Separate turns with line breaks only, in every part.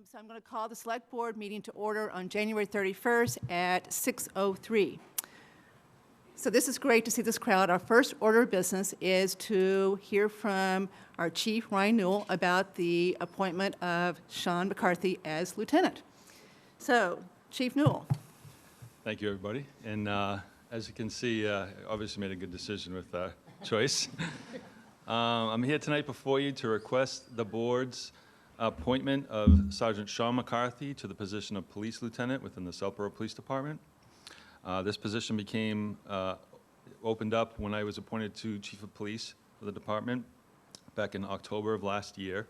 So I'm going to call the Select Board meeting to order on January 31st at 6:03. So this is great to see this crowd. Our first order of business is to hear from our Chief, Ryan Newell, about the appointment of Sean McCarthy as Lieutenant. So, Chief Newell.
Thank you, everybody. And as you can see, obviously made a good decision with choice. I'm here tonight before you to request the board's appointment of Sergeant Sean McCarthy to the position of Police Lieutenant within the Southborough Police Department. This position became opened up when I was appointed to Chief of Police for the department back in October of last year.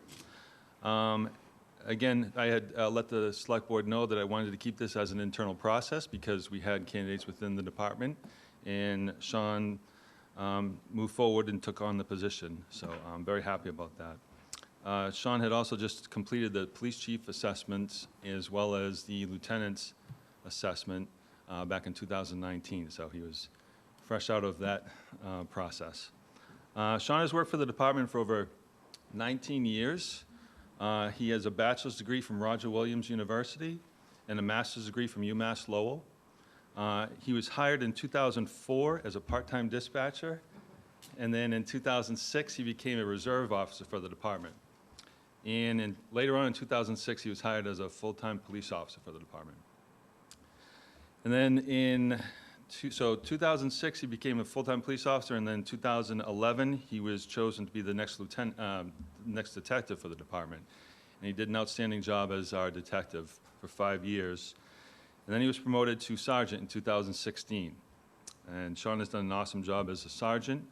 Again, I had let the Select Board know that I wanted to keep this as an internal process because we had candidates within the department, and Sean moved forward and took on the position. So I'm very happy about that. Sean had also just completed the police chief assessment as well as the lieutenant's assessment back in 2019, so he was fresh out of that process. Sean has worked for the department for over 19 years. He has a bachelor's degree from Roger Williams University and a master's degree from UMass Lowell. He was hired in 2004 as a part-time dispatcher, and then in 2006 he became a reserve officer for the department. And later on in 2006 he was hired as a full-time police officer for the department. And then in 2006 he became a full-time police officer, and then in 2011 he was chosen to be the next next detective for the department. And he did an outstanding job as our detective for 5 years. And then he was promoted to sergeant in 2016. And Sean has done an awesome job as a sergeant.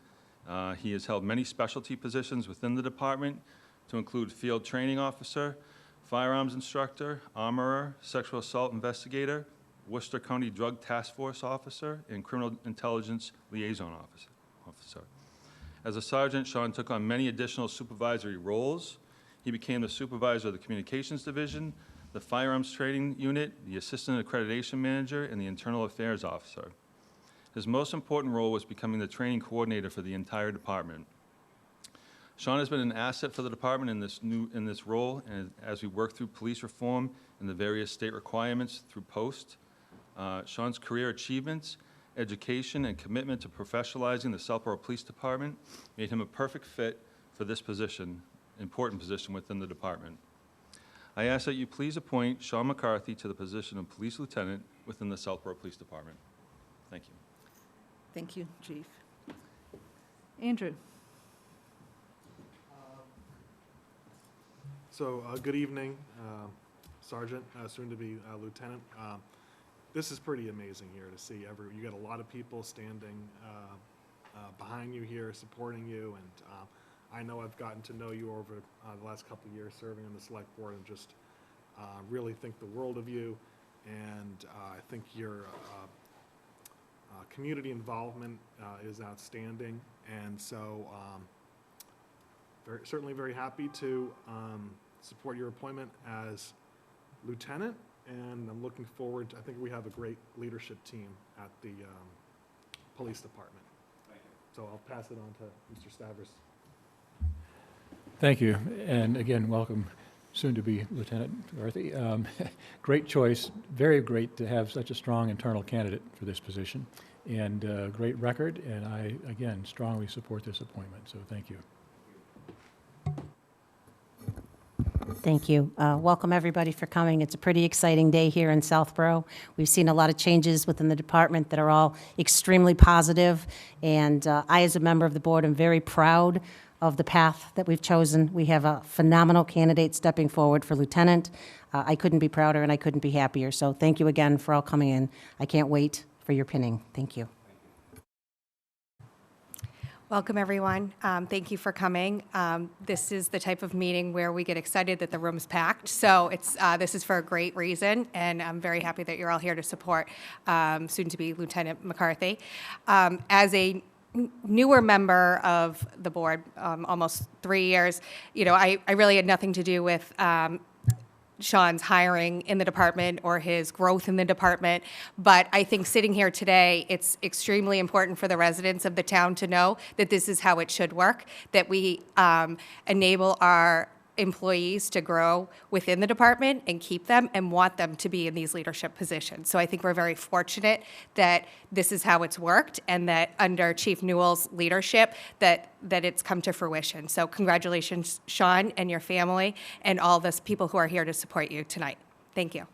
He has held many specialty positions within the department, to include field training officer, firearms instructor, armorer, sexual assault investigator, Worcester County Drug Task Force officer, and criminal intelligence liaison officer. As a sergeant, Sean took on many additional supervisory roles. He became the supervisor of the communications division, the firearms training unit, the assistant accreditation manager, and the internal affairs officer. His most important role was becoming the training coordinator for the entire department. Sean has been an asset for the department in this role, and as we work through police reform and the various state requirements through post. Sean's career achievements, education, and commitment to professionalizing the Southborough Police Department made him a perfect fit for this position, important position within the department. I ask that you please appoint Sean McCarthy to the position of Police Lieutenant within the Southborough Police Department. Thank you.
Thank you, Chief. Andrew.
Good evening, Sergeant, soon to be Lieutenant. This is pretty amazing here to see. You got a lot of people standing behind you here, supporting you, and I know I've gotten to know you over the last couple of years serving on the Select Board, and just really think the world of you. And I think your community involvement is outstanding, and so certainly very happy to support your appointment as Lieutenant, and I'm looking forward to, I think we have a great leadership team at the Police Department. Thank you. So I'll pass it on to Mr. Stavros.
Thank you, and again, welcome, soon to be Lieutenant McCarthy. Great choice, very great to have such a strong internal candidate for this position, and great record, and I, again, strongly support this appointment, so thank you.
Thank you. Welcome, everybody, for coming. It's a pretty exciting day here in Southborough. We've seen a lot of changes within the department that are all extremely positive, and I, as a member of the board, am very proud of the path that we've chosen. We have a phenomenal candidate stepping forward for lieutenant. I couldn't be prouder and I couldn't be happier, so thank you again for all coming in. I can't wait for your pinning. Thank you.
Welcome, everyone. Thank you for coming. This is the type of meeting where we get excited that the room's packed. So this is for a great reason, and I'm very happy that you're all here to support soon-to-be Lieutenant McCarthy. As a newer member of the board, almost 3 years, I really had nothing to do with Sean's hiring in the department or his growth in the department. But I think sitting here today, it's extremely important for the residents of the town to know that this is how it should work, that we enable our employees to grow within the department and keep them and want them to be in these leadership positions. So I think we're very fortunate that this is how it's worked and that under Chief Newell's leadership that it's come to fruition. So congratulations, Sean, and your family and all the people who are here to support you tonight. Thank you.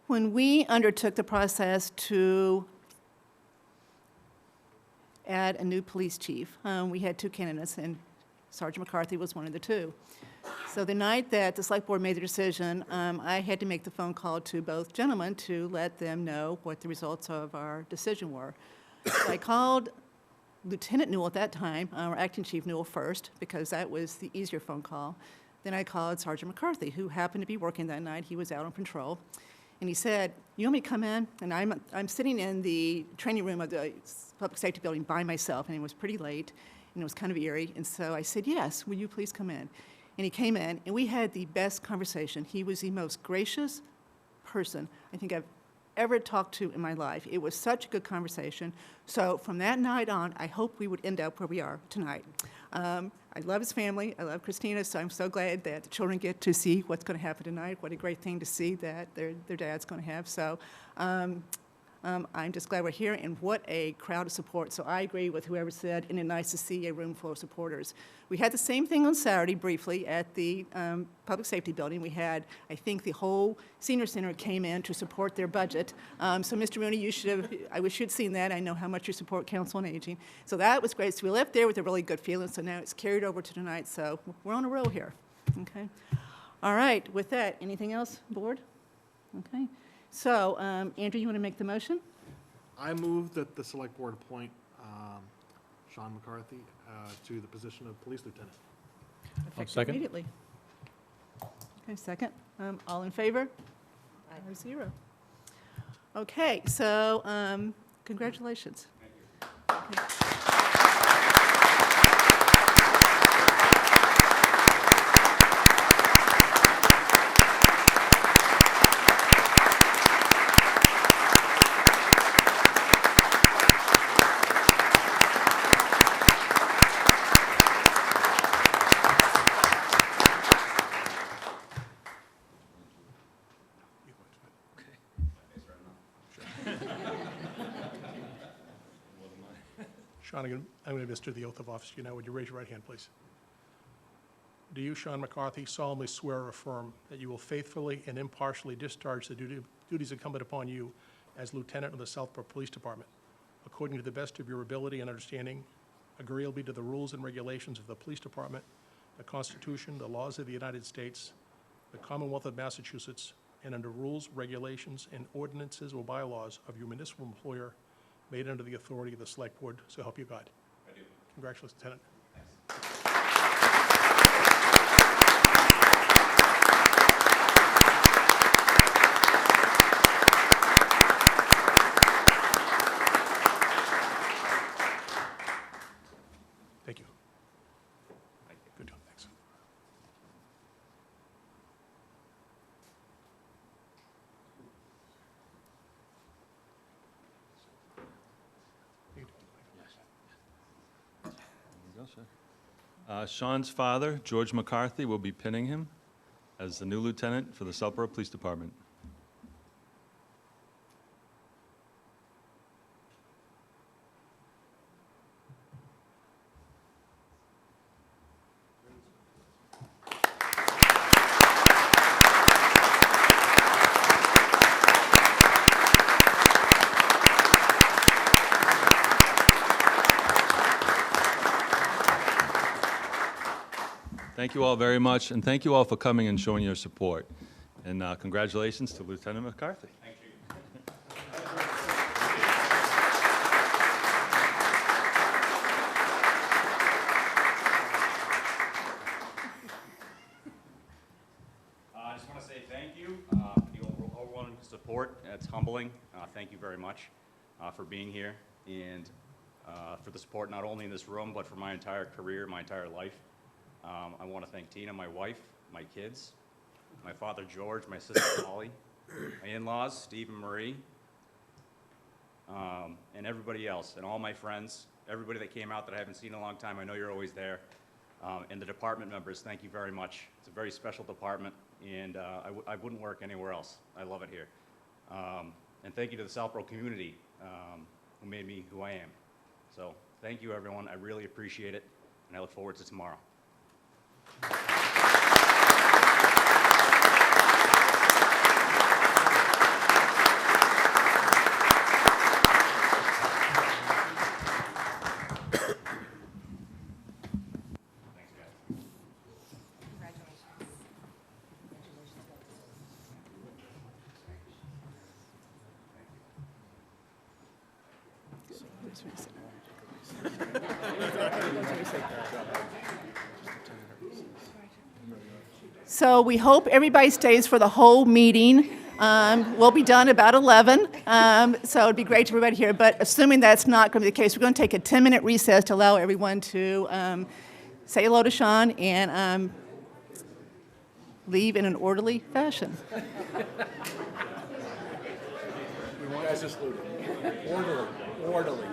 When we undertook the process to add a new police chief, we had 2 candidates, and Sergeant McCarthy was one of the 2. So the night that the select board made the decision, I had to make the phone call to both gentlemen to let them know what the results of our decision were. So I called Lieutenant Newell at that time, or Acting Chief Newell first, because that was the easier phone call. Then I called Sergeant McCarthy, who happened to be working that night. He was out on patrol. And he said, "You want me to come in?" And I'm sitting in the training room of the public safety building by myself, and it was pretty late, and it was kind of eerie. And so I said, "Yes, will you please come in?" And he came in, and we had the best conversation. He was the most gracious person I think I've ever talked to in my life. It was such a good conversation. So from that night on, I hope we would end up where we are tonight. I love his family. I love Christina, so I'm so glad that the children get to see what's going to happen tonight. What a great thing to see that their dad's going to have. So I'm just glad we're here, and what a crowd of support. So I agree with whoever said, "Isn't it nice to see a room full of supporters?" We had the same thing on Saturday briefly at the public safety building. We had, I think, the whole senior center came in to support their budget. So Mr. Mooney, you should have, I wish you'd seen that. I know how much you support Council on Aging. So that was great. So we left there with a really good feeling. So now it's carried over to tonight. So we're on a roll here. Okay. All right. With that, anything else, board? Okay. So, Andrew, you want to make the motion?
I move that the select board appoint Sean McCarthy to the position of police lieutenant.
Effective
second.
Immediately. Okay, second. All in favor? 5-0. Okay, so congratulations. Okay.
Sean, I'm going to administer the oath of office to you now. Would you raise your right hand, please? Do you, Sean McCarthy, solemnly swear or affirm that you will faithfully and impartially discharge the duties incumbent upon you as Lieutenant of the Southborough Police Department, according to the best of your ability and understanding, agreeably to the rules and regulations of the Police Department, the Constitution, the laws of the United States, the Commonwealth of Massachusetts, and under rules, regulations, and ordinances or bylaws of your municipal employer made under the authority of the Select Board, so help you God? I do. Congratulations, Lieutenant. Thank you. Good job, thanks.
There you go, sir. Sean's father, George McCarthy, will be pinning him as the new lieutenant for the Southborough Police Department. Thank you all very much, and thank you all for coming and showing your support. And congratulations to Lieutenant McCarthy. Thank you.
I just want to say thank you for the overwhelming support. It's humbling. Thank you very much for being here and for the support not only in this room but for my entire career, my entire life. I want to thank Tina, my wife, my kids, my father George, my sister Holly, my in-laws Steve and Marie, and everybody else, and all my friends everybody that came out that I haven't seen in a long time, I know you're always there. And the department members, thank you very much. It's a very special department, and I wouldn't work anywhere else. I love it here. And thank you to the Southborough community who made me who I am. So thank you, everyone. I really appreciate it, and I look forward to tomorrow. Thanks, guys.
So we hope everybody stays for the whole meeting. We'll be done about 11, so it'd be great to everybody here. But assuming that's not going to be the case, we're going to take a 10-minute recess to allow everyone to say hello to Sean and leave in an orderly fashion.
Orderly.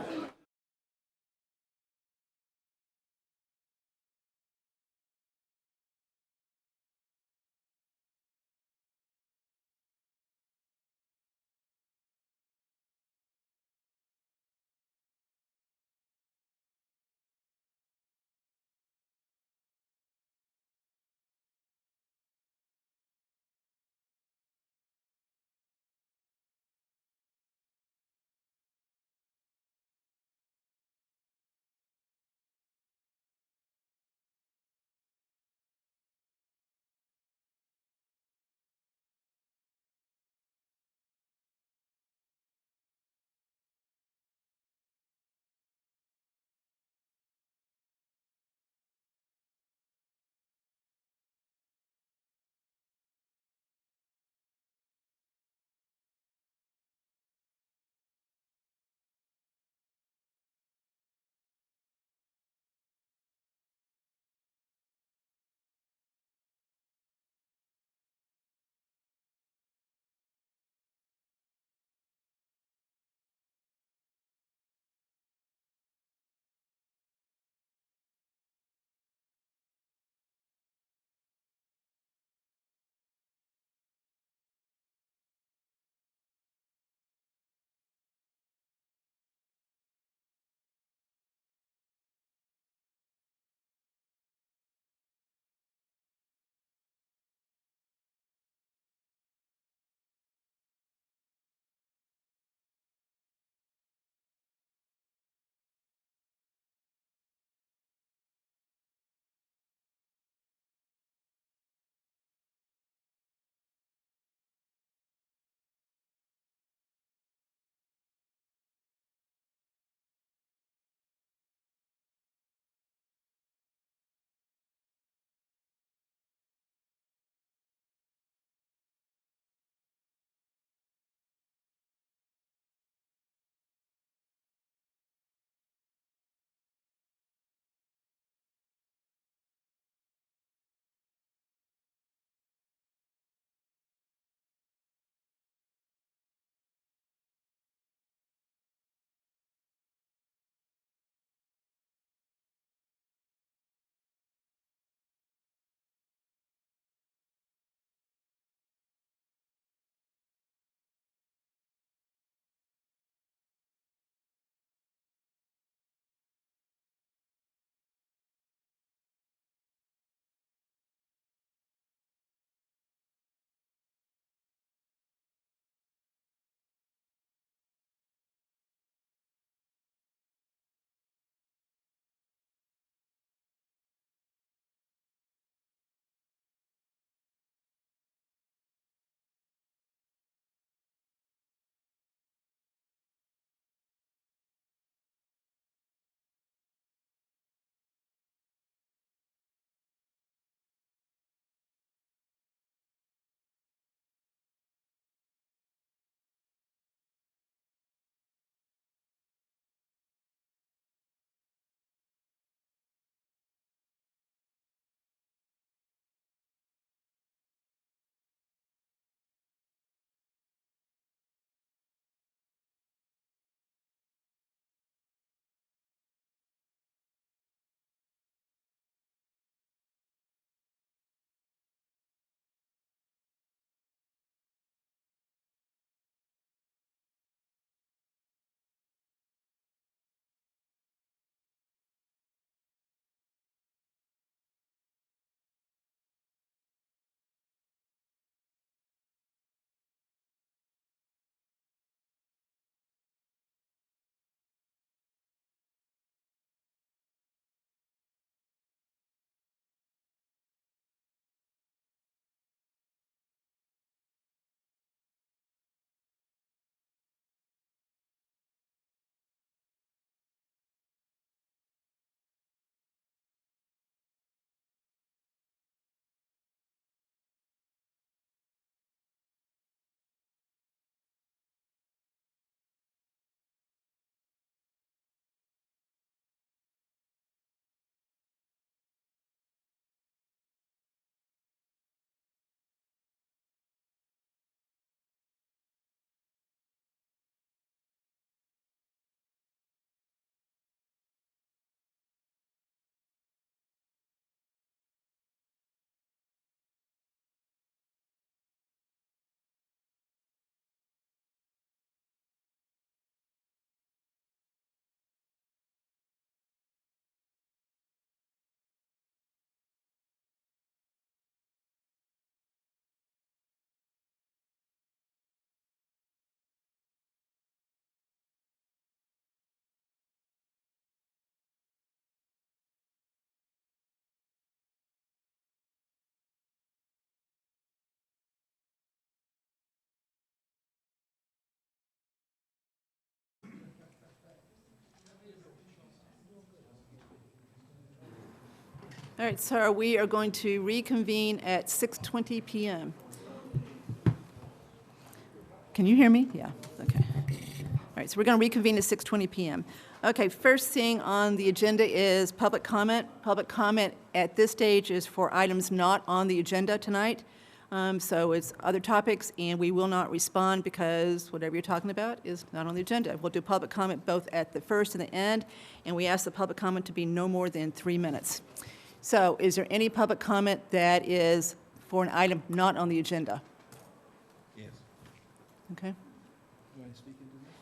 All right, so we are going to reconvene at 6:20 PM. Can you hear me? Yeah, okay. All right, so we're going to reconvene at 6:20 PM. Okay, first thing on the agenda is public comment. Public comment at this stage is for items not on the agenda tonight. So it's other topics, and we will not respond because whatever you're talking about is not on the agenda. We'll do public comment both at the first and the end, and we ask the public comment to be no more than 3 minutes. So is there any public comment that is for an item not on the agenda?
Yes.
Okay?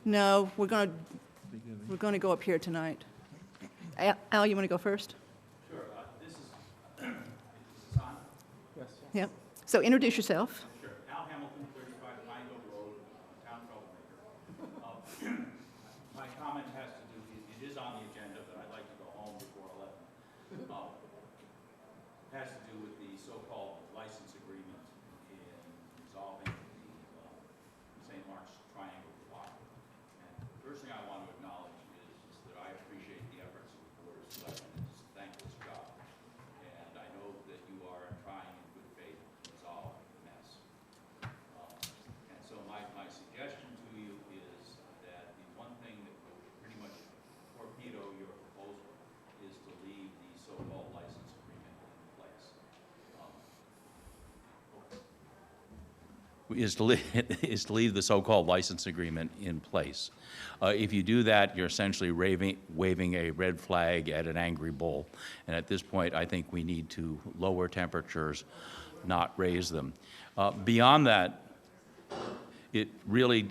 No, we're going to go up here tonight. Al, you want to go first?
Sure. This is on.
Yep. So introduce yourself.
Sure. Al Hamilton, 35 Pineville Road, town troublemaker. My comment has to do, it is on the agenda, but I'd like to go home before 11. Has to do with the so-called license agreement in resolving the St. Mark's Triangle block. And the first thing I want to acknowledge is that I appreciate the efforts of the Board of Selectmen. It's a thankless job. And I know that you are trying in good faith to resolve the mess. And so my suggestion to you is that the one thing that would pretty much torpedo your proposal is to leave the so-called license agreement in place. Is to leave the so-called license agreement in place. If you do that, you're essentially waving a red flag at an angry bull. And at this point, I think we need to lower temperatures, not raise them. Beyond that, it really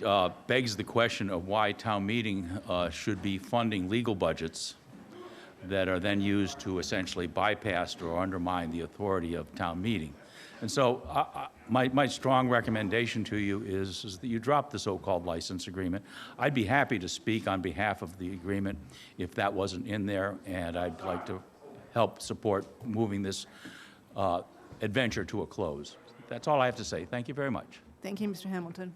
begs the question of why town meeting should be funding legal budgets that are then used to essentially bypass or undermine the authority of town meeting. And so my strong recommendation to you is that you drop the so-called license agreement. I'd be happy to speak on behalf of the agreement if that wasn't in there, and I'd like to help support moving this adventure to a close. That's all I have to say. Thank you very much.
Thank you, Mr. Hamilton.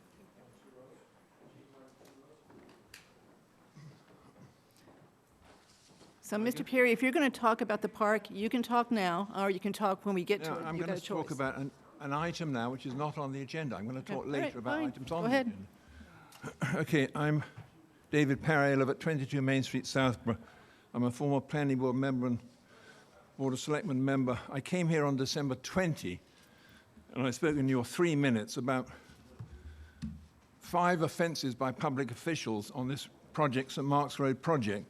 So, Mr. Perry, if you're going to talk about the park, you can talk now, or you can talk when we get to
No,
it.
I'm
You've
going
got
to
a
talk
choice.
about an item now which is not on the agenda. I'm going to talk
Okay, all right,
later about
fine.
items on
Go
the
ahead.
agenda. Okay, I'm David Perry. I live at 22 Main Street, Southborough. I'm a former planning board member and Board of Selectmen member. I came here on December 20, and I've spoken to you for 3 minutes about 5 offences by public officials on this project, St. Mark's Road project.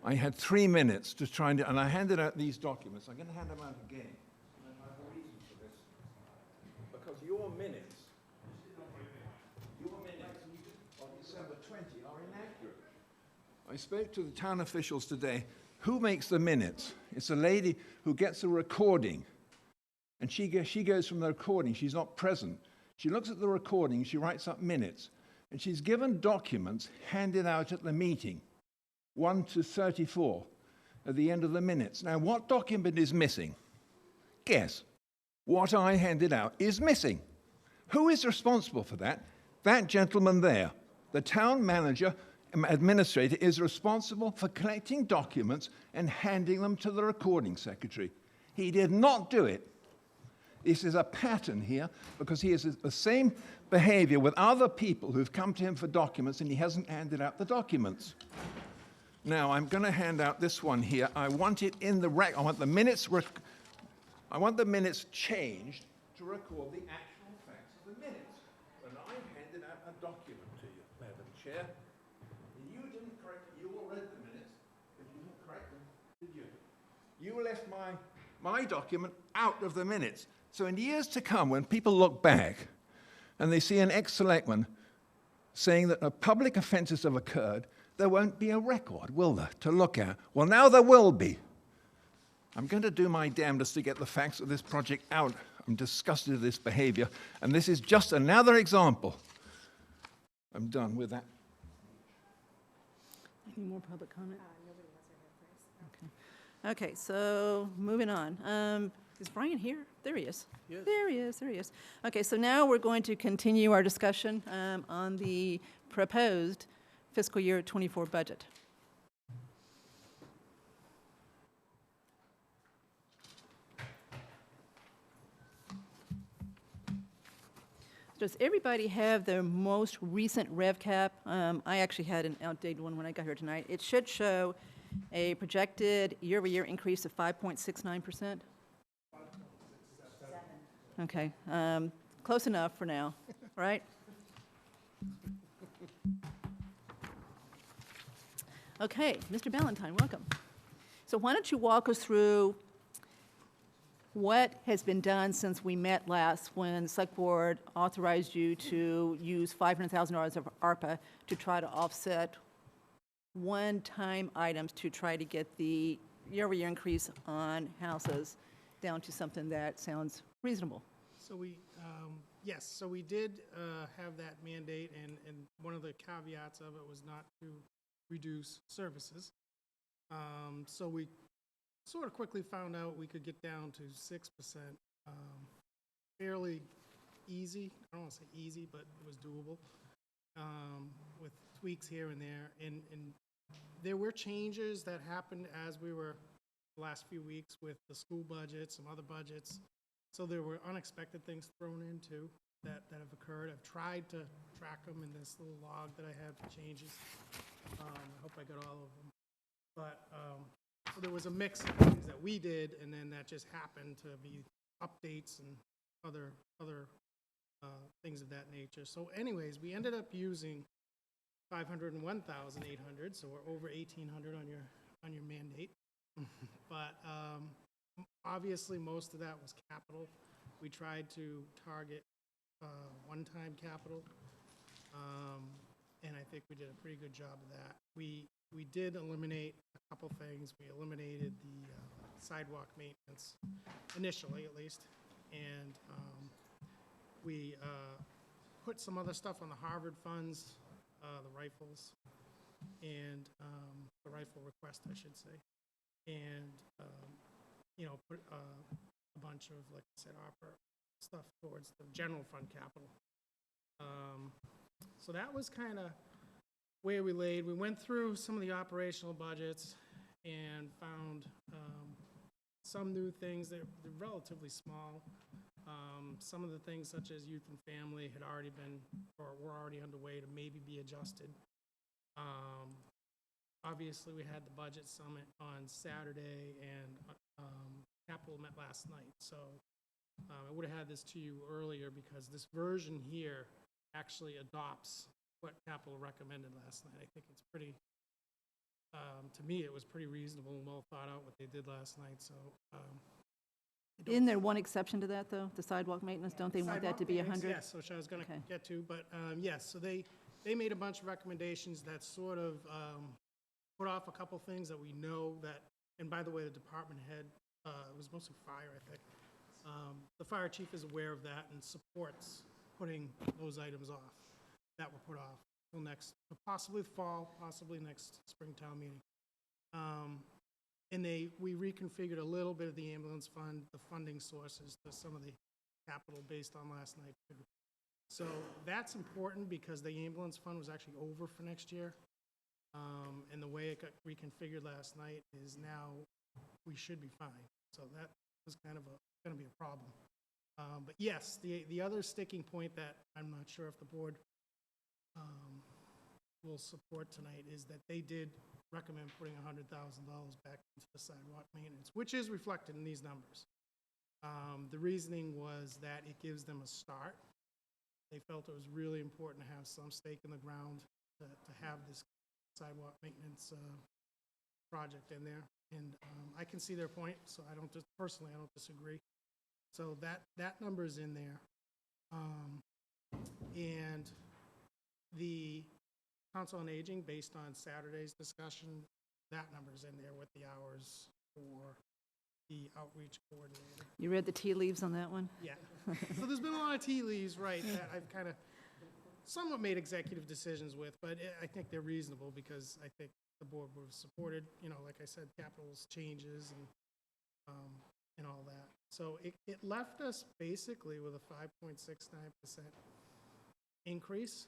I had 3 minutes to try and I handed out these documents. I'm going to hand them out again. And I have a reason for this. Because your minutes of December 20 are inaccurate. I spoke to the town officials today. Who makes the minutes? It's a lady who gets a recording. And she goes from the recording. She's not present. She looks at the recording. She writes up minutes. And she's given documents handed out at the meeting. 1 to 34 at the end of the minutes. Now, what document is missing? Guess. What I handed out is missing. Who is responsible for that? That gentleman there. The town manager, administrator, is responsible for collecting documents and handing them to the recording secretary. He did not do it. This is a pattern here because he has the same behavior with other people who've come to him for documents and he hasn't handed out the documents. Now, I'm going to hand out this one here. I want it in the I want the minutes changed to record the actual facts of the minutes. And I've handed out a document to you, Madam Chair. You didn't correct it. You all read the minutes, but you didn't correct them, did you? You left my document out of the minutes. So in years to come, when people look back and they see an ex-selectman saying that public offences have occurred, there won't be a record, will there, to look at? Well, now there will be. I'm going to do my damnedest to get the facts of this project out. I'm disgusted at this behavior, and this is just another example. I'm done with that.
Any more public comment? Nobody has their hand raised. Okay, so moving on. Is Brian here? There he is. Yes. There he is, there he is. Okay, so now we're going to continue our discussion on the proposed fiscal year 24 budget. Does everybody have the most recent rev cap? I actually had an outdated one when I got here tonight. It should show a projected year-over-year increase of 5.69%. Okay, close enough for now, right? Okay, Mr. Ballantyne, welcome. So why don't you walk us through what has been done since we met last when the Select Board authorized you to use $500,000 of ARPA to try to offset one-time items to try to get the year-over-year increase on houses down to something that sounds reasonable?
So we, yes, so we did have that mandate, and one of the caveats of it was not to reduce services. So we sort of quickly found out we could get down to 6%, fairly easy. I don't want to say easy, but it was doable, with tweaks here and there. And there were changes that happened as we were the last few weeks with the school budget, some other budgets. So there were unexpected things thrown in too that have occurred. I've tried to track them in this little log that I have for changes. I hope I got all of them. But so there was a mix of things that we did, and then that just happened to be updates and other things of that nature. So anyways, we ended up using 501,800, so we're over 1,800 on your mandate. But obviously, most of that was capital. We tried to target one-time capital, and I think we did a pretty good job of that. We did eliminate a couple things. We eliminated the sidewalk maintenance, initially at least, and we put some other stuff on the Harvard funds, the rifles, and the rifle request, I should say, and you know, put a bunch of, like I said, opera stuff towards the general fund capital. So that was kind of where we laid. We went through some of the operational budgets and found some new things that are relatively small. Some of the things such as youth and family had already been, or were already underway to maybe be adjusted. Obviously, we had the budget summit on Saturday, and capital met last night. So I would have had this to you earlier because this version here actually adopts what capital recommended last night. I think it's pretty, to me, it was pretty reasonable and well thought out what they did last night. So
Isn't there one exception to that, though? The sidewalk maintenance, don't they want that to be 100?
Yes, which I was going to
Okay.
get to, but yes, so they made a bunch of recommendations that sort of put off a couple things that we know that, and by the way, the department head, it was mostly fire, I think. The fire chief is aware of that and supports putting those items off that were put off till next, possibly fall, possibly next Springtown meeting. And we reconfigured a little bit of the ambulance fund, the funding sources to some of the capital based on last night too. So that's important because the ambulance fund was actually over for next year. And the way it got reconfigured last night is now we should be fine. So that was kind of going to be a problem. But yes, the other sticking point that I'm not sure if the board will support tonight is that they did recommend putting $100,000 back into the sidewalk maintenance, which is reflected in these numbers. The reasoning was that it gives them a start. They felt it was really important to have some stake in the ground to have this sidewalk maintenance project in there. And I can see their point, so personally, I don't disagree. So that number is in there. And the Council on Aging, based on Saturday's discussion, that number's in there with the hours for the outreach coordinator.
You read the tea leaves on that one?
Yeah. So there's been a lot of tea leaves, right, that I've kind of somewhat made executive decisions with, but I think they're reasonable because I think the board would have supported, you know, like I said, capital's changes and all that. So it left us basically with a 5.69% increase.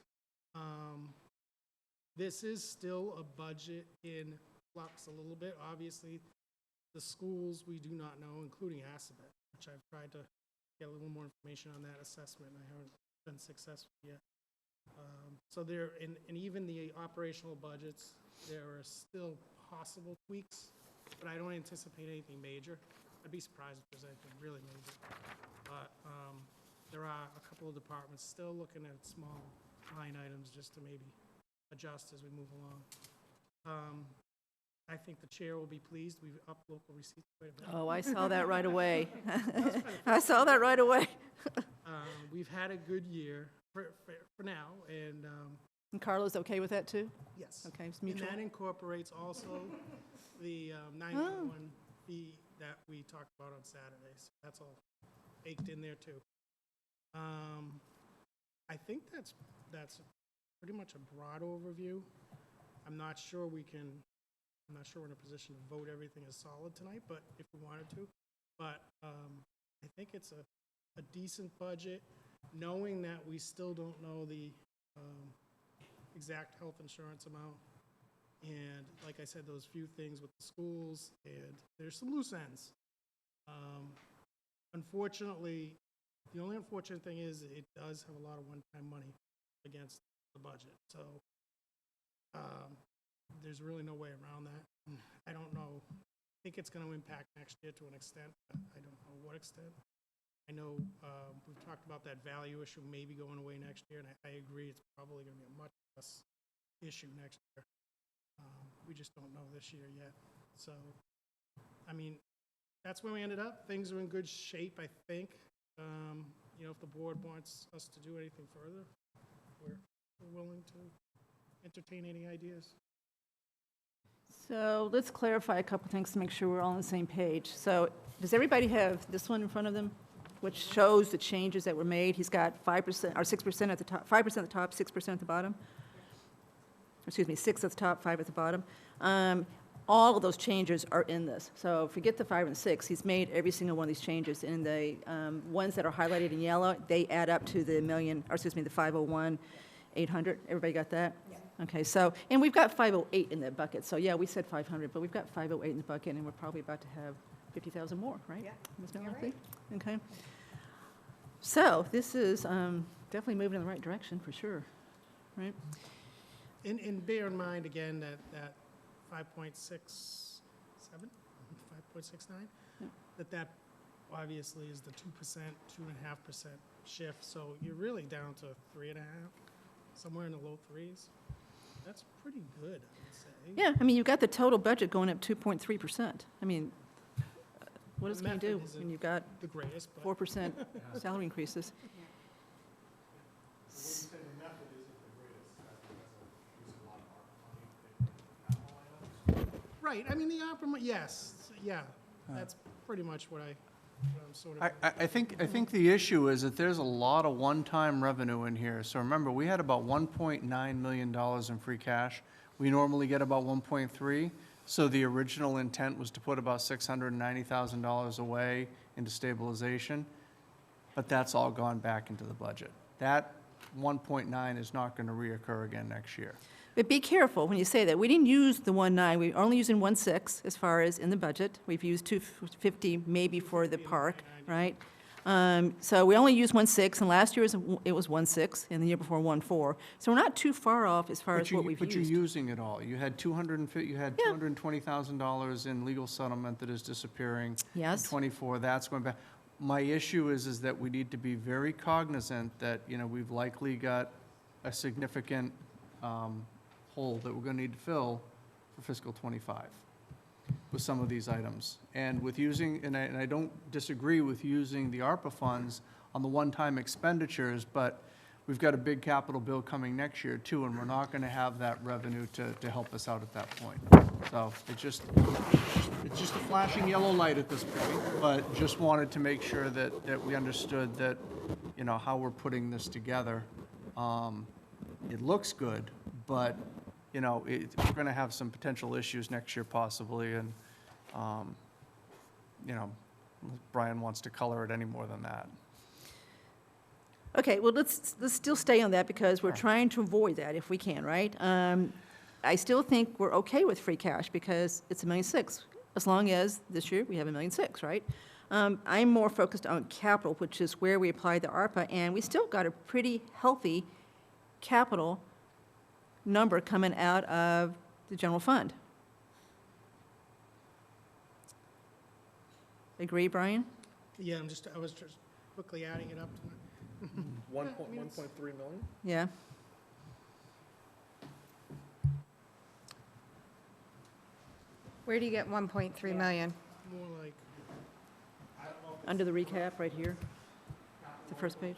This is still a budget in flux a little bit. Obviously, the schools we do not know, including Assabet, which I've tried to get a little more information on that assessment, and I haven't been successful yet. So there, and even the operational budgets, there are still possible tweaks, but I don't anticipate anything major. I'd be surprised if there's anything really major. But there are a couple of departments still looking at small line items just to maybe adjust as we move along. I think the chair will be pleased. We've upped local receipts quite a bit.
Oh, I saw that right away. I saw that right away.
We've had a good year for now, and
And Carla's okay with that, too?
yes.
Okay, it's
And
mutual.
that incorporates also the 911 fee that we talked about on Saturdays. That's all baked in there, too. I think that's pretty much a broad overview. I'm not sure we're in a position to vote everything as solid tonight, but if we wanted to. But I think it's a decent budget, knowing that we still don't know the exact health insurance amount. And like I said, those few things with the schools, and there's some loose ends. Unfortunately, the only unfortunate thing is it does have a lot of one-time money against the budget. So there's really no way around that. I don't know. I think it's going to impact next year to an extent. But I don't know what extent. I know we've talked about that value issue maybe going away next year, and I agree it's probably going to be a much less issue next year. We just don't know this year yet. So, I mean, that's where we ended up. Things are in good shape, I think. You know, if the board wants us to do anything further, we're willing to entertain any ideas.
So let's clarify a couple things to make sure we're all on the same page. So does everybody have this one in front of them, which shows the changes that were made? He's got 5% or 6% at the top, 5% at the top, 6% at the bottom. Excuse me, 6 at the top, 5 at the bottom. All of those changes are in this. So forget the 5 and 6. He's made every single one of these changes. And the ones that are highlighted in yellow, they add up to the million, or excuse me, the 501,800. Everybody got that? Yeah. Okay, so, and we've got 508 in that bucket. So yeah, we said 500, but we've got 508 in the bucket, and we're probably about to have 50,000 more, right?
Yeah,
Ms.
you're
Mallory? Okay. So this is definitely moving in the right direction for sure, right?
And bear in mind, again, that 5.67, 5.69, that obviously is the 2%, 2.5% shift. So you're really down to 3.5, somewhere in the low threes. That's pretty good, I would say.
Yeah, I mean, you've got the total budget going up 2.3%. I mean, what else
The
can you do
method isn't
when you've got
the greatest, but
4% salary increases?
right. I mean, the opera, yes, yeah, that's pretty much what I'm sort of.
I think the issue is that there's a lot of one-time revenue in here. So remember, we had about $1.9 million in free cash. We normally get about 1.3. So the original intent was to put about $690,000 away into stabilization, but that's all gone back into the budget. That 1.9 is not going to reoccur again next year.
But be careful when you say that. We didn't use the 1.9, we're only using 1.6 as far as in the budget. We've used 250 maybe for the park, right? So we only used 1.6, and last year it was 1.6, and the year before 1.4. So we're not too far off as far as what we've
But
used.
you're using it all. You had $220,000 in legal settlement that is disappearing.
Yes.
24, that's going back. My issue is that we need to be very cognizant that, you know, we've likely got a significant hole that we're going to need to fill for fiscal '25 with some of these items. And with using, and I don't disagree with using the ARPA funds on the one-time expenditures, but we've got a big capital bill coming next year too, and we're not going to have that revenue to help us out at that point. So it's just a flashing yellow light at this point, but just wanted to make sure that we understood that, you know, how we're putting this together. It looks good, but, you know, we're going to have some potential issues next year possibly, and, you know, Brian wants to color it any more than that.
Okay, well, let's still stay on that because we're trying to avoid that if we can, right? I still think we're okay with free cash because it's $1.6 million, as long as this year we have $1.6 million, right? I'm more focused on capital, which is where we applied the ARPA, and we still got a pretty healthy capital number coming out of the general fund. Agree, Brian?
Yeah, I was just quickly adding it up.
1.3 million?
Yeah.
Where do you get 1.3 million?
More like,
Under the recap, right here, the first page.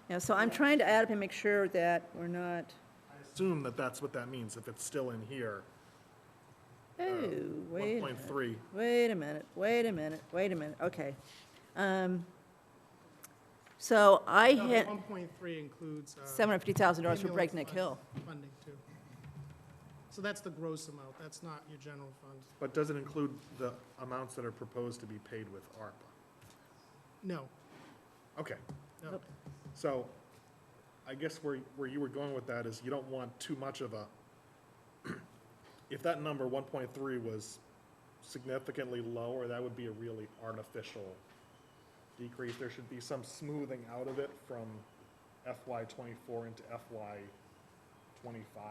Yeah, so I'm trying to add up and make sure that we're not,
Assume that that's what that means, if it's still in here,
oh, wait a minute.
1.3.
Wait a minute, wait a minute, wait a minute, okay. So I
no, the
hit
1.3 includes.
$750,000 for
ambulance
Breakneck
fund
Hill.
Funding too. So that's the gross amount, that's not your general fund.
But does it include the amounts that are proposed to be paid with ARPA?
No,
Okay,
no.
so I guess where you were going with that is you don't want too much of a, if that number, 1.3, was significantly lower, that would be a really artificial decrease. There should be some smoothing out of it from FY '24 into FY '25,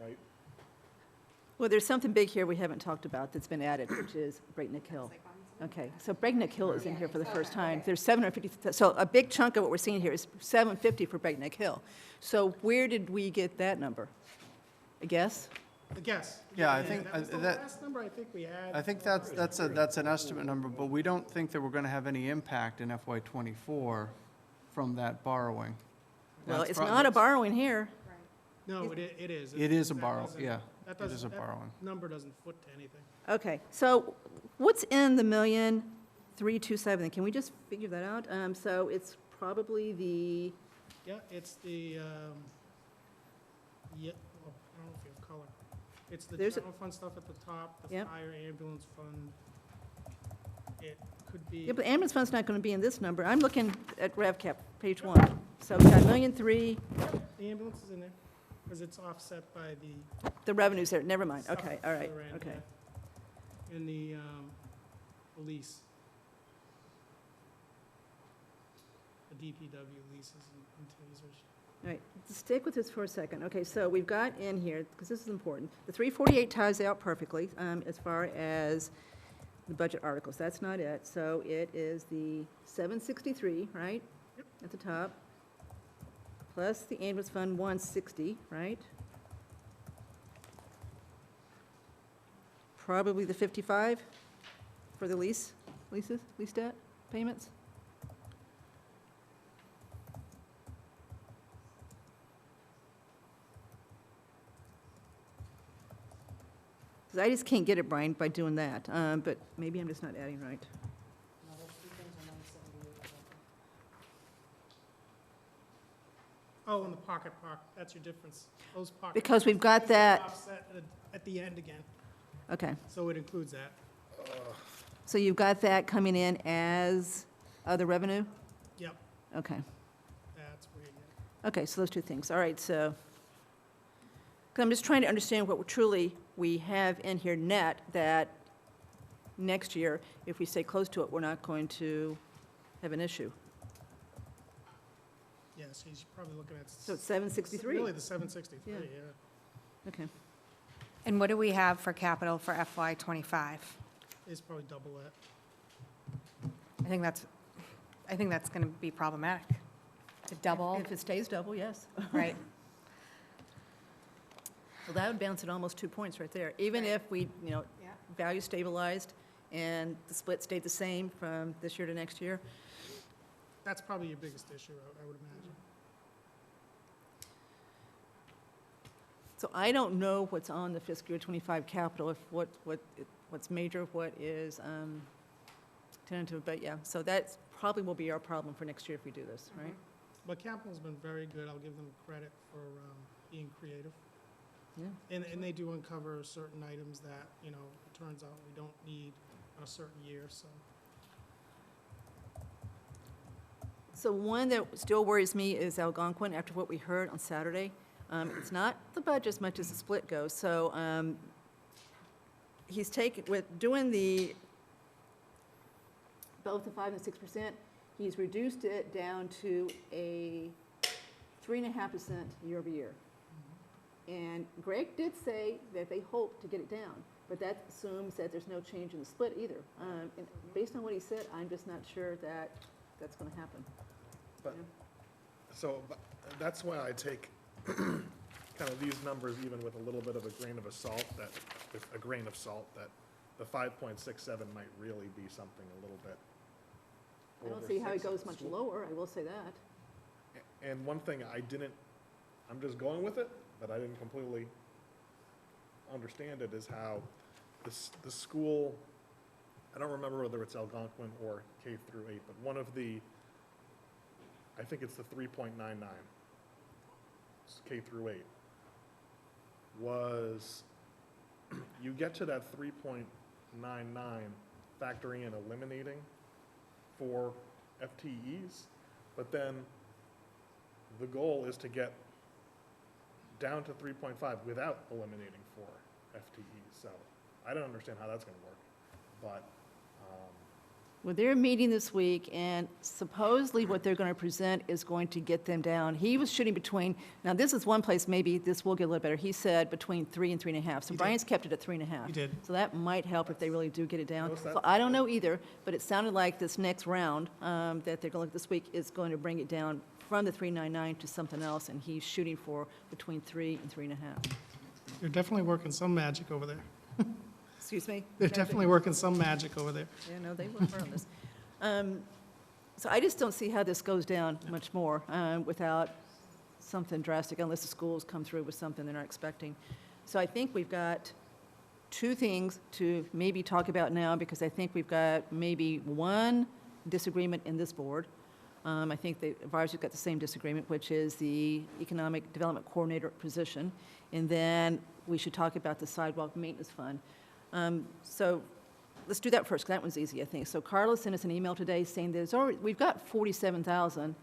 right?
Well, there's something big here we haven't talked about that's been added, which is Breakneck Hill. Okay, so Breakneck Hill is in here for the first time. There's 750, so a big chunk of what we're seeing here is 750 for Breakneck Hill. So where did we get that number? A guess?
I guess.
Yeah, I think,
That was the
that,
last number I think we had.
I think that's an estimate number, but we don't think that we're gonna have any impact in FY '24 from that borrowing.
Well,
That's
it's
prob-
not a
that's-
borrowing here.
No, it is.
It is a
That
borrow,
doesn't-
yeah,
that
it is
doesn't-
a borrowing.
That number doesn't foot to anything.
Okay, so what's in the 1,327? Can we just figure that out? So it's probably the,
Yeah, it's the, yeah, well, I don't know if you have color. It's the
There's a-
general fund stuff at the top, the
Yep.
fire ambulance fund. It could be.
yeah, but the ambulance fund's not going to be in this number. I'm looking at RevCap, page 1. So we got 1,000,003,
The ambulance is in there, because it's offset by the.
the revenue's there, never mind.
stuff
Okay,
at
all
the
right,
other end,
okay.
yeah. And the lease. The DPW leases and tasers.
All right, stick with this for a second. Okay, so we've got in here, because this is important, the 348 ties out perfectly as far as the budget articles. That's not it. So it is the 763, right?
Yep.
At the top, plus the ambulance fund 160, right? Probably the 55 for the lease debt payments? Because I just can't get it, Brian, by doing that, but maybe I'm just not adding right.
Oh, and the pocket park, that's your difference. Those pocket.
Because we've got
parks are
that-
Offset at the end again,
Okay,
so it includes that.
so you've got that coming in as other revenue?
Yep,
Okay,
that's where you get it.
okay, so those two things, all right, so, because I'm just trying to understand what we have in here net, that next year, if we stay close to it, we're not going to have an issue.
Yeah, so you're probably looking at.
So it's 763.
Really, the 763,
Yeah.
yeah.
Okay,
And what do we have for capital for FY '25?
It's probably double that.
I think that's going to be problematic. To double,
if it stays double, yes.
right?
So that would bounce at almost 2 points right there, even if we,
Yeah.
value stabilized and the split stayed the same from this year to next year.
That's probably your biggest issue, I would imagine.
So I don't know what's on the fiscal year '25 capital, if what's major, what is tentative, but yeah, so that probably will be our problem for next year if we do this, right?
But capital's been very good, I'll give them credit for being creative.
Yeah.
And they do uncover certain items that, it turns out we don't need on a certain year, so.
So one that still worries me is Algonquin, after what we heard on Saturday. It's not the budget as much as the split goes, so he's taking, with doing the both the 5 and 6%. He's reduced it down to a 3.5% year over year. And Greg did say that they hope to get it down, but that assumes that there's no change in the split either. And based on what he said, I'm just not sure that that's going to happen.
But, so but that's why I take kind of these numbers even with a little bit of a grain of salt, that the 5.67 might really be something a little bit
I don't
over
see how he
6
goes much
school.
lower, I will say that.
And one thing I'm just going with it, but I didn't completely understand it, is how the school, I don't remember whether it's Algonquin or K through 8, but one of the, I think it's the 3.99, K through 8, was you get to that 3.99 factoring in eliminating 4 FTEs, but then the goal is to get down to 3.5 without eliminating 4 FTEs. So I don't understand how that's going to work, but
Well, they're meeting this week, and supposedly what they're going to present is going to get them down. He was shooting between, now this is one place, maybe this will get a little better. He said between 3 and 3.5. So
He did.
Brian's kept it at 3.5.
He did.
So that might help if they really do get it down.
What's that?
So I don't know either, but it sounded like this next round that they're going to look at this week is going to bring it down from the 3.99 to something else, and he's shooting for between 3 and 3.5.
They're definitely working some magic over there.
Excuse me?
They're definitely working some magic over there.
Yeah, no, they work hard on this. So I just don't see how this goes down much more without something drastic, unless the schools come through with something they're not expecting. So I think we've got 2 things to maybe talk about now, because I think we've got maybe one disagreement in this board. I think the advisory's got the same disagreement, which is the Economic Development Coordinator position. And then we should talk about the sidewalk maintenance fund. So let's do that first, because that one's easy, I think. So Carla sent us an email today saying there's already, we've got 47,000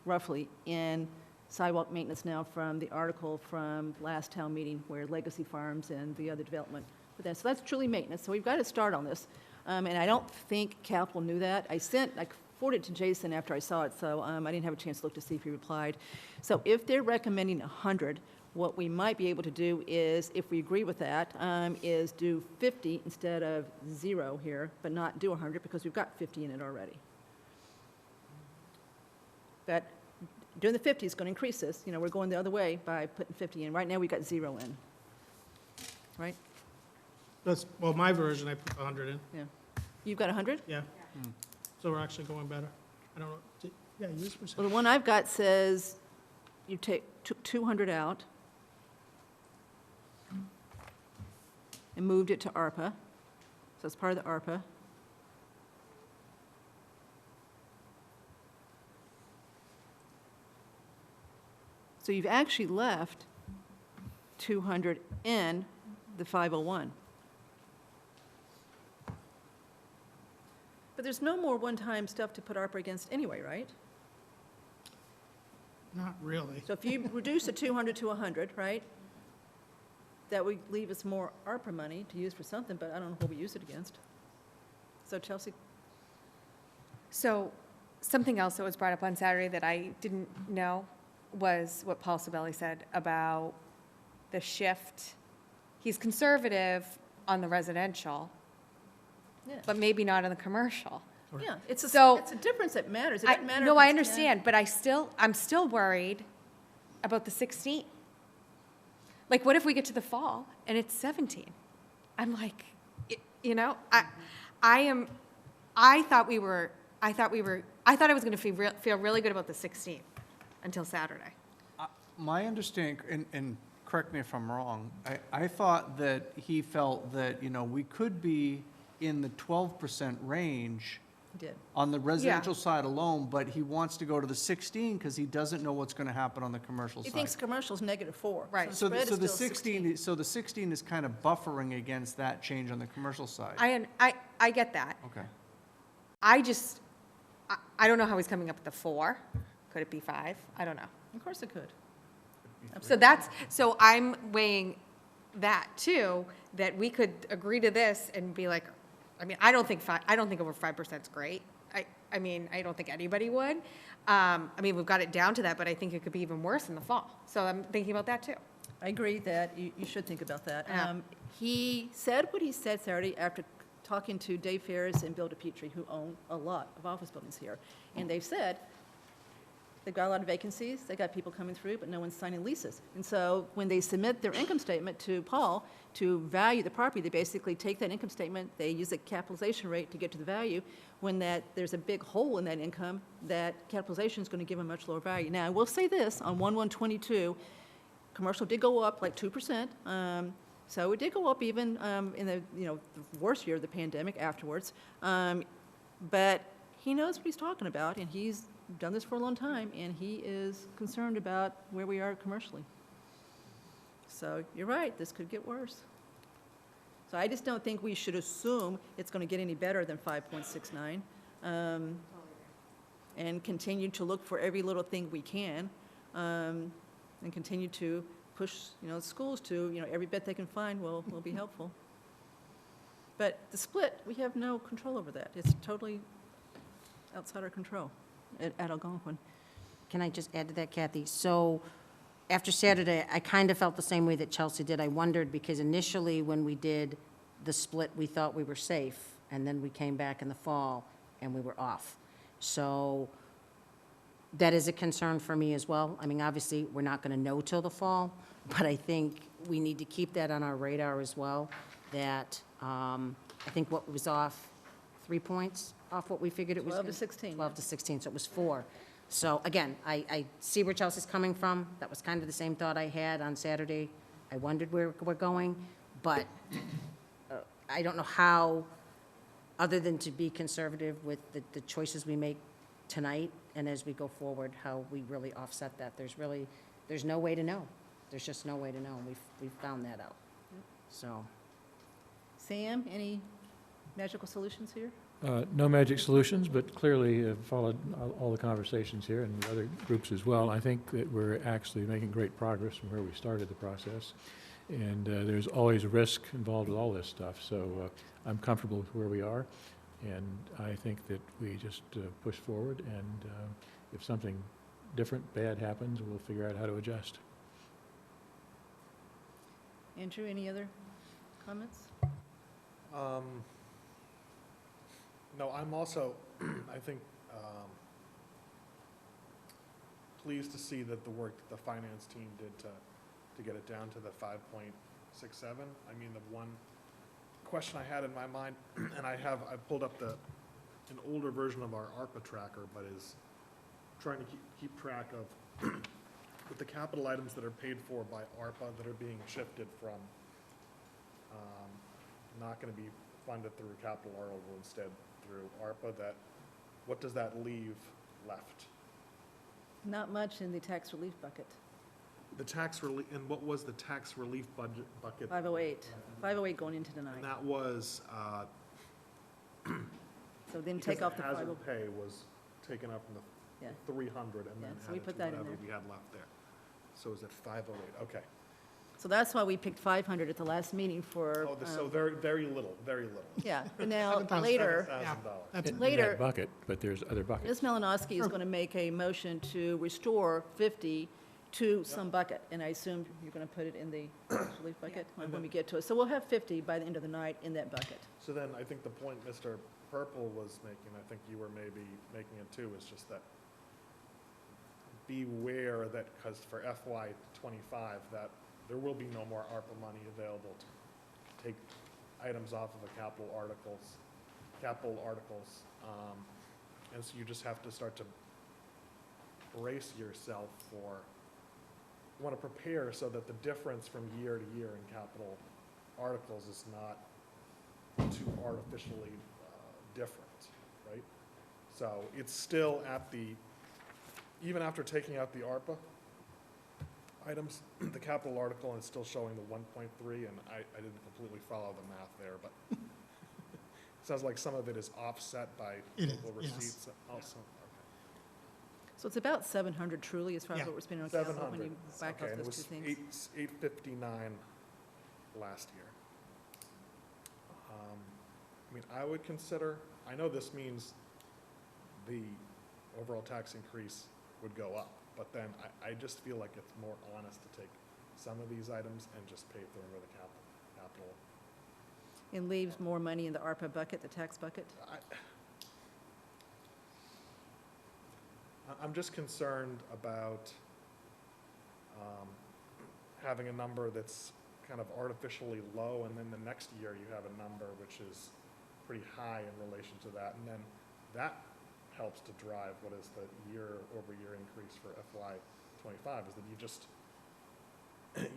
roughly in sidewalk maintenance now from the article from last town meeting where Legacy Farms and the other development. So that's truly maintenance. So we've got to start on this. And I don't think capital knew that. I forwarded it to Jason after I saw it, so I didn't have a chance to look to see if he replied. So if they're recommending 100, what we might be able to do is, if we agree with that, is do 50 instead of 0 here, but not do 100 because we've got 50 in it already. But doing the 50 is going to increase this. You know, we're going the other way by putting 50 in. Right now, we've got 0 in. Right?
Well, my version, I put 100 in.
Yeah. You've got 100?
Yeah. So we're actually going better. I don't know. Yeah, use percent.
Well, the one I've got says you took 200 out and moved it to ARPA. So it's part of the ARPA. So you've actually left 200 in the 501. But there's no more one-time stuff to put ARPA against anyway, right?
Not really.
So if you reduce the 200 to 100, right, that would leave us more ARPA money to use for something, but I don't know what we use it against. So Chelsea,
So something else that was brought up on Saturday that I didn't know was what Paul Sabelli said about the shift. He's conservative on the residential,
yeah,
but maybe not on the commercial.
yeah, it's
So-
a difference that matters. It
I-
doesn't matter.
No,
if
I
it's 10.
understand, but I'm still worried about the 16. Like, what if we get to the fall and it's 17? I'm like, you know, I thought I was going to feel really good about the 16 until Saturday.
My understanding, and correct me if I'm wrong, I thought that he felt that, you know, we could be in the 12% range
He did.
on the residential side alone, but he wants to go to the 16 because he doesn't know what's going to happen on the commercial
He
side.
thinks commercial's -4.
Right.
So
the
the,
spread
so
is
the
still
16, so the 16 is kind of buffering against that change on the commercial side.
I get that.
Okay.
I don't know how he's coming up with the 4. Could it be 5? I don't know.
Of course it could.
So I'm weighing that too, that we could agree to this and be like, I mean, I don't think over 5% is great. I mean, I don't think anybody would. I mean, we've got it down to that, but I think it could be even worse in the fall. So I'm thinking about that too.
I agree that you should think about that.
Yeah.
He said what he said Saturday after talking to Dave Ferris and Bill DePietri, who own a lot of office buildings here. And they've said they've got a lot of vacancies, they got people coming through, but no one's signing leases. And so when they submit their income statement to Paul to value the property, they basically take that income statement, they use a capitalization rate to get to the value. When there's a big hole in that income, that capitalization is going to give a much lower value. Now, I will say this, on 1/1/22, commercial did go up like 2%. So it did go up even in the worst year of the pandemic afterwards. But he knows what he's talking about, and he's done this for a long time, and he is concerned about where we are commercially. So you're right, this could get worse. So I just don't think we should assume it's going to get any better than 5.69, and continue to look for every little thing we can, and continue to push, schools to, every bit they can find will be helpful. But the split, we have no control over that. It's totally outside our control at Algonquin.
Can I just add to that, Kathy? So after Saturday, I kind of felt the same way that Chelsea did. I wondered, because initially when we did the split, we thought we were safe, and then we came back in the fall and we were off. So that is a concern for me as well. I mean, obviously, we're not going to know till the fall, but I think we need to keep that on our radar as well, that I think what was off, 3 points off what we figured it was.
12 to 16.
12 to 16, so it was 4. So again, I see where Chelsea's coming from. That was kind of the same thought I had on Saturday. I wondered where we're going, but I don't know how, other than to be conservative with the choices we make tonight and as we go forward, how we really offset that. There's no way to know. There's just no way to know, and we've found that out. So.
Sam, any magical solutions here?
No magic solutions, but clearly followed all the conversations here and other groups as well. I think that we're actually making great progress from where we started the process. And there's always risk involved with all this stuff. So I'm comfortable with where we are. And I think that we just push forward. And if something different, bad happens, we'll figure out how to adjust.
Andrew, any other comments?
No, I'm also, I think, pleased to see that the work that the finance team did to get it down to the 5.67. I mean, the one question I had in my mind, and I pulled up an older version of our ARPA tracker, but is trying to keep track of with the capital items that are paid for by ARPA that are being shifted from not going to be funded through capital article, instead through ARPA, what does that leave left?
Not much in the tax relief bucket.
The tax relief, and what was the tax relief bucket?
508. 508 going into tonight.
And that was,
So then
because
take off the
the hazard
508.
pay was taken up from the
Yeah.
300 and then
so we
added
put
to
that in
whatever
there.
we had left there. So is it 508? Okay.
So that's why we picked 500 at the last meeting for,
Oh, so very, very little, very little.
yeah. But now,
$7,000.
later,
$7,000.
That's
In
Later-
that bucket, but there's other buckets.
Ms. Malinowski is going to make a motion to restore 50 to some bucket, and I assume you're going to put it in the tax relief bucket when we get to it. So we'll have 50 by the end of the night in that bucket.
So then I think the point Mr. Purple was making, I think you were maybe making it too, is just that beware that, because for FY '25, that there will be no more ARPA money available to take items off of the capital articles. And so you just have to start to brace yourself for, you want to prepare so that the difference from year to year in capital articles is not too artificially different, right? So it's still at the, even after taking out the ARPA items, the capital article is still showing the 1.3, and I didn't completely follow the math there, but it sounds like some of it is offset by
It is,
local
yes.
receipts also.
So it's about 700 truly as far as
Yeah.
what we're spending on
Okay.
capital when you
700,
back
okay,
off
and it
those two
was
things.
859 last year. I mean, I would consider, I know this means the overall tax increase would go up, but then I just feel like it's more honest to take some of these items and just pay for them with a capital.
It leaves more money in the ARPA bucket, the tax bucket.
I'm just concerned about having a number that's kind of artificially low, and then the next year you have a number which is pretty high in relation to that, and then that helps to drive what is the year-over-year increase for FY '25, is that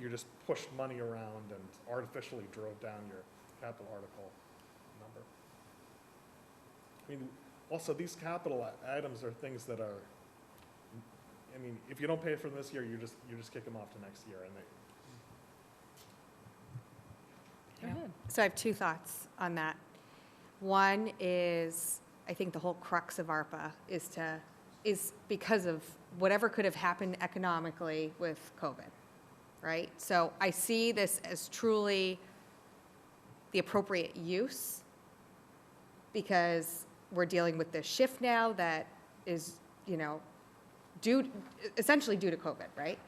you just pushed money around and artificially drove down your capital article number. I mean, also, these capital items are things that are, I mean, if you don't pay for them this year, you just kick them off to next year, and
Go ahead.
So I have two thoughts on that. One is, I think the whole crux of ARPA is because of whatever could have happened economically with COVID, right? So I see this as truly the appropriate use, because we're dealing with this shift now that is, essentially due to COVID, right?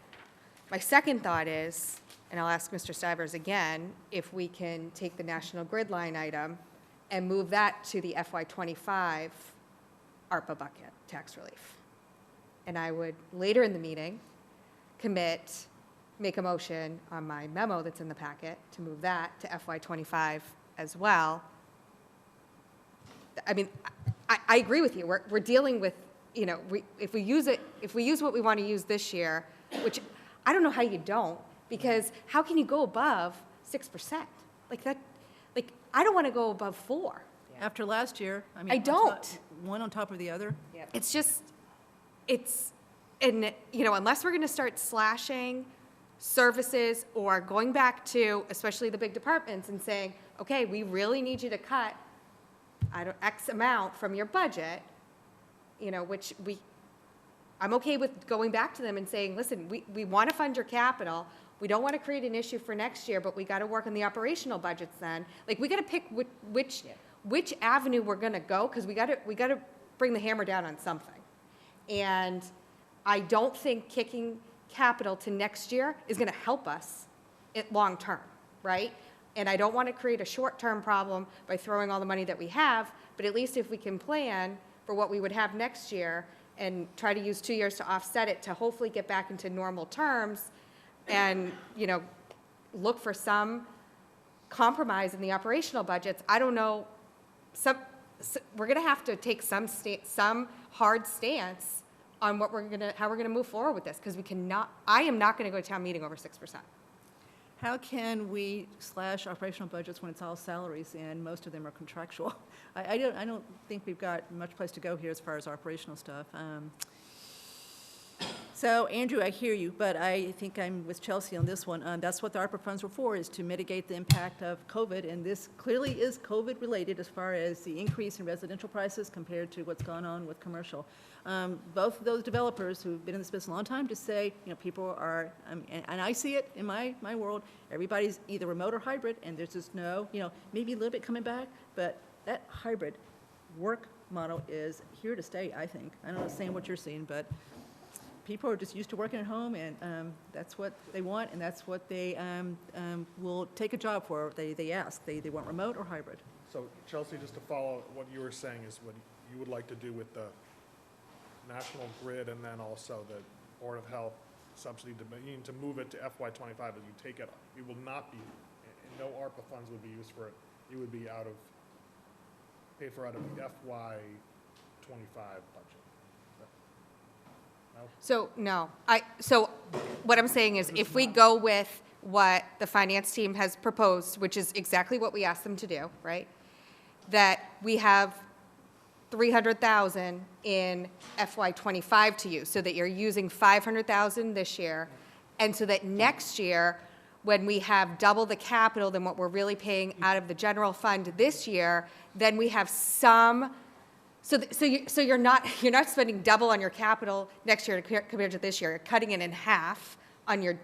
My second thought is, and I'll ask Mr. Stivers again, if we can take the National Grid line item and move that to the FY '25 ARPA bucket, tax relief. And I would, later in the meeting, make a motion on my memo that's in the packet to move that to FY '25 as well. I mean, I agree with you. We're dealing with, if we use what we want to use this year, which I don't know how you don't, because how can you go above 6%? I don't want to go above 4.
After last year, I mean.
I don't.
One on top of the other.
It's just, unless we're going to start slashing services or going back to, especially the big departments, and saying, okay, we really need you to cut X amount from your budget, which I'm okay with going back to them and saying, listen, we want to fund your capital. We don't want to create an issue for next year, but we got to work on the operational budgets then. We got to pick which avenue we're going to go, because we got to bring the hammer down on something. And I don't think kicking capital to next year is going to help us long term, right? And I don't want to create a short-term problem by throwing all the money that we have, but at least if we can plan for what we would have next year and try to use 2 years to offset it to hopefully get back into normal terms and, look for some compromise in the operational budgets. I don't know, we're going to have to take some hard stance on how we're going to move forward with this, because I am not going to go to town meeting over 6%.
How can we slash operational budgets when it's all salaries and most of them are contractual? I don't think we've got much place to go here as far as operational stuff. So, Andrew, I hear you, but I think I'm with Chelsea on this one. That's what the ARPA funds were for, is to mitigate the impact of COVID, and this clearly is COVID-related as far as the increase in residential prices compared to what's gone on with commercial. Both of those developers who've been in this business a long time just say, people are, and I see it in my world, everybody's either remote or hybrid, and there's just no, maybe a little bit coming back, but that hybrid work model is here to stay, I think. I'm not saying what you're seeing, but people are just used to working at home, and that's what they want, and that's what they will take a job for. They ask. They want remote or hybrid.
So Chelsea, just to follow what you were saying, is what you would like to do with the National Grid and then also the Board of Health subsidy to move it to FY '25, as you take it, it will not be, no ARPA funds would be used for it. It would be paid for out of the FY '25 budget. No?
So what I'm saying is, if we go with what the finance team has proposed, which is exactly what we asked them to do, right? That we have $300,000 in FY '25 to use, so that you're using $500,000 this year, and so that next year, when we have double the capital than what we're really paying out of the general fund this year, then we have some. So you're not spending double on your capital next year compared to this year. You're cutting it in half on your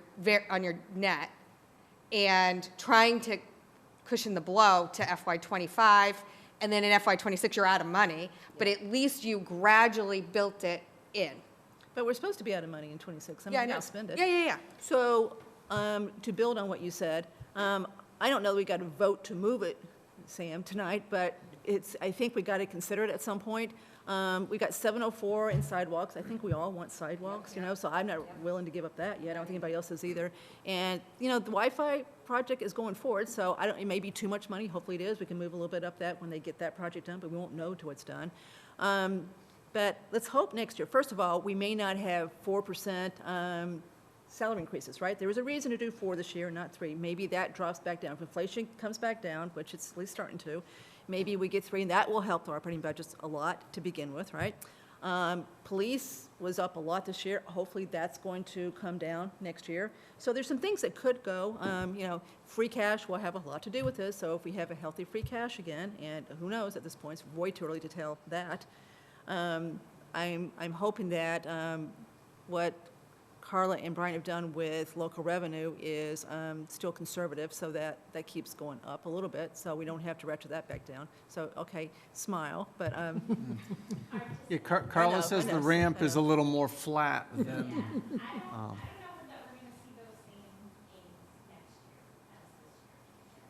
net, and trying to cushion the blow to FY '25, and then in FY '26, you're out of money, but at least you gradually built it in.
But we're supposed to be out of money in '26.
Yeah, I
we
know.
gotta spend it.
Yeah.
So, to build on what you said, I don't know that we got to vote to move it, Sam, tonight, but I think we got to consider it at some point. We got 704 in sidewalks. I think we all want sidewalks, so I'm not willing to give up that yet. I don't think anybody else is either. And, the Wi-Fi project is going forward, so it may be too much money. Hopefully it is. We can move a little bit up that when they get that project done, but we won't know till it's done. But let's hope next year. First of all, we may not have 4% salary increases, right? There was a reason to do 4 this year, not 3. Maybe that drops back down. If inflation comes back down, which it's at least starting to, maybe we get 3, and that will help our operating budgets a lot to begin with, right? Police was up a lot this year. Hopefully that's going to come down next year. So there's some things that could go. Free cash will have a lot to do with this. So if we have a healthy free cash again, and who knows at this point, it's way too early to tell that. I'm hoping that what Carla and Brian have done with local revenue is still conservative, so that keeps going up a little bit, so we don't have to ratchet that back down. So, okay, smile, but,
Yeah, Carla says the ramp is a little more flat than,
I don't know that we're gonna see those same aims next year as this year.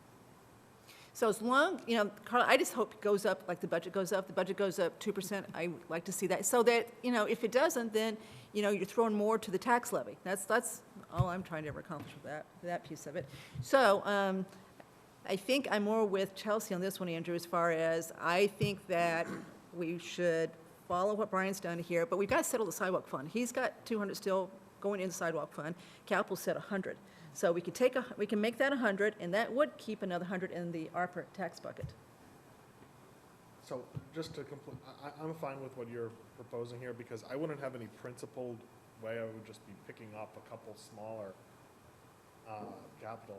so as long, Carla, I just hope it goes up like the budget goes up. The budget goes up 2%. I would like to see that, so that, if it doesn't, then, you're throwing more to the tax levy. That's all I'm trying to ever accomplish with that piece of it. So I think I'm more with Chelsea on this one, Andrew, as far as I think that we should follow what Brian's done here, but we've got to settle the sidewalk fund. He's got 200 still going in the sidewalk fund. Capital said 100. So we can make that 100, and that would keep another 100 in the ARPA tax bucket.
So just to complete, I'm fine with what you're proposing here because I wouldn't have any principled way. I would just be picking up a couple smaller capital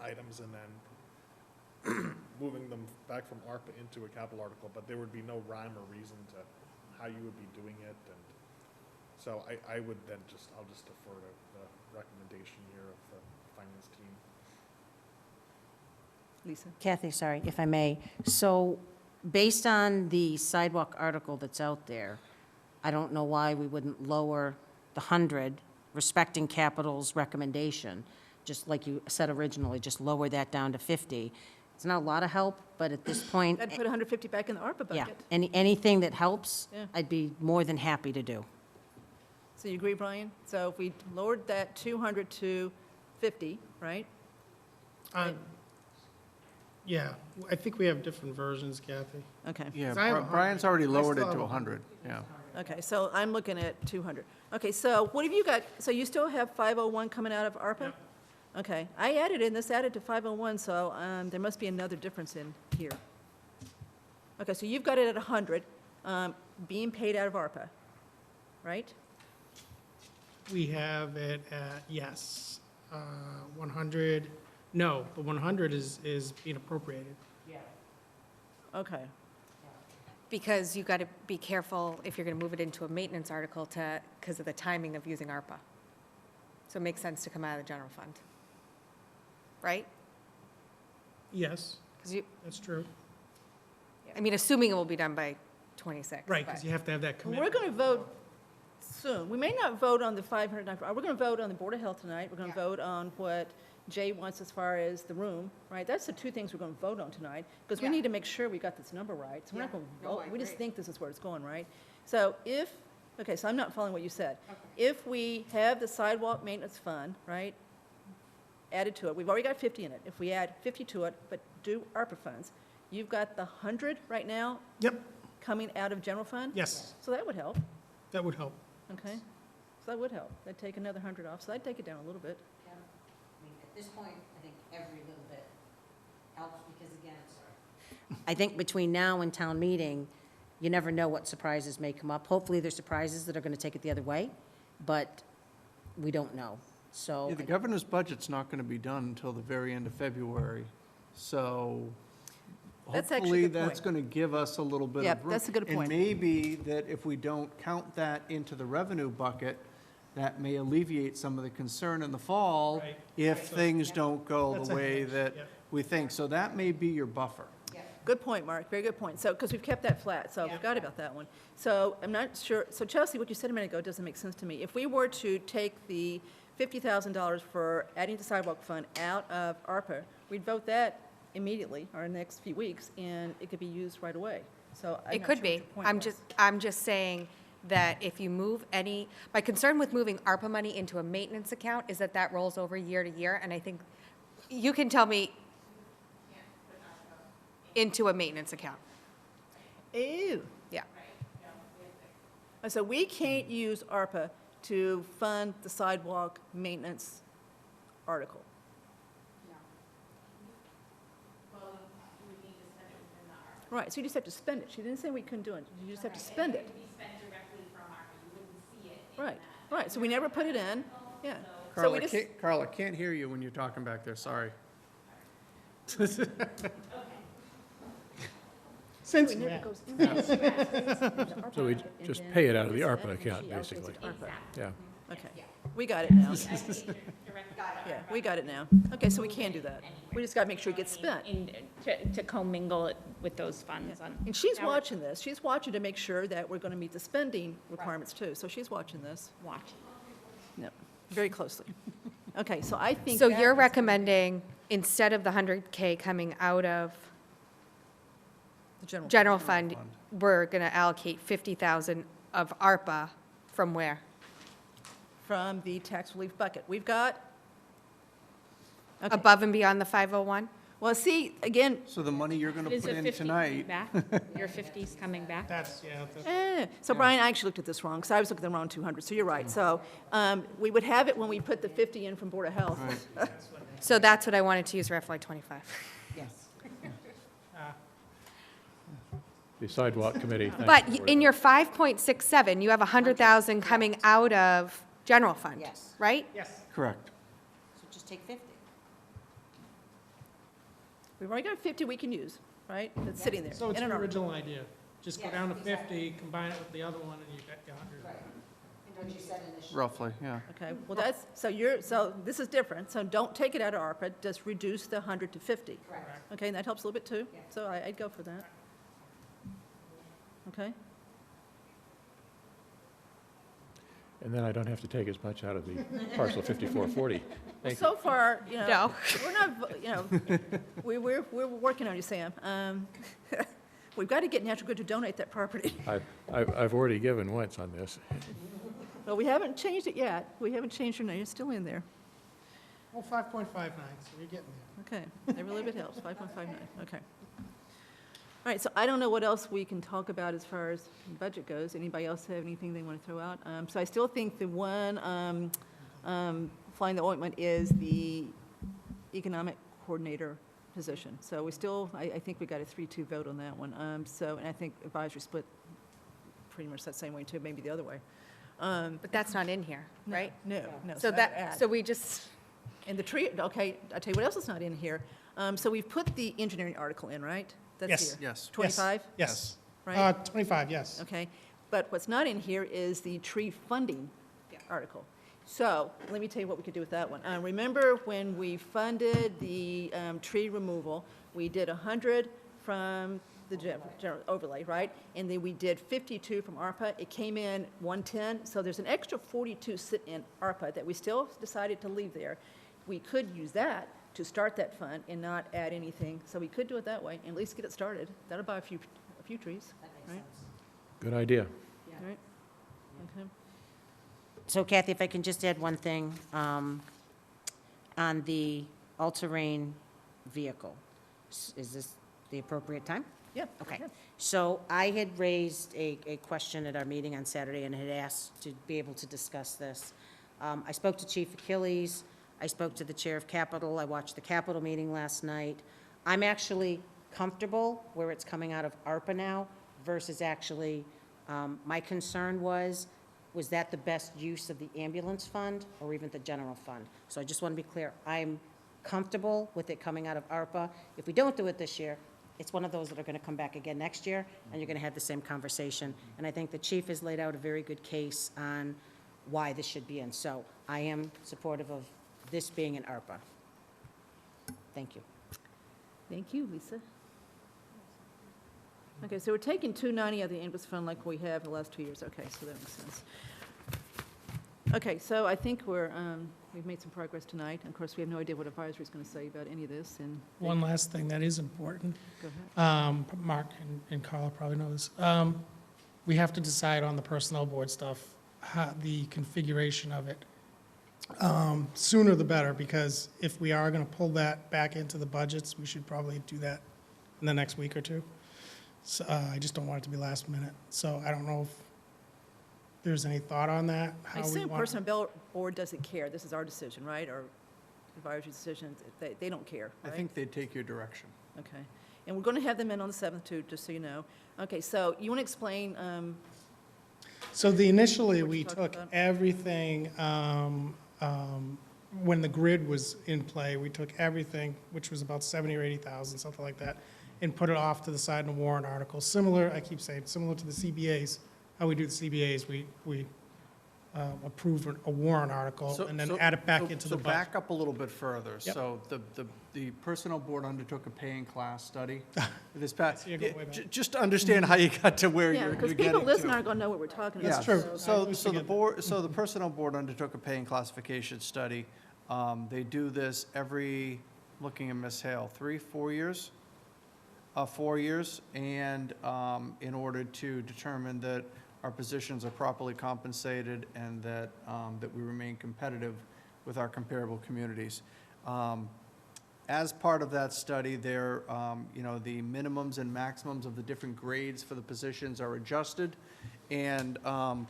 items and then moving them back from ARPA into a capital article, but there would be no rhyme or reason to how you would be doing it. And so I would then I'll just defer to the recommendation here of the finance team.
Lisa?
Kathy, sorry, if I may. So based on the sidewalk article that's out there, I don't know why we wouldn't lower the 100, respecting capital's recommendation, just like you said originally, just lower that down to 50. It's not a lot of help, but at this point,
I'd put 150 back in the ARPA
yeah,
bucket.
anything that helps,
Yeah.
I'd be more than happy to do.
So you agree, Brian? So if we lowered that 200 to 50, right?
Yeah, I think we have different versions, Kathy.
Okay.
yeah,
'Cause I have
Brian's
100.
already
I
lowered it
still
to
have
100, yeah.
Okay, so I'm looking at 200. Okay, so what have you got? So you still have 501 coming out of ARPA?
Yep.
Okay, I added in, this added to 501, so there must be another difference in here. Okay, so you've got it at 100, being paid out of ARPA, right?
We have it at, yes, 100, no, the 100 is being appropriated.
Okay,
Because you got to be careful if you're going to move it into a maintenance article because of the timing of using ARPA. So it makes sense to come out of the general fund, right?
Yes,
Because
that's true.
assuming it will be done by '26.
Right, because you have to have that
well,
commitment.
we're going to vote soon. We may not vote on the 500, we're going to vote on the Board of Health tonight. We're going to vote on what Jay wants as far as the room, right? That's the two things we're going to vote on tonight, because we
Yeah.
need to make sure we got this number right. So we're not
Yeah.
going to
No,
vote,
I
we just
agree.
think this is where it's going, right? So okay, so I'm not following what you said. If we have the sidewalk maintenance fund, right, added to it, we've already got 50 in it. If we add 50 to it, but do ARPA funds, you've got the 100 right now
Yep,
coming out of general fund?
yes,
So that would help,
that would help.
okay? So that would help. That'd take another 100 off, so I'd take it down a little bit.
At this point, I think every little bit helps because, again, I think between now and town meeting, you never know what surprises may come up. Hopefully, there's surprises that are going to take it the other way, but we don't know. So,
Yeah, the governor's budget's not going to be done until the very end of February, so
That's actually a
hopefully
good
that's
point.
going to give us a little bit of
Yep,
room.
that's a good point.
And maybe that if we don't count that into the revenue bucket, that may alleviate some of the concern in the fall
Right.
if
So-
things don't go
That's
the
a
way
hedge,
that
yep.
we think. So that may be your buffer.
Good point, Mark, very good point. So, because we've kept that flat, so I forgot about that one. So I'm not sure, so Chelsea, what you said a minute ago doesn't make sense to me. If we were to take the $50,000 for adding to sidewalk fund out of ARPA, we'd vote that immediately, or in the next few weeks, and it could be used right away. So I'm
It
not
could
sure what
be.
your point was.
I'm just saying that if you move any, my concern with moving ARPA money into a maintenance account is that that rolls over year to year, and I think, you can tell me, into a maintenance account.
Ew.
Yeah.
So we can't use ARPA to fund the sidewalk maintenance article. Right, so you just have to spend it. She didn't say we couldn't do it. You just have to spend it. Right, right, so we never put it in, yeah. So we just,
Carla, can't hear you when you're talking back there, sorry.
Since
it never
when?
goes in there.
So we just pay it out of the ARPA account,
She allocates
basically.
it to ARPA.
Yeah.
Okay, we got it now. Yeah, we got it now. Okay, so we can do that. We just gotta make sure it gets spent.
To commingle it with those funds on.
And she's watching this. She's watching to make sure that we're gonna meet the spending requirements too. So she's watching this.
Watch.
Yep, very closely. Okay, so I think.
So
that
you're
is-
recommending, instead of the 100K coming out of
The general.
general fund, we're going to allocate 50,000 of ARPA from where?
From the tax relief bucket. We've got. Okay.
Above and beyond the 501?
Well, see, again,
So the money you're going to
Is
put
the
in
50 coming
tonight,
back? Your 50's coming back?
That's, yeah,
so Brian, I actually looked at this wrong, because I was looking at the wrong 200, so you're right. So we would have it when we put the 50 in from Board of Health.
So that's what I wanted to use for FY '25.
The sidewalk committee, thank
But
you for
in
that.
your 5.67, you have 100,000 coming out of general fund,
Yes.
right?
yes.
correct.
So just take 50.
We've already got 50 we can use, right? That's sitting there.
So it's
in
your
an article.
original idea. Just go down to 50, combine it with the other one, and you got your 100.
Roughly, yeah.
Okay, well, that's, so this is different, so don't take it out of ARPA, just reduce the 100 to 50.
Correct.
Okay, and that helps a little bit too, so I'd go for that. Okay?
And then I don't have to take as much out of the parcel 5440. Thank you.
So far, you know,
No.
we're not, you know, we're working on you, Sam. We've got to get Natural Good to donate that property.
I've already given once on this.
Well, we haven't changed it yet. We haven't changed your name, it's still in there.
Well, 5.59, so you're getting there.
Okay, every little bit helps, 5.59, okay. All right, so I don't know what else we can talk about as far as budget goes. Anybody else have anything they want to throw out? So I still think the one flying the ointment is the economic coordinator position. So we still, I think we got a 3-2 vote on that one. So, and I think advisory split pretty much that same way too, maybe the other way.
But that's not in here, right?
No, no.
So
that,
so we just,
and the tree, okay, I'll tell you what else is not in here. So we've put the engineering article in, right? That's
Yes.
here.
Yes.
25,
Yes.
right?
25, yes.
Okay, but what's not in here is the tree funding article. So, let me tell you what we could do with that one. Remember when we funded the tree removal, we did 100 from the general overlay, right? And then we did 52 from ARPA. It came in 110, so there's an extra 42 sit in ARPA that we still decided to leave there. We could use that to start that fund and not add anything, so we could do it that way, and at least get it started. That'll buy a few trees, right?
Good idea.
All right? Okay.
So Kathy, if I can just add one thing, on the all-terrain vehicle, is this the appropriate time?
Yeah.
Okay.
yeah.
So I had raised a question at our meeting on Saturday and had asked to be able to discuss this. I spoke to Chief Achilles, I spoke to the Chair of Capital, I watched the Capital meeting last night. I'm actually comfortable where it's coming out of ARPA now versus actually, my concern was that the best use of the ambulance fund or even the general fund? So I just want to be clear, I'm comfortable with it coming out of ARPA. If we don't do it this year, it's one of those that are going to come back again next year, and you're going to have the same conversation. And I think the chief has laid out a very good case on why this should be in. So I am supportive of this being in ARPA. Thank you.
Thank you, Lisa. Okay, so we're taking 290 out of the ambulance fund like we have the last 2 years. Okay, so that makes sense. Okay, so I think we've made some progress tonight. Of course, we have no idea what advisory is going to say about any of this, and.
One last thing that is important,
Go ahead.
Mark and Carla probably know this. We have to decide on the personnel board stuff, the configuration of it. Sooner the better, because if we are going to pull that back into the budgets, we should probably do that in the next week or two. So I just don't want it to be last minute. So I don't know if there's any thought on that,
I
how we
assume
want.
personnel board doesn't care. This is our decision, right? Or advisory decisions, they don't care,
I
right?
think they'd take your direction.
Okay. And we're going to have them in on the 7th too, just so you know. Okay, so you want to explain,
So initially,
What you
we
talked
took
about?
everything, when the grid was in play, we took everything, which was about 70 or 80,000, something like that, and put it off to the side in a warrant article. Similar, I keep saying, similar to the CBAs, how we do the CBAs, we approve a warrant article
So-
and then
so-
add it back
so-
into the
So
budget.
back up a little bit further.
Yep.
So the personnel board undertook a pay and class study this past.
So you're going way back.
Just to understand how you got to where
yeah,
you're
because
getting
people
to.
listening aren't going to know what we're talking about.
Yeah,
That's true. I
So
always
the
forget that.
board, so the personnel board undertook a pay and classification study. They do this every, looking at Ms. Hale, 4 years? 4 years, and in order to determine that our positions are properly compensated and that we remain competitive with our comparable communities. As part of that study, there, the minimums and maximums of the different grades for the positions are adjusted, and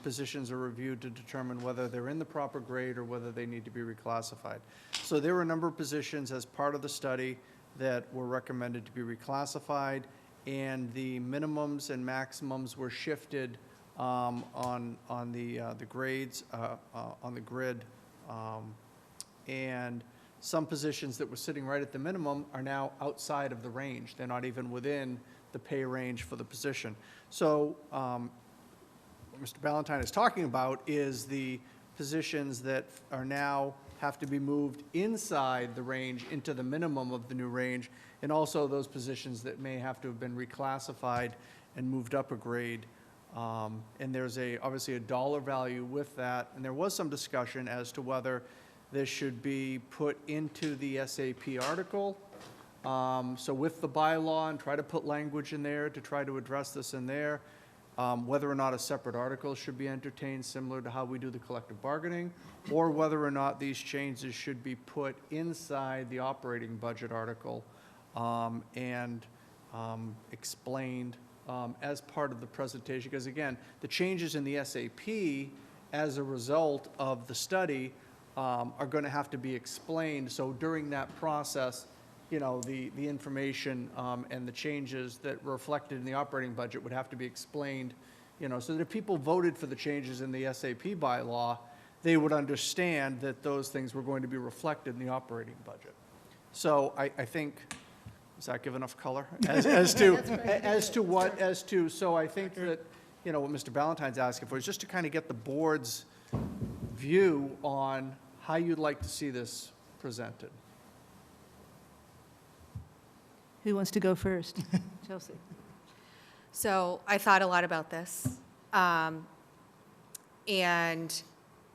positions are reviewed to determine whether they're in the proper grade or whether they need to be reclassified. So there were a number of positions as part of the study that were recommended to be reclassified, and the minimums and maximums were shifted on the grades, on the grid. And some positions that were sitting right at the minimum are now outside of the range. They're not even within the pay range for the position. So what Mr. Ballantyne is talking about is the positions that are now have to be moved inside the range into the minimum of the new range, and also those positions that may have to have been reclassified and moved up a grade. And there's obviously a dollar value with that, and there was some discussion as to whether this should be put into the SAP article. So with the bylaw, and try to put language in there to try to address this in there, whether or not a separate article should be entertained, similar to how we do the collective bargaining, or whether or not these changes should be put inside the operating budget article and explained as part of the presentation. Because again, the changes in the SAP as a result of the study are going to have to be explained. So during that process, the information and the changes that were reflected in the operating budget would have to be explained, so that if people voted for the changes in the SAP bylaw, they would understand that those things were going to be reflected in the operating budget. So I think, does that give enough color? So I think that, what Mr. Ballantyne's asking for is just to kind of get the board's view on how you'd like to see this presented.
Who wants to go first? Chelsea.
So I thought a lot about this. And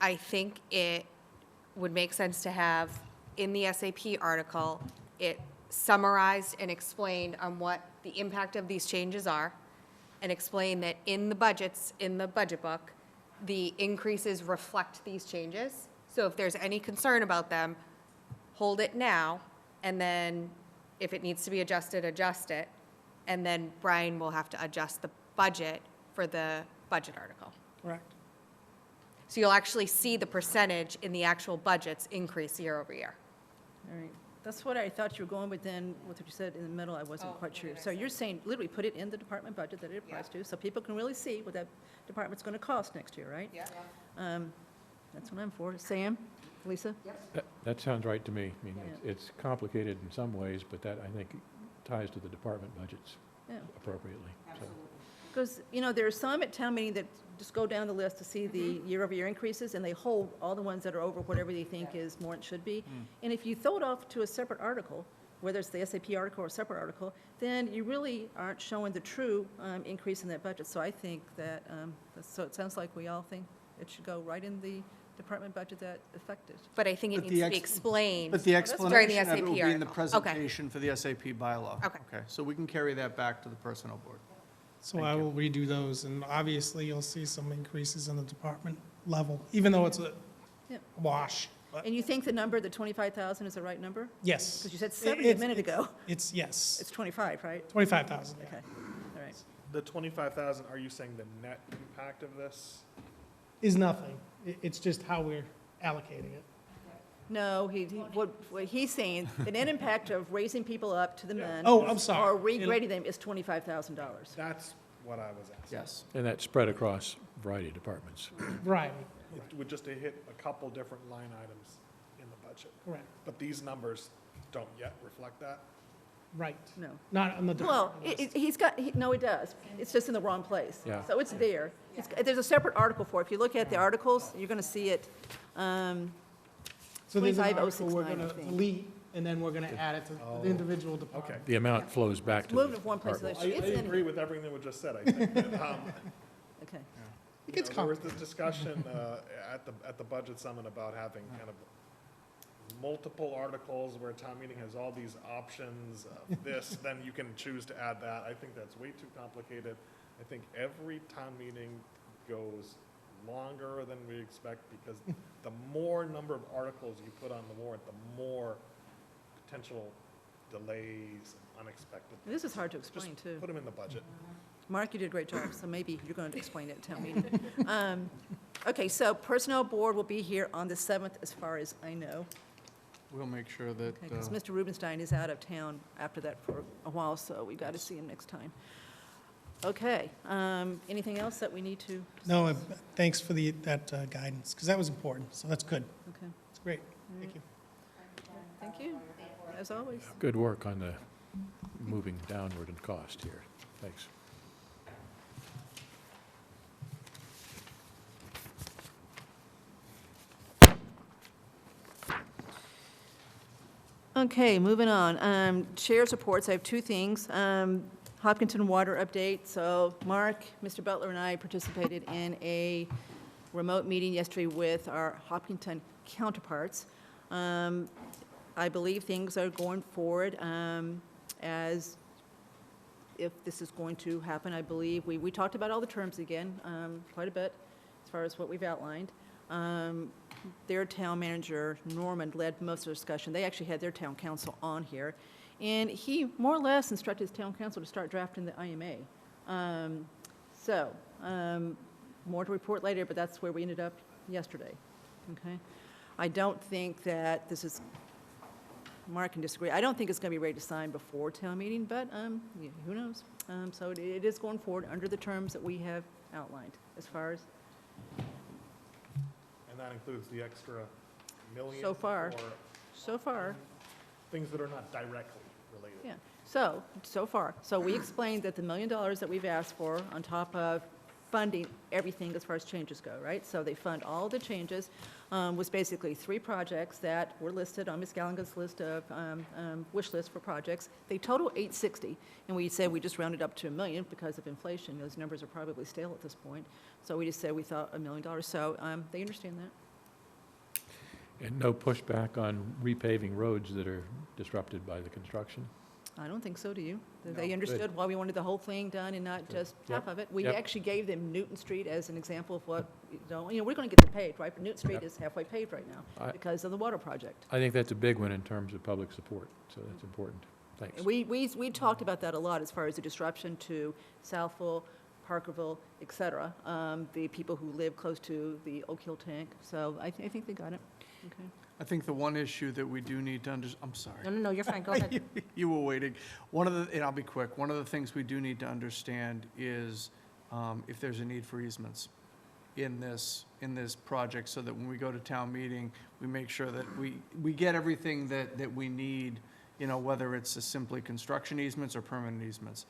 I think it would make sense to have in the SAP article, it summarized and explained on what the impact of these changes are, and explain that in the budgets, in the budget book, the increases reflect these changes. So if there's any concern about them, hold it now, and then if it needs to be adjusted, adjust it. And then Brian will have to adjust the budget for the budget article.
Correct.
So you'll actually see the percentage in the actual budgets increase year over year.
All right. That's what I thought you were going, but then with what you said in the middle, I wasn't quite sure. So you're saying literally put it in the department budget that it applies to, so people can really see what that department's going to cost next year, right?
Yeah.
That's what I'm for. Sam? Lisa?
That sounds right to me. I mean,
Yeah.
it's complicated in some ways, but that, I think, ties to the department budgets
Yeah.
appropriately. So,
Because, there are some at town meeting that just go down the list to see the year-over-year increases, and they hold all the ones that are over whatever they think is more than it should be. And if you throw it off to a separate article, whether it's the SAP article or a separate article, then you really aren't showing the true increase in that budget. So I think that, so it sounds like we all think it should go right in the department budget that affected.
But I think it
But
needs
the
to be
ex-
explained.
But the
during the
explanation of it
SAP
will be in the
article. Okay.
presentation for the SAP bylaw.
Okay.
Okay, so we can carry that back to the personnel board.
So
Thank
I
you.
will redo those, and obviously you'll see some increases in the department level, even though it's a
Yeah.
wash. But
And you think the number, the 25,000 is the right number?
yes.
Because you said
It-
70 a
it's-
minute
it's-
ago.
It's, yes,
It's 25, right?
25,000, yeah.
Okay, all right.
The 25,000, are you saying the net impact of this?
Is nothing. It's just how we're allocating it.
No, what he's saying, the net impact of raising people up to the men.
Oh, I'm sorry.
Or regrading them is $25,000.
That's what I was asking.
Yes.
And that's spread across a variety of departments.
Right,
It would just hit a couple different line items in the budget.
correct,
But these numbers don't yet reflect that?
right.
No.
Not on the
Well,
department list.
he's got, no, it does. It's just in the wrong place.
Yeah.
So it's there. There's a separate article for it. If you look at the articles, you're going to see it.
So there's an
25069,
article we're
I
going to
think.
delete, and then we're going to add it to the individual
Okay.
department.
The amount flows back to the
Moving from one place to the
department.
other.
I
It's in
agree
here.
with everything that was just said, I think. That,
Okay.
It gets
there was this discussion at the budget summit about having kind of multiple articles where town meeting has all these options of this, then you can choose to add that. I think that's way too complicated. I think every town meeting goes longer than we expect because the more number of articles you put on the warrant, the more potential delays and unexpected.
This is hard to
Just
explain, too.
put them in the budget.
Mark, you did a great job, so maybe you're going to explain it at town meeting. Okay, so Personnel Board will be here on the 7th, as far as I know,
We'll make sure that,
because Mr. Rubenstein is out of town after that for a while, so we've got to see him next time. Okay, anything else that we need to?
No, thanks for that guidance, because that was important, so that's good.
Okay,
It's great. Thank you.
thank you, as always.
Good work on the moving downward in cost here. Thanks.
Okay, moving on. Chair's reports, I have two things. Hopkinton Water update. So Mark, Mr. Butler, and I participated in a remote meeting yesterday with our Hopkinton counterparts. I believe things are going forward as if this is going to happen. I believe we talked about all the terms again quite a bit as far as what we've outlined. Their town manager, Norman, led most of the discussion. They actually had their town council on here. And he more or less instructed his town council to start drafting the IMA. More to report later, but that's where we ended up yesterday, okay? I don't think that this is, Mark can disagree, I don't think it's going to be ready to sign before town meeting, but who knows? So it is going forward under the terms that we have outlined as far as,
And that includes the extra million.
So far.
for
so far.
things that are not directly related.
Yeah, so far. So we explained that the $1 million that we've asked for on top of funding everything as far as changes go, right? So they fund all the changes, was basically 3 projects that were listed on Ms. Gallinga's list of wish list for projects. They total $860, and we said we just rounded up to $1 million because of inflation. Those numbers are probably stale at this point. So we just said we thought $1 million. So they understand that.
And no pushback on repaving roads that are disrupted by the construction?
I don't think so, do you? They
No.
understood
Good.
why we wanted the whole thing done and not just half of it. We
Yep.
actually gave them Newton Street as an example of what, we're going to get them paved, right? But Newton Street
Yep.
is halfway paved right now
I-
because of the water project.
I think that's a big one in terms of public support, so that's important. Thanks.
And we talked about that a lot as far as the disruption to Southville, Parkerville, et cetera, the people who live close to the Oak Hill tank. So I think they got it. Okay.
I think the one issue that we do need to I'm sorry.
No, you're fine, go ahead.
You were waiting. And I'll be quick, one of the things we do need to understand is if there's a need for easements in this project, so that when we go to town meeting, we make sure that we get everything that we need, whether it's simply construction easements or permanent easements.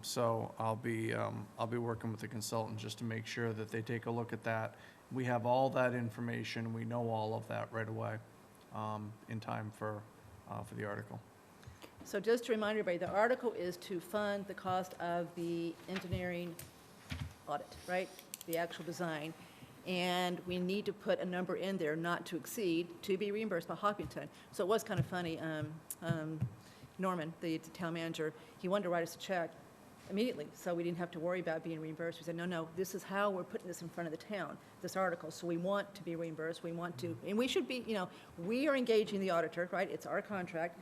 So I'll be working with the consultant just to make sure that they take a look at that. We have all that information, we know all of that right away in time for the article.
So just to remind everybody, the article is to fund the cost of the engineering audit, right? The actual design. And we need to put a number in there, not to exceed, to be reimbursed by Hopkinton. So it was kind of funny, Norman, the town manager, he wanted to write us a check immediately, so we didn't have to worry about being reimbursed. We said, no, this is how we're putting this in front of the town, this article. So we want to be reimbursed, we want to, and we should be, we are engaging the auditor, right? It's our contract,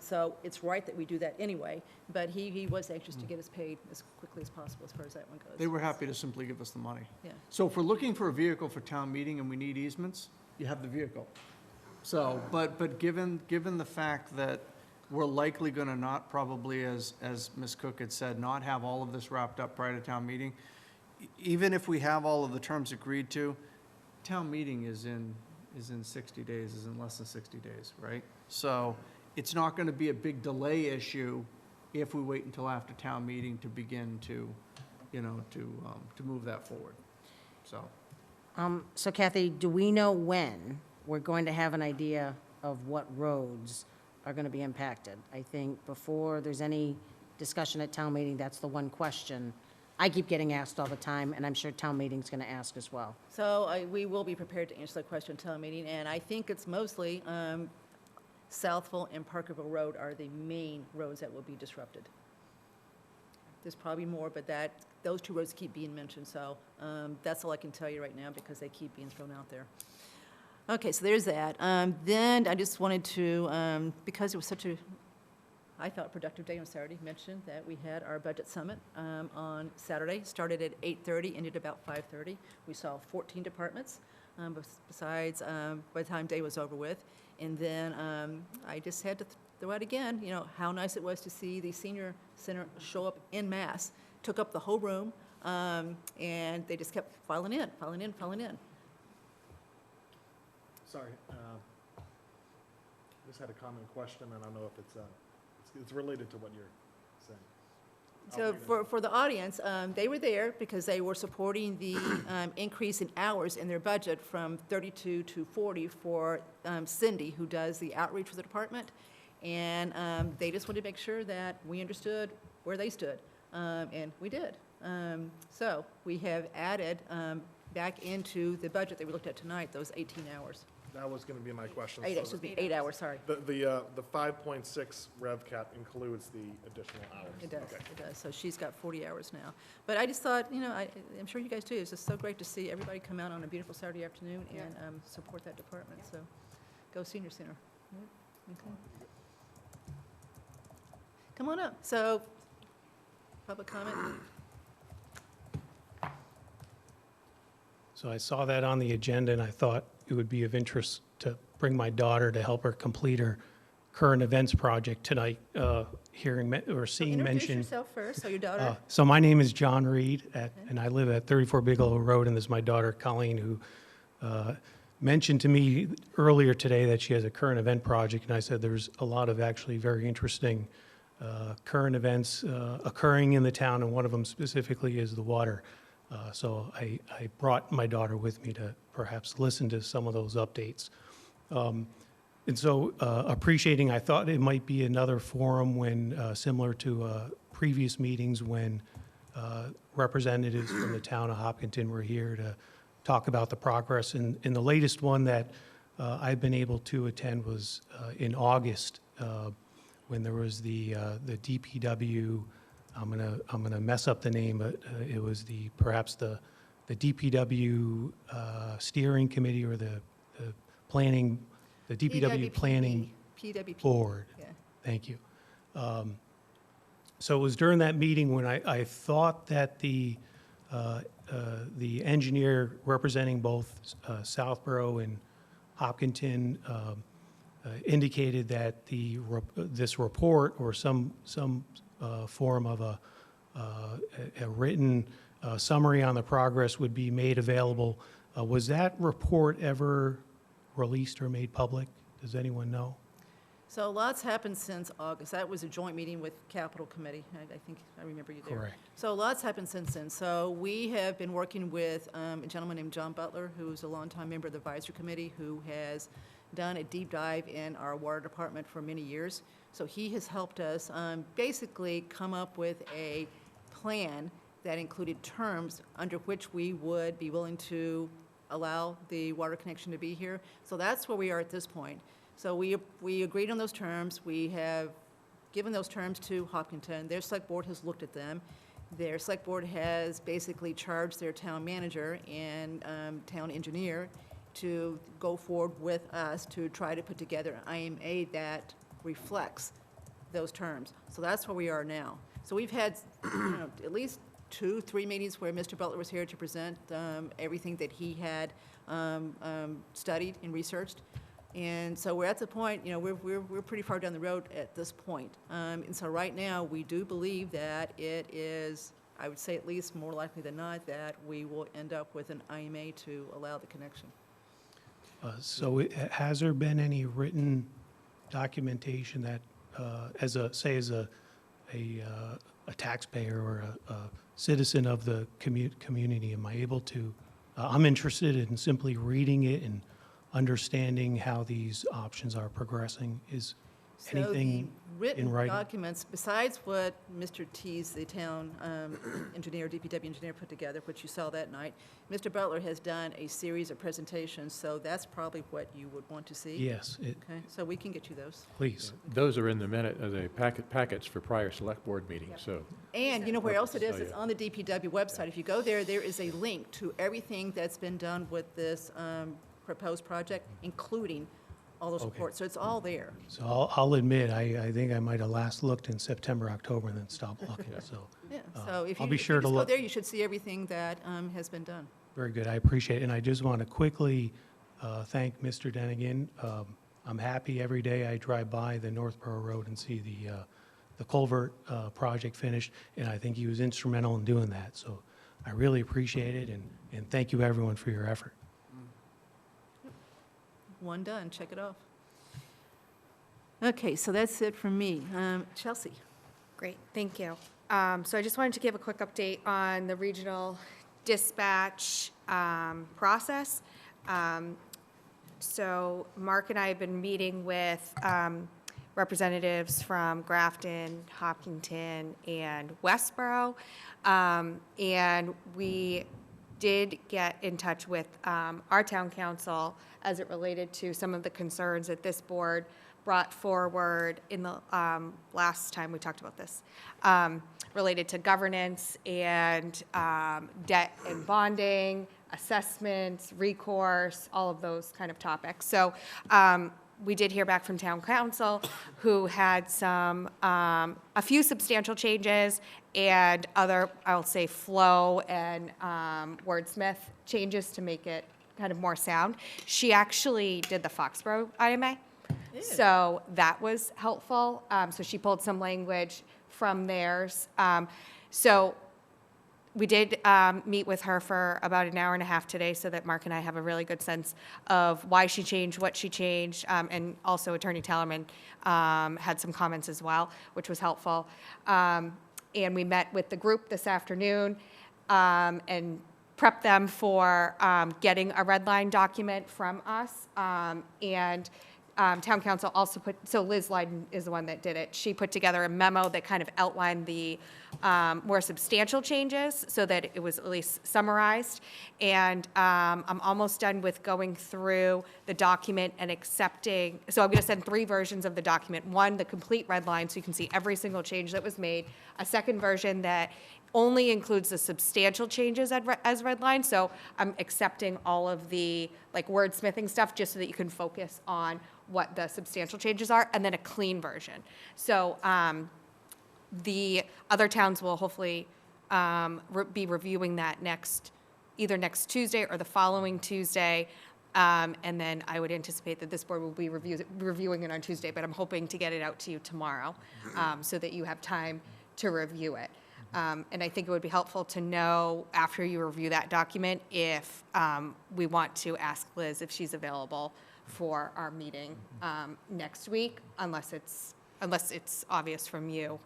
so it's right that we do that anyway. But he was anxious to get us paid as quickly as possible as far as that one goes.
They were happy to simply give us the money.
Yeah.
So if we're looking for a vehicle for town meeting and we need easements, you have the vehicle. So, but given the fact that we're likely going to not probably, as Ms. Cook had said, not have all of this wrapped up prior to town meeting, even if we have all of the terms agreed to, town meeting is in 60 days, is in less than 60 days, right? So it's not going to be a big delay issue if we wait until after town meeting to begin to, to move that forward, so.
So Kathy, do we know when we're going to have an idea of what roads are going to be impacted? I think before there's any discussion at town meeting, that's the one question I keep getting asked all the time, and I'm sure town meeting's going to ask as well.
So we will be prepared to answer that question at town meeting, and I think it's mostly Southville and Parkerville Road are the main roads that will be disrupted. There's probably more, but those two roads keep being mentioned, so that's all I can tell you right now because they keep being thrown out there. Okay, so there's that. Then I just wanted to, because it was such a, I thought, productive day on Saturday, mention that we had our budget summit on Saturday. Started at 8:30, ended about 5:30. We saw 14 departments, besides by the time day was over with. And then I just had to throw out again, how nice it was to see the senior center show up en masse. Took up the whole room, and they just kept filing in.
Sorry, just had a common question, and I don't know if it's related to what you're saying.
So for the audience, they were there because they were supporting the increase in hours in their budget from 32 to 40 for Cindy, who does the outreach for the department. And they just wanted to make sure that we understood where they stood, and we did. So we have added back into the budget that we looked at tonight, those 18 hours.
That was going to be my question.
8 hours, sorry.
The 5.6 rev cap includes the additional hours.
It does,
Okay.
it does. So she's got 40 hours now. But I just thought, I'm sure you guys do, it's just so great to see everybody come out on a beautiful Saturday afternoon and support that department. So go Senior Center. Yep, okay. Come on up. So, public comment?
So I saw that on the agenda, and I thought it would be of interest to bring my daughter to help her complete her current events project tonight, seeing
Introduce
mention.
yourself first, so your daughter.
So my name is John Reed, and I live at 34 Bigelow Road, and this is my daughter Colleen, who mentioned to me earlier today that she has a current event project, and I said there's a lot of actually very interesting current events occurring in the town, and one of them specifically is the water. So I brought my daughter with me to perhaps listen to some of those updates. And so appreciating, I thought it might be another forum when, similar to previous meetings, when representatives from the town of Hopkinton were here to talk about the progress. And the latest one that I've been able to attend was in August, when there was the DPW. I'm gonna mess up the name, but it was perhaps the DPW steering committee or the planning, the DPW planning
PWP.
board.
Yeah.
Thank you. So it was during that meeting when I thought that the engineer representing both Southborough and Hopkinton indicated that this report or some form of a written summary on the progress would be made available. Was that report ever released or made public? Does anyone know?
So lots happened since August. That was a joint meeting with Capital Committee. I think I remember you there.
Correct.
So lots happened since then. So we have been working with a gentleman named John Butler, who's a longtime member of the advisory committee, who has done a deep dive in our water department for many years. So he has helped us basically come up with a plan that included terms under which we would be willing to allow the water connection to be here. So that's where we are at this point. So we agreed on those terms. We have given those terms to Hopkinton. Their select board has looked at them. Their select board has basically charged their town manager and town engineer to go forward with us to try to put together an IMA that reflects those terms. So that's where we are now. So we've had at least 2-3 meetings where Mr. Butler was here to present everything that he had studied and researched. And so we're at the point, we're pretty far down the road at this point. And so right now, we do believe that it is, I would say at least more likely than not, that we will end up with an IMA to allow the connection.
Has there been any written documentation that, as a taxpayer or a citizen of the community, am I able to, I'm interested in simply reading it and understanding how these options are progressing. Is anything
So the written
in writing?
documents, besides what Mr. Tees, the town engineer, DPW engineer, put together, which you saw that night, Mr. Butler has done a series of presentations, so that's probably what you would want to see.
Yes,
Okay, so we can get you those.
please.
Those are in the packets for prior select board meetings, so.
And you know where else it is?
So,
It's
yeah.
on the DPW website. If you go there, there is a link to everything that's been done with this proposed project, including all those
Okay.
reports. So it's all there.
So I'll admit, I think I might have last looked in September, October, and then stopped looking, so.
Yeah, so if
I'll
you
be
if you
sure to
just go
look.
there, you should see everything that has been done.
Very good, I appreciate it. And I just want to quickly thank Mr. Denigan. I'm happy every day I drive by the Northborough Road and see the culvert project finished, and I think he was instrumental in doing that. So I really appreciate it, and thank you, everyone, for your effort.
One done, check it off. Okay, so that's it from me. Chelsea?
Great, thank you. So I just wanted to give a quick update on the regional dispatch process. So Mark and I have been meeting with representatives from Grafton, Hopkinton, and Westborough. And we did get in touch with our town council as it related to some of the concerns that this board brought forward in the last time we talked about this, related to governance and debt and bonding, assessments, recourse, all of those kind of topics. So we did hear back from town council, who had some, a few substantial changes and other, I'll say, flow and wordsmith changes to make it kind of more sound. She actually did the Foxborough IMA. So that was helpful. So she pulled some language from theirs. So we did meet with her for about an hour and a half today so that Mark and I have a really good sense of why she changed, what she changed, and also Attorney Tellerman had some comments as well, which was helpful. And we met with the group this afternoon and prepped them for getting a red line document from us. And town council also put, so Liz Leiden is the one that did it. She put together a memo that kind of outlined the more substantial changes so that it was at least summarized. And I'm almost done with going through the document and accepting, so I'm going to send 3 versions of the document. One, the complete red line, so you can see every single change that was made. A second version that only includes the substantial changes as red line. So I'm accepting all of the like wordsmithing stuff just so that you can focus on what the substantial changes are, and then a clean version. So the other towns will hopefully be reviewing that either next Tuesday or the following Tuesday. And then I would anticipate that this board will be reviewing it on Tuesday, but I'm hoping to get it out to you tomorrow so that you have time to review it. And I think it would be helpful to know, after you review that document, if we want to ask Liz if she's available for our meeting next week, unless it's obvious from you,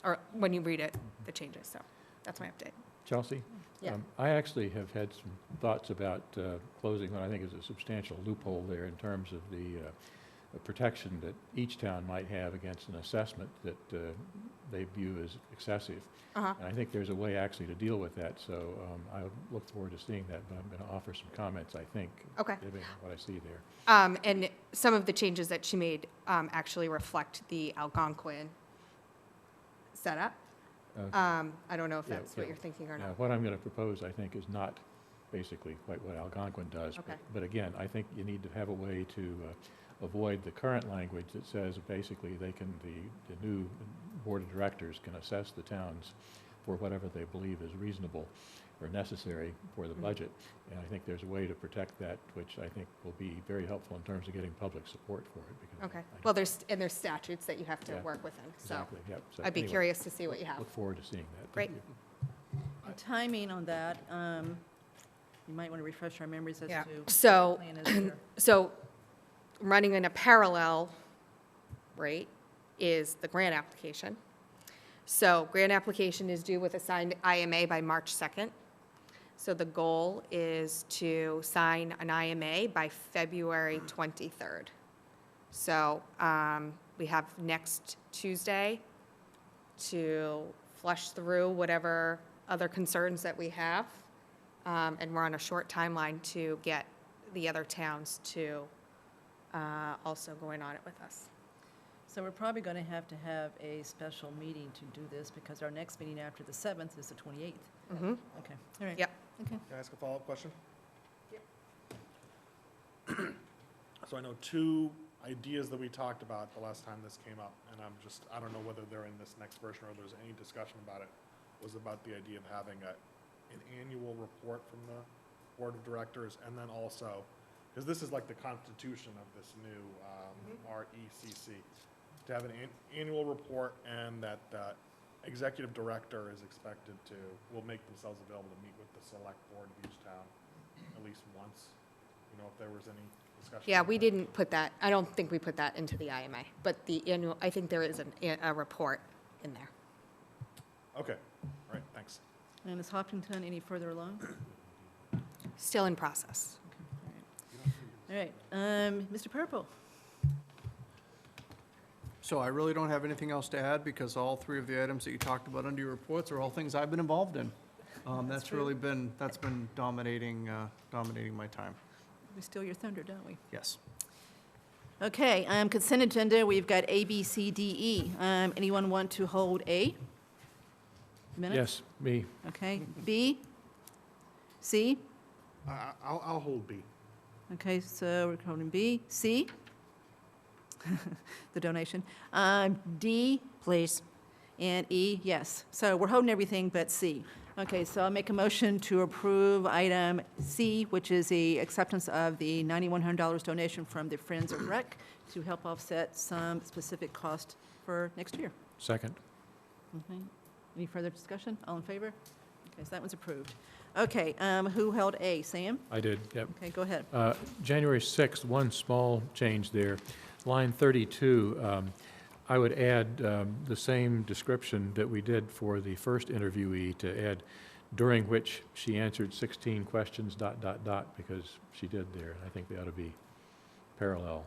or when you read it, the changes. So that's my update.
Chelsea?
Yeah.
I actually have had some thoughts about closing what I think is a substantial loophole there in terms of the protection that each town might have against an assessment that they view as excessive.
Uh-huh.
And I think there's a way actually to deal with that, so I look forward to seeing that, but I'm going to offer some comments, I think,
Okay.
given what I see there.
And some of the changes that she made actually reflect the Algonquin setup.
Okay.
I don't know if
Yeah,
that's what
yeah.
you're thinking or
Now,
not.
what I'm going to propose, I think, is not basically quite what Algonquin does.
Okay.
But again, I think you need to have a way to avoid the current language that says basically they can, the new board of directors can assess the towns for whatever they believe is reasonable or necessary for the budget. And I think there's a way to protect that, which I think will be very helpful in terms of getting public support for it. Because
Okay.
I
Well, there's statutes that you have to
Yeah.
work within, so
Exactly, yep. So
I'd be
anyway,
curious to see what you have.
Look forward to seeing that.
Great.
Thank you.
And timing on that, you might want to refresh our memories as
Yeah.
to.
So,
what the plan is there.
so running in a parallel rate is the grant application. So grant application is due with a signed IMA by March 2nd. So the goal is to sign an IMA by February 23rd. So we have next Tuesday to flush through whatever other concerns that we have. And we're on a short timeline to get the other towns to also going on it with us.
So we're probably going to have a special meeting to do this because our next meeting after the 7th is the 28th.
Mm-hmm.
Okay, all right.
Yep.
Okay.
Can I ask a follow-up question? So I know two ideas that we talked about the last time this came up, and I don't know whether they're in this next version or there's any discussion about it, was about the idea of having an annual report from the board of directors, and then also, because this is like the constitution of this new RECC, to have an annual report, and that executive director is expected to, will make themselves available to meet with the select board of each town at least once. You know, if there was any discussion.
Yeah,
about
we
that.
didn't put that, I don't think we put that into the IMA, but the annual, I think there is a report in there.
Okay, all right, thanks.
And Ms. Hopkinton, any further along?
Still in process.
All right, Mr. Purple?
So I really don't have anything else to add because all three of the items that you talked about under your reports are all things I've been involved in. That's
true.
really been, that's been dominating my time.
We steal your thunder, don't we?
Yes.
Okay, consent agenda, we've got A, B, C, D, E. Anyone want to hold A? Minutes?
Yes, me.
Okay, B? C?
I'll hold B.
Okay, so we're holding B. C? The donation. D?
Please.
And E, yes. So we're holding everything but C. Okay, so I'll make a motion to approve item C, which is the acceptance of the $9,100 donation from the Friends of Rec to help offset some specific cost for next year.
Second.
Okay. Any further discussion? All in favor? Okay, so that one's approved. Okay, who held A? Sam?
I did, yep.
Okay, go ahead.
January 6th, one small change there. Line 32, I would add the same description that we did for the first interviewee to add, during which she answered 16 questions, ... because she did there. And I think they ought to be parallel.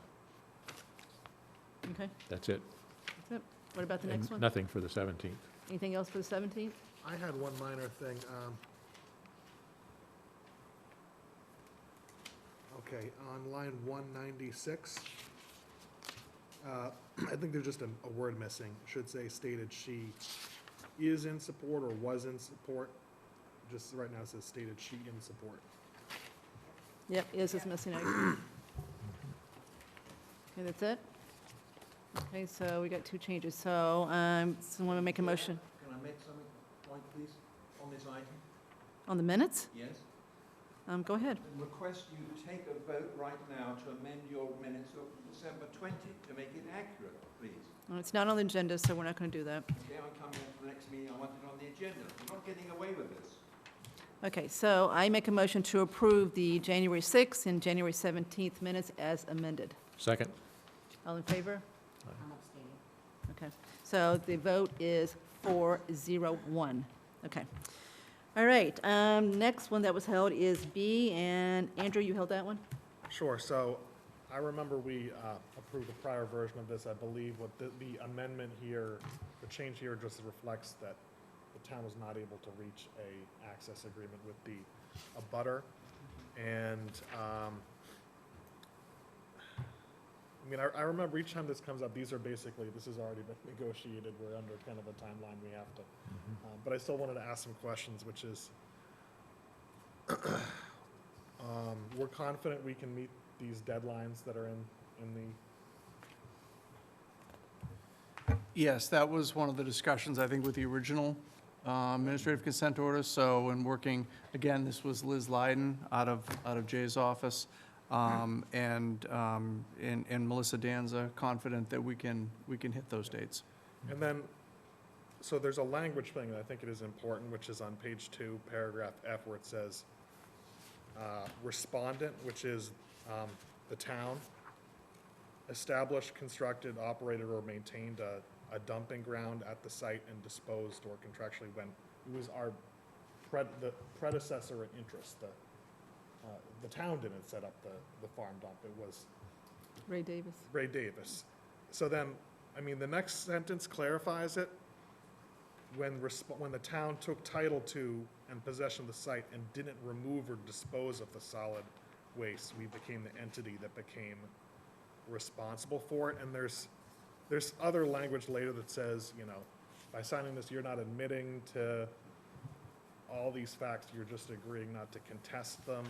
Okay,
That's it.
that's it. What about the
And
next one?
nothing for the 17th.
Anything else for the 17th?
I had one minor thing. Okay, on line 196, I think there's just a word missing. Should say stated she is in support or was in support. Just right now it says stated she in support.
Yep, is missing. Okay, that's it? Okay, so we got two changes. So, someone want to make a motion
Can I make some point, please, on this item?
on the minutes?
Yes?
Go ahead.
Request you take a vote right now to amend your minutes of December 20 to make it accurate, please.
Well, it's not on the agenda, so we're not going to do that.
Okay, I'm coming on to the next next meeting, I want it on the agenda. We're not getting away with this.
Okay, so I make a motion to approve the January 6th and January 17th minutes as amended.
Second?
All in favor?
I'm abstaining.
Okay, so the vote is 4-0-1. Okay. All right, next one that was held is B, and Andrew, you held that one?
Sure, so I remember we approved a prior version of this. I believe what the amendment here, the change here just reflects that the town was not able to reach a access agreement with the abutter. And, I mean, I remember each time this comes up, these are basically, this has already been negotiated. We're under kind of a timeline we have to. But I still wanted to ask some questions, which is, we're confident we can meet these deadlines that are in the,
Yes, that was one of the discussions, I think, with the original administrative consent order. So in working, again, this was Liz Lyden out of Jay's office, and Melissa Danza, confident that we can hit those dates.
and then, so there's a language thing that I think it is important, which is on page 2, paragraph F, where it says, respondent, which is the town, established, constructed, operated, or maintained a dumping ground at the site and disposed or contractually when it was our the predecessor in interest. The town didn't set up the farm dump. It was
Ray Davis.
Ray Davis. So then, I mean, the next sentence clarifies it. When the town took title to and possession of the site and didn't remove or dispose of the solid waste, we became the entity that became responsible for it. And there's other language later that says, you know, by signing this, you're not admitting to all these facts, you're just agreeing not to contest them.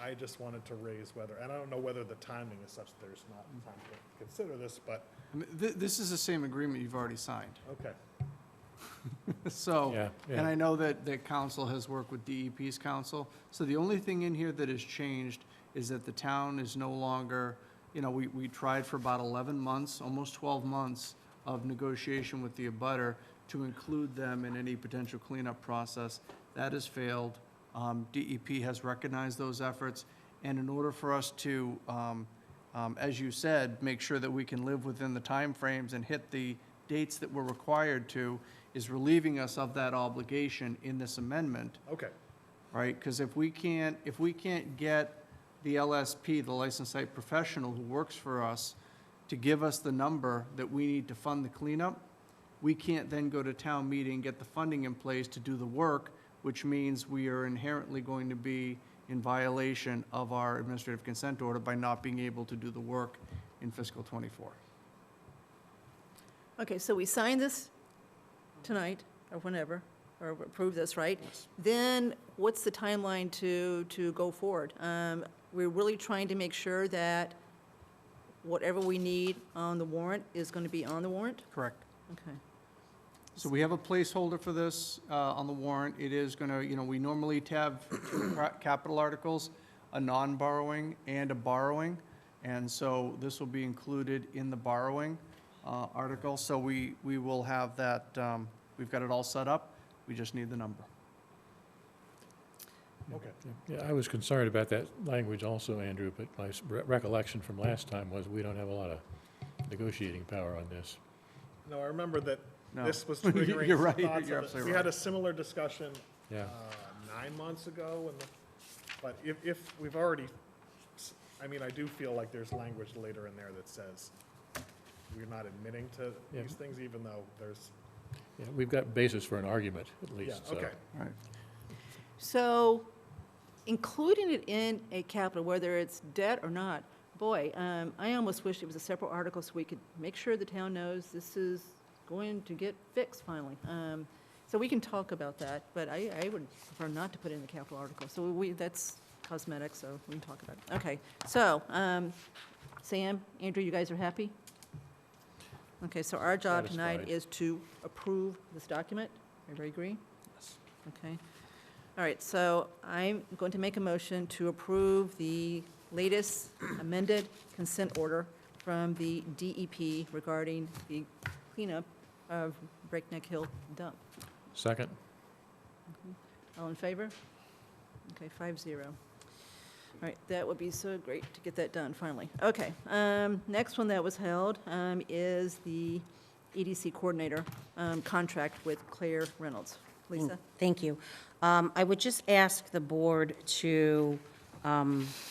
I just wanted to raise whether, and I don't know whether the timing is such that there's not time to consider this, but,
I mean, this is the same agreement you've already signed.
okay.
So,
Yeah, yeah.
and I know that council has worked with DEP's council. So the only thing in here that has changed is that the town is no longer, you know, we tried for about 11 months, almost 12 months of negotiation with the abutter to include them in any potential cleanup process. That has failed. DEP has recognized those efforts. And in order for us to, as you said, make sure that we can live within the timeframes and hit the dates that we're required to, is relieving us of that obligation in this amendment,
Okay,
right? Because if we can't get the LSP, the licensed site professional who works for us, to give us the number that we need to fund the cleanup, we can't then go to town meeting, get the funding in place to do the work, which means we are inherently going to be in violation of our administrative consent order by not being able to do the work in fiscal '24.
Okay, so we sign this tonight, or whenever, or approve this, right? Then what's the timeline to go forward? We're really trying to make sure that whatever we need on the warrant is going to be on the warrant?
Correct.
Okay.
So we have a placeholder for this on the warrant. It is going to, you know, we normally have two capital articles, a non-borrowing and a borrowing. And so this will be included in the borrowing article. So we will have that, we've got it all set up. We just need the number.
okay.
Yeah, I was concerned about that language also, Andrew, but my recollection from last time was we don't have a lot of negotiating power on this.
No, I remember that
No.
this was triggering
You're
some
right,
thoughts
you're
of it.
absolutely
We had
right.
a similar discussion
Yeah.
9 months ago, but if we've already, I mean, I do feel like there's language later in there that says we're not admitting to
Yeah.
these things, even though there's,
Yeah, we've got basis for an argument, at
yeah,
least, so.
okay.
All right.
So including it in a capital, whether it's debt or not, boy, I almost wish it was a separate article so we could make sure the town knows this is going to get fixed finally. So we can talk about that, but I would prefer not to put it in the capital article. So that's cosmetic, so we can talk about it. Okay, so Sam, Andrew, you guys are happy? Okay, so our job tonight
Satisfied.
is to approve this document. Everybody agree?
Yes.
Okay. All right, so I'm going to make a motion to approve the latest amended consent order from the DEP regarding the cleanup Breakneck Hill dump.
Second?
All in favor? Okay, 5-0. All right, that would be so great to get that done finally. Okay, next one that was held is the EDC coordinator contract with Claire Reynolds. Lisa?
Thank you. I would just ask the board to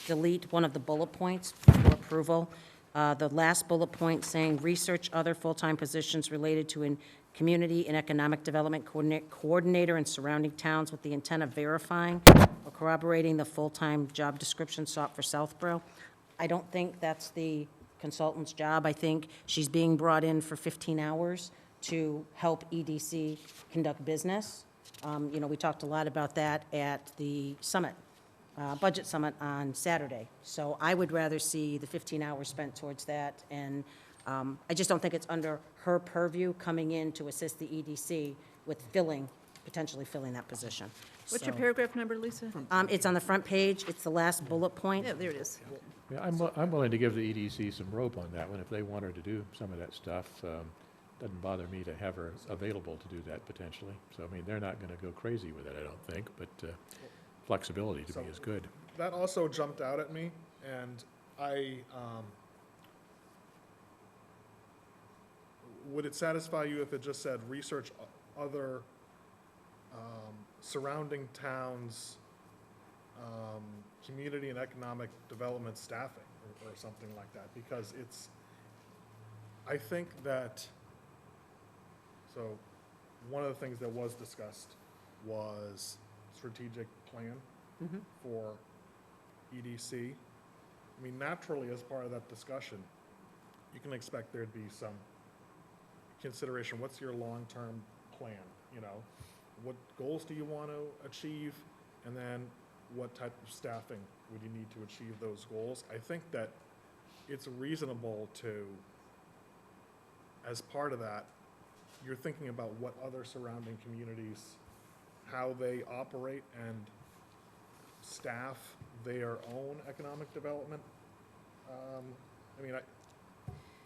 delete one of the bullet points for approval. The last bullet point saying, research other full-time positions related to a community and economic development coordinator in surrounding towns with the intent of verifying or corroborating the full-time job description sought for Southborough. I don't think that's the consultant's job. I think she's being brought in for 15 hours to help EDC conduct business. You know, we talked a lot about that at the summit, budget summit on Saturday. So I would rather see the 15 hours spent towards that, and I just don't think it's under her purview coming in to assist the EDC with potentially filling that position.
What's your
So,
paragraph number, Lisa?
It's on the front page, it's the last bullet point.
Yeah, there it is.
Yeah, I'm willing to give the EDC some rope on that one if they want her to do some of that stuff. Doesn't bother me to have her available to do that potentially. So, I mean, they're not going to go crazy with it, I don't think, but flexibility to me is good.
That also jumped out at me, and I, would it satisfy you if it just said research other surrounding towns, community and economic development staffing, or something like that? Because I think that, so one of the things that was discussed was strategic plan for EDC. I mean, naturally, as part of that discussion, you can expect there'd be some consideration. What's your long-term plan? You know, what goals do you want to achieve? And then what type of staffing would you need to achieve those goals? I think that it's reasonable to, as part of that, you're thinking about what other surrounding communities, how they operate and staff their own economic development,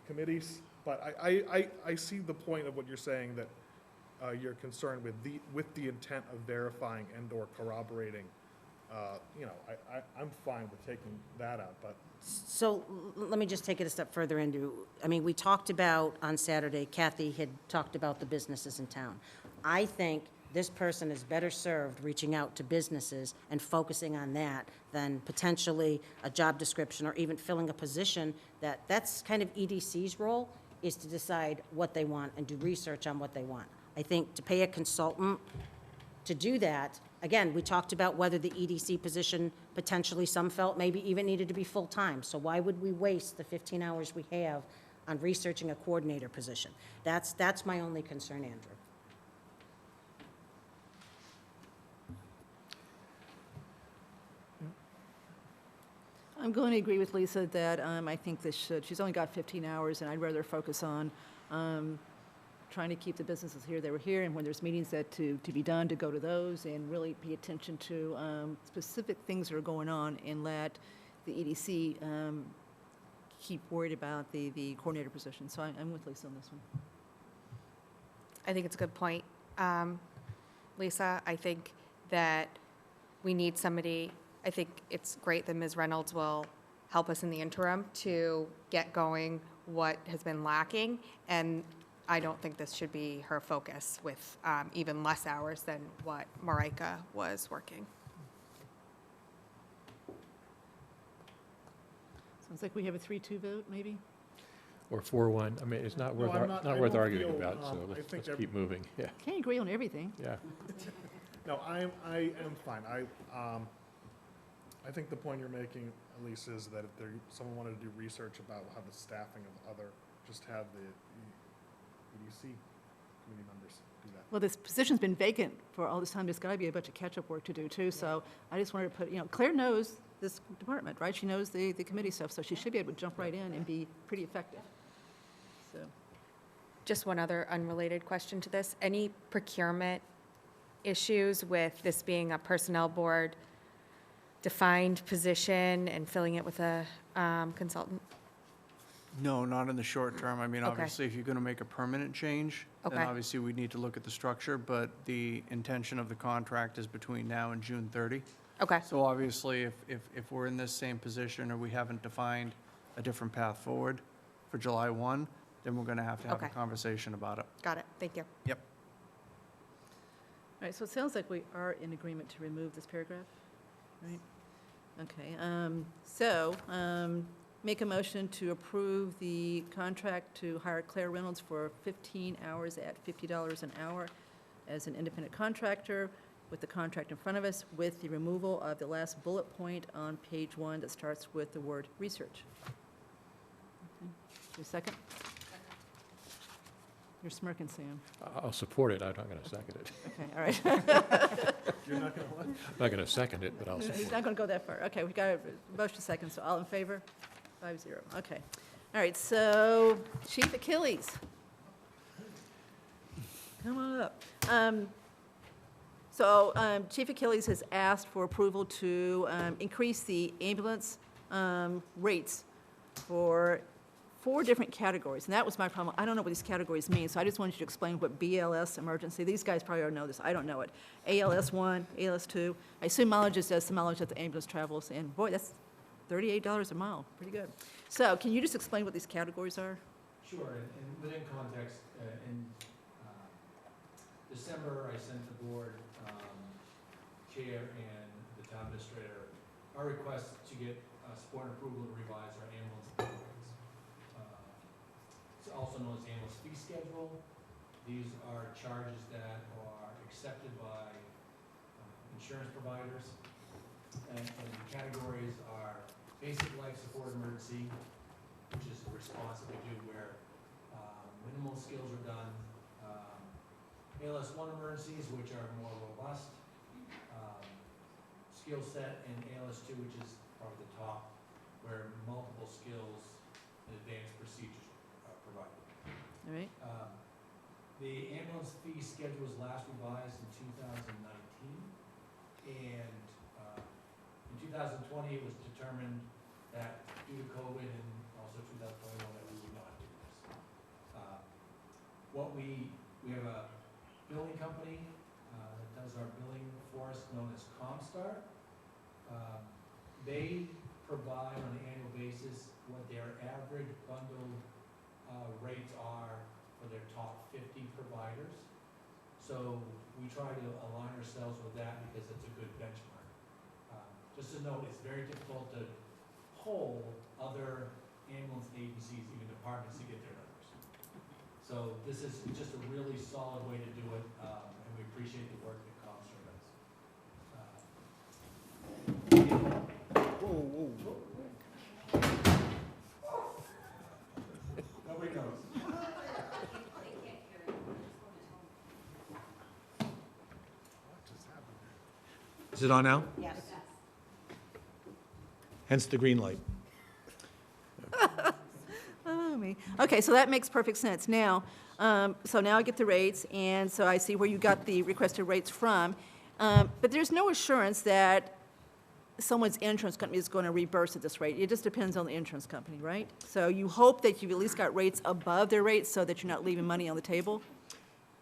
committees. But I see the point of what you're saying, that you're concerned with the intent of verifying and/or corroborating. I'm fine with taking that out, but
So let me just take it a step further we talked about on Saturday, Kathy had talked about the businesses in town. I think this person is better served reaching out to businesses and focusing on that than potentially a job description or even filling a position that's kind of EDC's role, is to decide what they want and do research on what they want. I think to pay a consultant to do that, again, we talked about whether the EDC position potentially some felt maybe even needed to be full-time. So why would we waste the 15 hours we have on researching a coordinator position? That's my only concern, Andrew.
I'm going to agree with Lisa that I think she's only got 15 hours, and I'd rather focus on trying to keep the businesses here that were here, and when there's meetings to be done, to go to those and really pay attention to specific things that are going on, and let the EDC keep worried about the coordinator position. So I'm with Lisa on this one.
I think it's a good point, Lisa. I think that we need somebody. I think it's great that Ms. Reynolds will help us in the interim to get going what has been lacking, and I don't think this should be her focus with even less hours than what Marika was working.
Sounds like we have a 3-2 vote, maybe?
Or 4-1. I mean, it's not worth,
I'm not- I
worth
don't
arguing
feel,
about, so
I
let's
think
keep moving. Yeah,
Can't agree on everything.
yeah.
no, I am fine. I think the point you're making, Elise, is that if someone wanted to do research about how the staffing of just have the EDC committee members do that.
Well, this position's been vacant for all this time. There's got to be a bunch of catch-up work to do, too. So I just wanted to put, Claire knows this department, right? She knows the committee stuff, so she should be able to jump right in and be pretty effective. So,
Just one other unrelated question to this. Any procurement issues with this being a personnel board defined position and filling it with a consultant?
No, not in the short term. I mean,
Okay.
obviously, if you're going to make a permanent change, then
Okay.
obviously we need to look at the structure, but the intention of the contract is between now and June 30.
Okay,
So obviously, if we're in this same position or we haven't defined a different path forward for July 1, then we're going to have a
Okay.
conversation about it.
got it. Thank you.
Yep.
All right, so it sounds like we are in agreement to remove this paragraph, right? Okay, make a motion to approve the contract to hire Claire Reynolds for 15 hours at $50 an hour as an independent contractor, with the contract in front of us, with the removal of the last bullet point on page 1 that starts with the word research. Okay. Your second? You're smirking, Sam.
I'll support it, I'm not going to second it.
Okay, all right.
You're not gonna what?
I'm not going to second it, but I'll
He's
support
not going to go that far. Okay, we've got a motion second, so all in favor? 5-0, okay. All right, so Chief Achilles. Come on up. Chief Achilles has asked for approval to increase the ambulance rates for 4 different categories, and that was my problem. I don't know what these categories mean, so I just wanted you to explain what BLS emergency, these guys probably already know this, I don't know it. ALS 1, ALS 2, I assume mileage is just the mileage that the ambulance travels, and boy, that's $38 a mile, pretty good. So can you just explain what these categories are?
Sure, and within context, in December, I sent the board, chair and the town administrator, our request to get support and approval to revise our ambulance rates. It's also known as the ambulance fee schedule. These are charges that are accepted by insurance providers. And the categories are basic life support emergency, which is a response that we do where minimal skills are done. ALS 1 emergencies, which are more robust. Skill set, and ALS 2, which is probably the top, where multiple skills and advanced procedures are provided.
All right,
The ambulance fee schedule was last revised in 2019, and in 2020, it was determined that due to COVID and also 2021, that we would not do this. We have a billing company that does our billing for us, known as Comstar. They provide on an annual basis what their average bundled rates are for their top 50 providers. So we try to align ourselves with that because it's a good benchmark. Just a note, it's very difficult to poll other ambulance agencies, even departments, to get their numbers. So this is just a really solid way to do it, and we appreciate the work that Comstar does. Nobody knows.
Is it on now?
Yes.
Hence the green light.
oh me. Okay, so that makes perfect sense. Now, so now I get the rates, and so I see where you got the requested rates from. But there's no assurance that someone's insurance company is going to reimburse at this rate. It just depends on the insurance company, right? So you hope that you've at least got rates above their rates so that you're not leaving money on the table?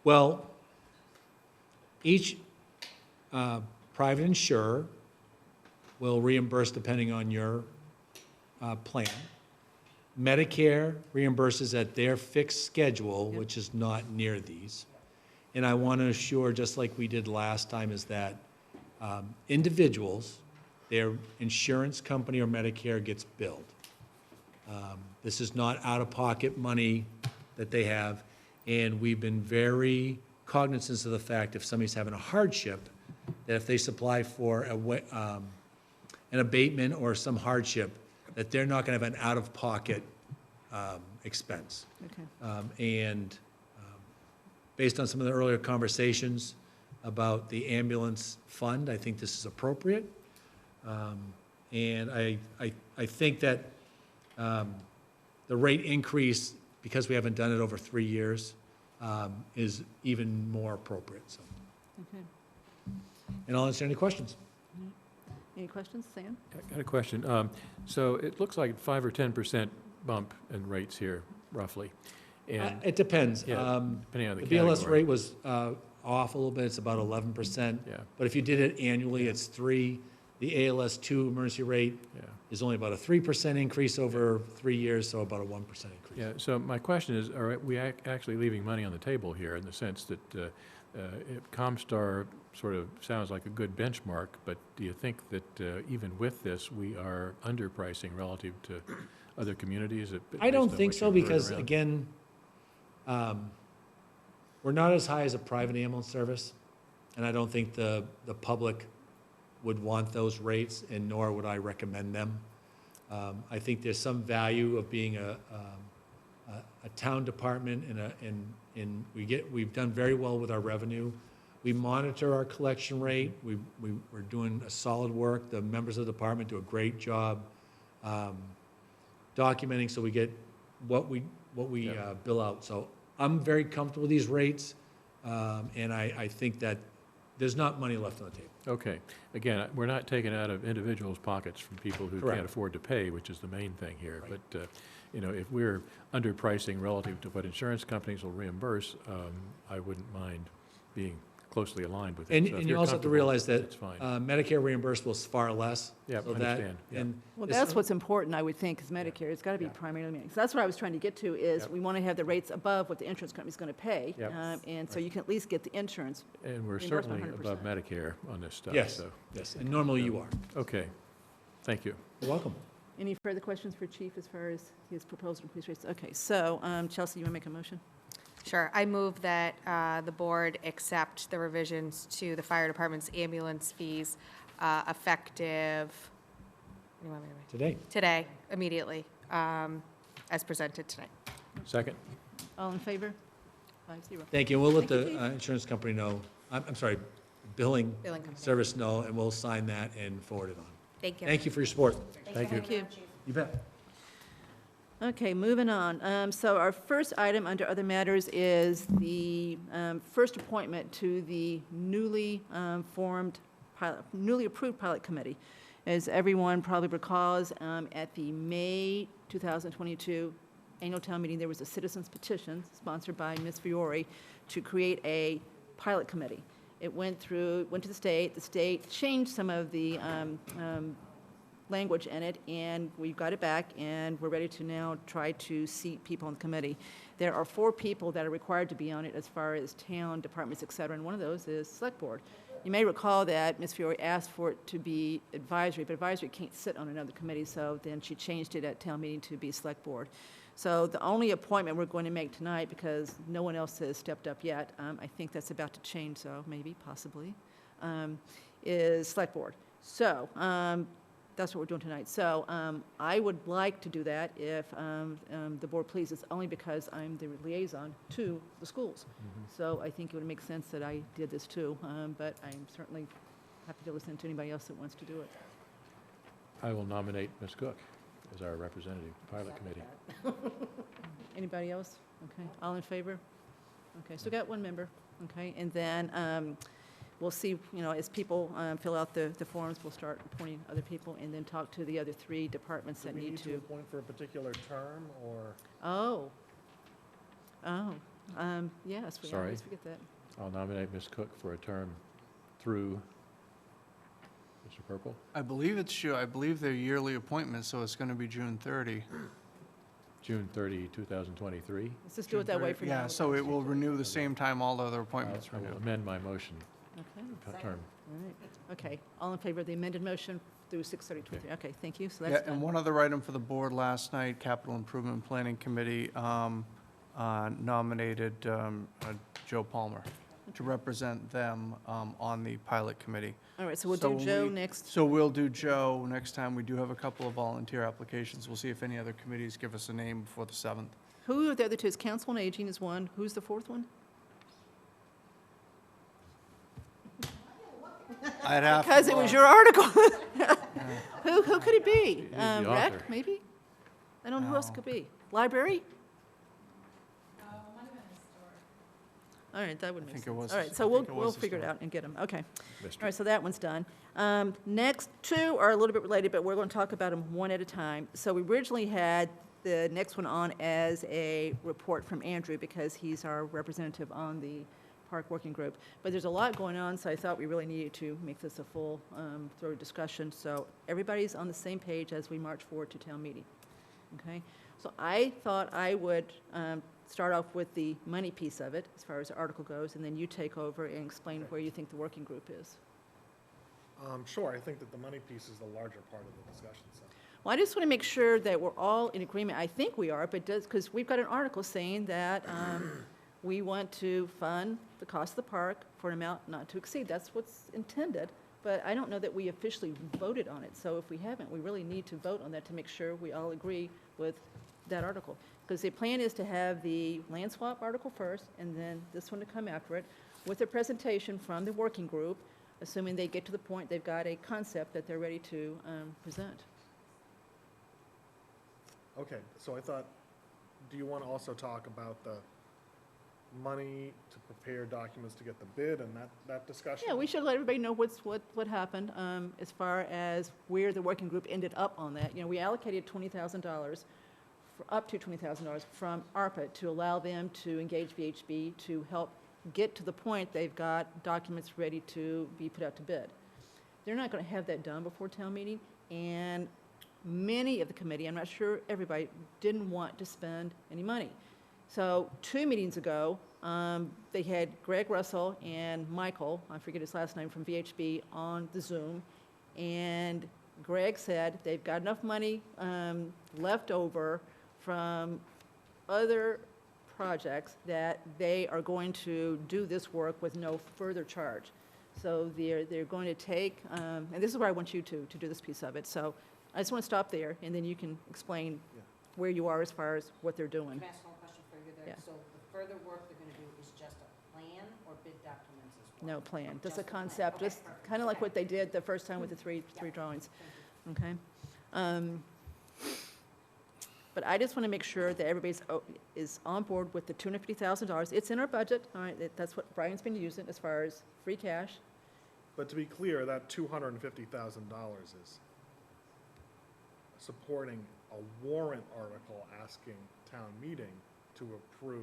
Well, each private insurer will reimburse depending on your plan. Medicare reimburses at their fixed schedule, which is not near these. And I want to assure, just like we did last time, is that individuals, their insurance company or Medicare gets billed. This is not out-of-pocket money that they have, and we've been very cognizant of the fact if somebody's having a hardship, that if they supply for an abatement or some hardship, that they're not going to have an out-of-pocket expense.
Okay.
Based on some of the earlier conversations about the ambulance fund, I think this is appropriate. And I think that the rate increase, because we haven't done it over 3 years, is even more appropriate. So.
Okay.
And I'll answer any questions.
Any questions, Sam?
I got a question. So it looks like 5 or 10% bump in rates here, roughly. And
It depends.
Yeah, depending on the
The BLS
category.
rate was off a little bit, it's about 11%.
Yeah.
But if you did it annually, it's 3. The ALS 2 emergency rate
Yeah.
is only about a 3% increase over 3 years, so about a 1% increase.
Yeah, so my question is, are we actually leaving money on the table here in the sense that ComStar sort of sounds like a good benchmark, but do you think that even with this, we are underpricing relative to other communities?
I don't
based on
think
what
so,
you've heard
because
around?
again, we're not as high as a private ambulance service, and I don't think the public would want those rates, and nor would I recommend them. I think there's some value of being a town department, and we've done very well with our revenue. We monitor our collection rate. We're doing a solid work. The members of the department do a great job documenting, so we get what we bill out. So I'm very comfortable with these rates, and I think that there's not money left on the table.
Okay. Again, we're not taking out of individuals' pockets from people who
Correct.
can't afford to pay, which is the main thing here. But, you know, if we're underpricing relative to what insurance companies will reimburse, I wouldn't mind being closely aligned with it.
And
So if
you
you're
also have to
comfortable,
realize that
that's fine.
Medicare reimbursable is far less.
Yeah,
so
I
that-
understand, yeah.
and
Well,
this-
that's what's important, I would think, is Medicare. It's got to be primarily Medicare. So that's what I was trying to get to, is
Yep.
we want to have the rates above what the insurance company's going to pay.
Yep.
And so you can at least get the insurance.
And we're
reimbursement
certainly
100%.
above Medicare on this stuff,
Yes,
so.
yes, and normally you are.
Okay. Thank you.
You're welcome.
Any further questions for Chief as far as his proposal to increase rates? Okay, so Chelsea, you want to make a motion?
Sure. I move that the board accept the revisions to the fire department's ambulance fees effective, what do you want me to write?
Today.
Today, immediately, as presented tonight.
Second?
All in favor? 5-0.
Thank you, and we'll let
Thank you,
the
Chief.
insurance company know, I'm sorry, billing
Billing company.
service know, and we'll sign that and forward it on.
Thank you.
Thank you for your support.
Thank you.
Thank you.
You bet.
Okay, moving on. So our first item under other matters is the first appointment to the newly approved pilot committee. As everyone probably recalls, at the May 2022 annual town meeting, there was a citizens petition sponsored by Ms. Fiore to create a pilot committee. It went to the state. The state changed some of the language in it, and we've got it back, and we're ready to now try to seat people on the committee. There are 4 people that are required to be on it as far as town departments, et cetera, and one of those is Select Board. You may recall that Ms. Fiore asked for it to be advisory, but advisory can't sit on another committee, so then she changed it at town meeting to be Select Board. So the only appointment we're going to make tonight, because no one else has stepped up yet, I think that's about to change, so maybe, possibly, is Select Board. So that's what we're doing tonight. So I would like to do that if the board pleases, only because I'm the liaison to the schools. So I think it would make sense that I did this too, but I'm certainly happy to listen to anybody else that wants to do it.
I will nominate Ms. Cook as our representative, pilot committee.
Anybody else? Okay, all in favor? Okay, so got 1 member, okay, and then we'll see, you know, as people fill out the forms, we'll start appointing other people and then talk to the other 3 departments that need to.
appoint for a particular term, or?
Yes, we
Sorry.
always forget that.
I'll nominate Ms. Cook for a term through, Mr. Purple?
I believe they're yearly appointments, so it's going to be June 30.
June 30, 2023.
Let's just do it that way for now.
Yeah, so it will renew the same time all the other appointments
I will
renew.
amend my motion,
Okay,
term.
all right. Okay, all in favor of the amended motion through 6/30/23? Okay, thank you, so
Yeah,
that's
and
done.
one other item for the board last night, Capital Improvement Planning Committee nominated Joe Palmer to represent them on the pilot committee.
All right, so we'll
So
do
when
Joe
we-
next.
So we'll do Joe next time. We do have a couple of volunteer applications. We'll see if any other committees give us a name before the 7th.
Who are the other 2? Is Council on Aging is one. Who's the 4th one?
I'd have to
Because it was
look.
your article. Who could it be?
He's the
Rec,
author.
maybe? I don't know who else it
No.
could be. Library? All right, that would make
think it
sense.
was
All
the-
right, so
I
we'll
think it was the
figure it
store.
out and get them. Okay.
Mr.
All right, so that one's done. Next 2 are a little bit related, but we're going to talk about them one at a time. So we originally had the next one on as a report from Andrew, because he's our representative on the park working group. But there's a lot going on, so I thought we really needed to make this a full, thorough discussion, so everybody's on the same page as we march forward to town meeting. Okay? So I thought I would start off with the money piece of it, as far as the article goes, and then you take over and explain where you think the working group is.
Sure, I think that the money piece is the larger part of the discussion, so.
Well, I just want to make sure that we're all in agreement. I think we are, but because we've got an article saying that we want to fund the cost of the park for an amount not to exceed. That's what's intended, but I don't know that we officially voted on it. So if we haven't, we really need to vote on that to make sure we all agree with that article. Because the plan is to have the land swap article first, and then this one to come after it, with a presentation from the working group, assuming they get to the point they've got a concept that they're ready to present.
Okay, so I thought, do you want to also talk about the money to prepare documents to get the bid and that discussion?
Yeah, we should let everybody know what happened as far as where the working group ended up on that. You know, we allocated $20,000, up to $20,000 from ARPA to allow them to engage VHB to help get to the point they've got documents ready to be put out to bid. They're not going to have that done before town meeting, and many of the committee, I'm not sure everybody, didn't want to spend any money. So 2 meetings ago, they had Greg Russell and Michael, I forget his last name, from VHB on the Zoom, and Greg said they've got enough money left over from other projects that they are going to do this work with no further charge. So they're going to take, and this is where I want you to do this piece of it. So I just want to stop there, and then you can explain where you are as far as what they're doing.
Can I ask one question for you there?
Yeah.
So the further work they're going to do is just a plan or bid documents as well?
No plan, just a
a plan.
concept,
Okay,
just
perfect.
kind of like
Okay.
what they did the first time with the three drawings, okay? But I just want to make sure that everybody's is on board with the $250,000. It's in our budget, all right, that's what Brian's been using as far as free cash.
But to be clear, that $250,000 is supporting a warrant article asking town meeting to approve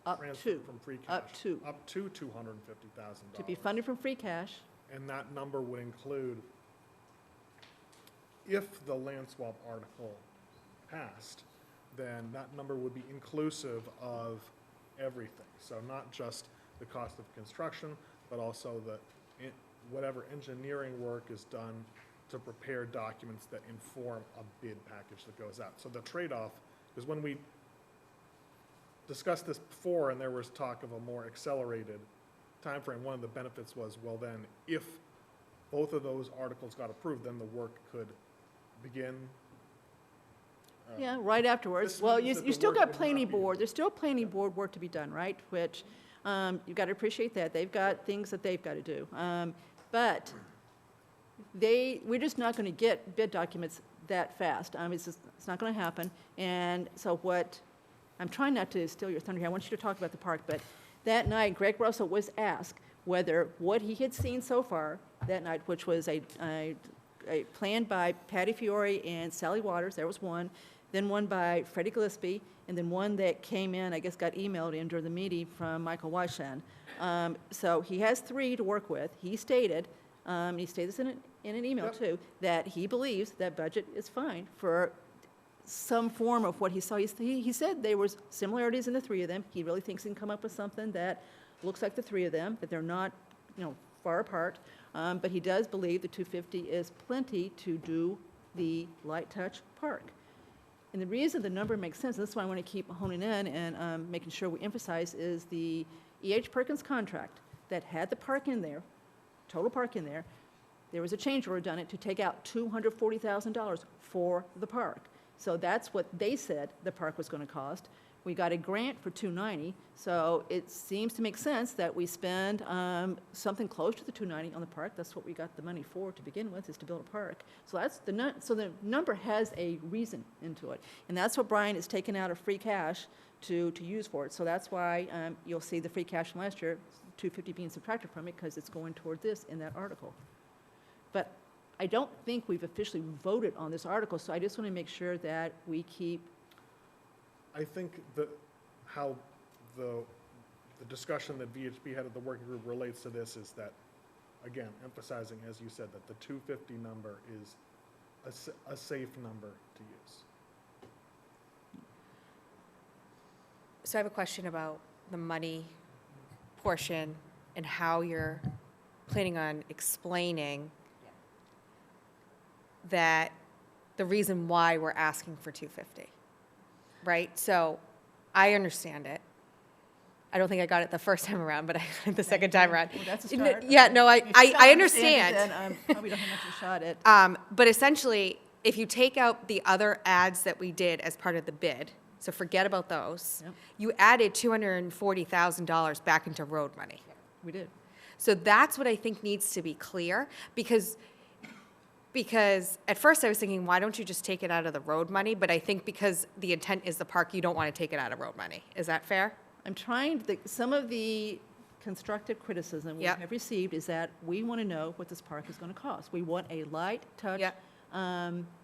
Up
transfer
to,
from free cash.
up to.
Up to $250,000.
To be funded from free cash.
And that number would include, if the land swap article passed, then that number would be inclusive of everything. So not just the cost of construction, but also whatever engineering work is done to prepare documents that inform a bid package that goes out. So the trade-off is when we discussed this before and there was talk of a more accelerated timeframe, one of the benefits was, well then, if both of those articles got approved, then the work could begin.
Yeah, right afterwards.
This
Well,
means that
you
the
still
work
got
would not
planning
be-
board, there's still planning board work to be done, right? Which, you've got to appreciate that. They've got things that they've got to do. But we're just not going to get bid documents that fast. It's not going to happen. And so I'm trying not to steal your thunder here. I want you to talk about the park, but that night, Greg Russell was asked whether what he had seen so far that night, which was a plan by Patty Fiore and Sally Waters, there was one, then one by Freddie Gillespie, and then one that came in, I guess got emailed in during the meeting from Michael Weishan. So he has 3 to work with. He stated, he stated this in an email too, that he believes that budget is fine for some form of what he saw. He said there was similarities in the 3 of them. He really thinks he can come up with something that looks like the 3 of them, that they're not, far apart. But he does believe the 250 is plenty to do the light touch park. And the reason the number makes sense, and this is why I want to keep honing in and making sure we emphasize, is the E.H. Perkins contract that had the park in there, total park in there. There was a change order done it to take out $240,000 for the park. So that's what they said the park was going to cost. We got a grant for $290, so it seems to make sense that we spend something close to the $290 on the park. That's what we got the money for to begin with, is to build a park. So the number has a reason into it, and that's what Brian is taking out of free cash to use for it. So that's why you'll see the free cash from last year, $250 being subtracted from it, because it's going toward this in that article. But I don't think we've officially voted on this article, so I just want to make sure that we keep
I think how the discussion that VHB had at the working group relates to this is that, again, emphasizing, as you said, that the 250 number is a safe number to use.
So I have a question about the money portion and how you're planning on explaining that the reason why we're asking for 250, right? So I understand it. I don't think I got it the first time around, but I got it the second time around.
Well, that's a start.
Yeah, no, I
If you don't
understand.
it, then probably don't have much of a shot at.
But essentially, if you take out the other ads that we did as part of the bid, so forget about those,
Yep.
you added $240,000 back into road money.
We did.
So that's what I think needs to be clear, because at first I was thinking, why don't you just take it out of the road money? But I think because the intent is the park, you don't want to take it out of road money. Is that fair?
I'm trying to, some of the constructive criticism we
Yep.
have received is that we want to know what this park is going to cost. We want a light touch
Yep.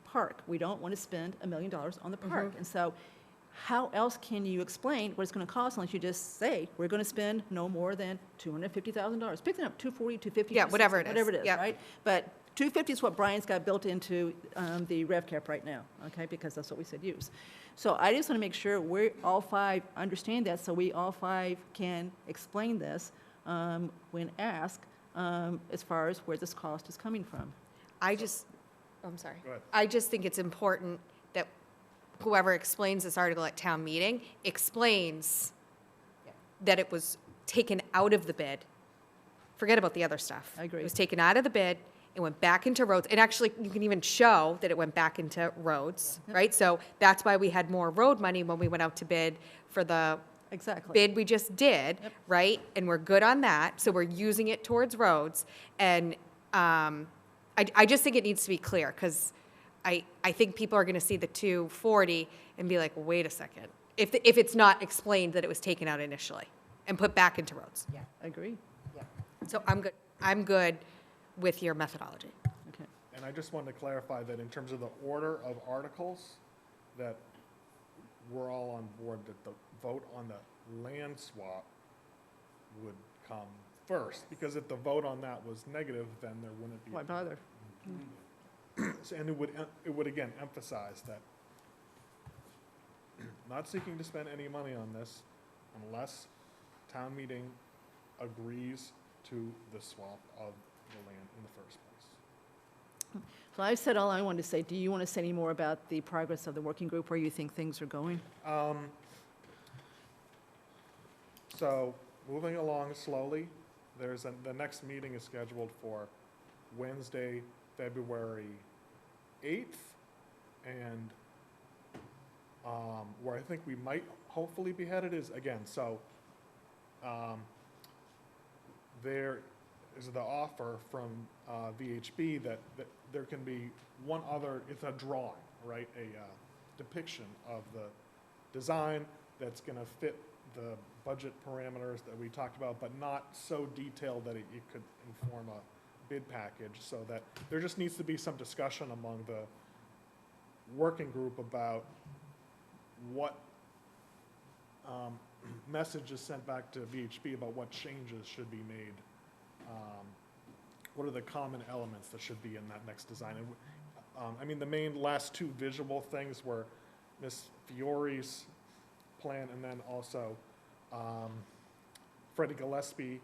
park. We don't want to spend $1 million on the park.
Mm-hmm.
And so how else can you explain what it's going to cost unless you just say, we're going to spend no more than $250,000? Pick it up, 240, 250,
Yeah, whatever it is.
whatever it is,
Yep.
right? But 250 is what Brian's got built into the rev cap right now, okay? Because that's what we said use. So I just want to make sure we all five understand that, so we all five can explain this when asked as far as where this cost is coming from.
I'm sorry.
Go ahead.
I just think it's important that whoever explains this article at town meeting explains that it was taken out of the bid. Forget about the other stuff.
I agree.
It was taken out of the bid, it went back into roads, and actually, you can even show that it went back into roads, right? So that's why we had more road money when we went out to bid for the
Exactly.
bid we just did,
Yep.
right? And we're good on that, so we're using it towards roads. And I just think it needs to be clear, because I think people are going to see the 240 and be like, wait a second, if it's not explained that it was taken out initially and put back into roads.
Yeah, I agree.
So I'm good with your methodology.
Okay.
And I just wanted to clarify that in terms of the order of articles, that we're all on board that the vote on the land swap would come first, because if the vote on that was negative, then there wouldn't be.
Why bother?
And it would again emphasize that not seeking to spend any money on this unless town meeting agrees to the swap of the land in the first place.
So I've said all I wanted to say. Do you want to say any more about the progress of the working group, where you think things are going?
So, moving along slowly, the next meeting is scheduled for Wednesday, February 8th, and where I think we might hopefully be headed is, again, so there is the offer from VHB that there can be one other, it's a drawing, right? A depiction of the design that's going to fit the budget parameters that we talked about, but not so detailed that it could inform a bid package, so that there just needs to be some discussion among the working group about what message is sent back to VHB about what changes should be made. What are the common elements that should be in that next design? And, I mean, the main last two visual things were Ms. Fiore's plan, and then also Freddie Gillespie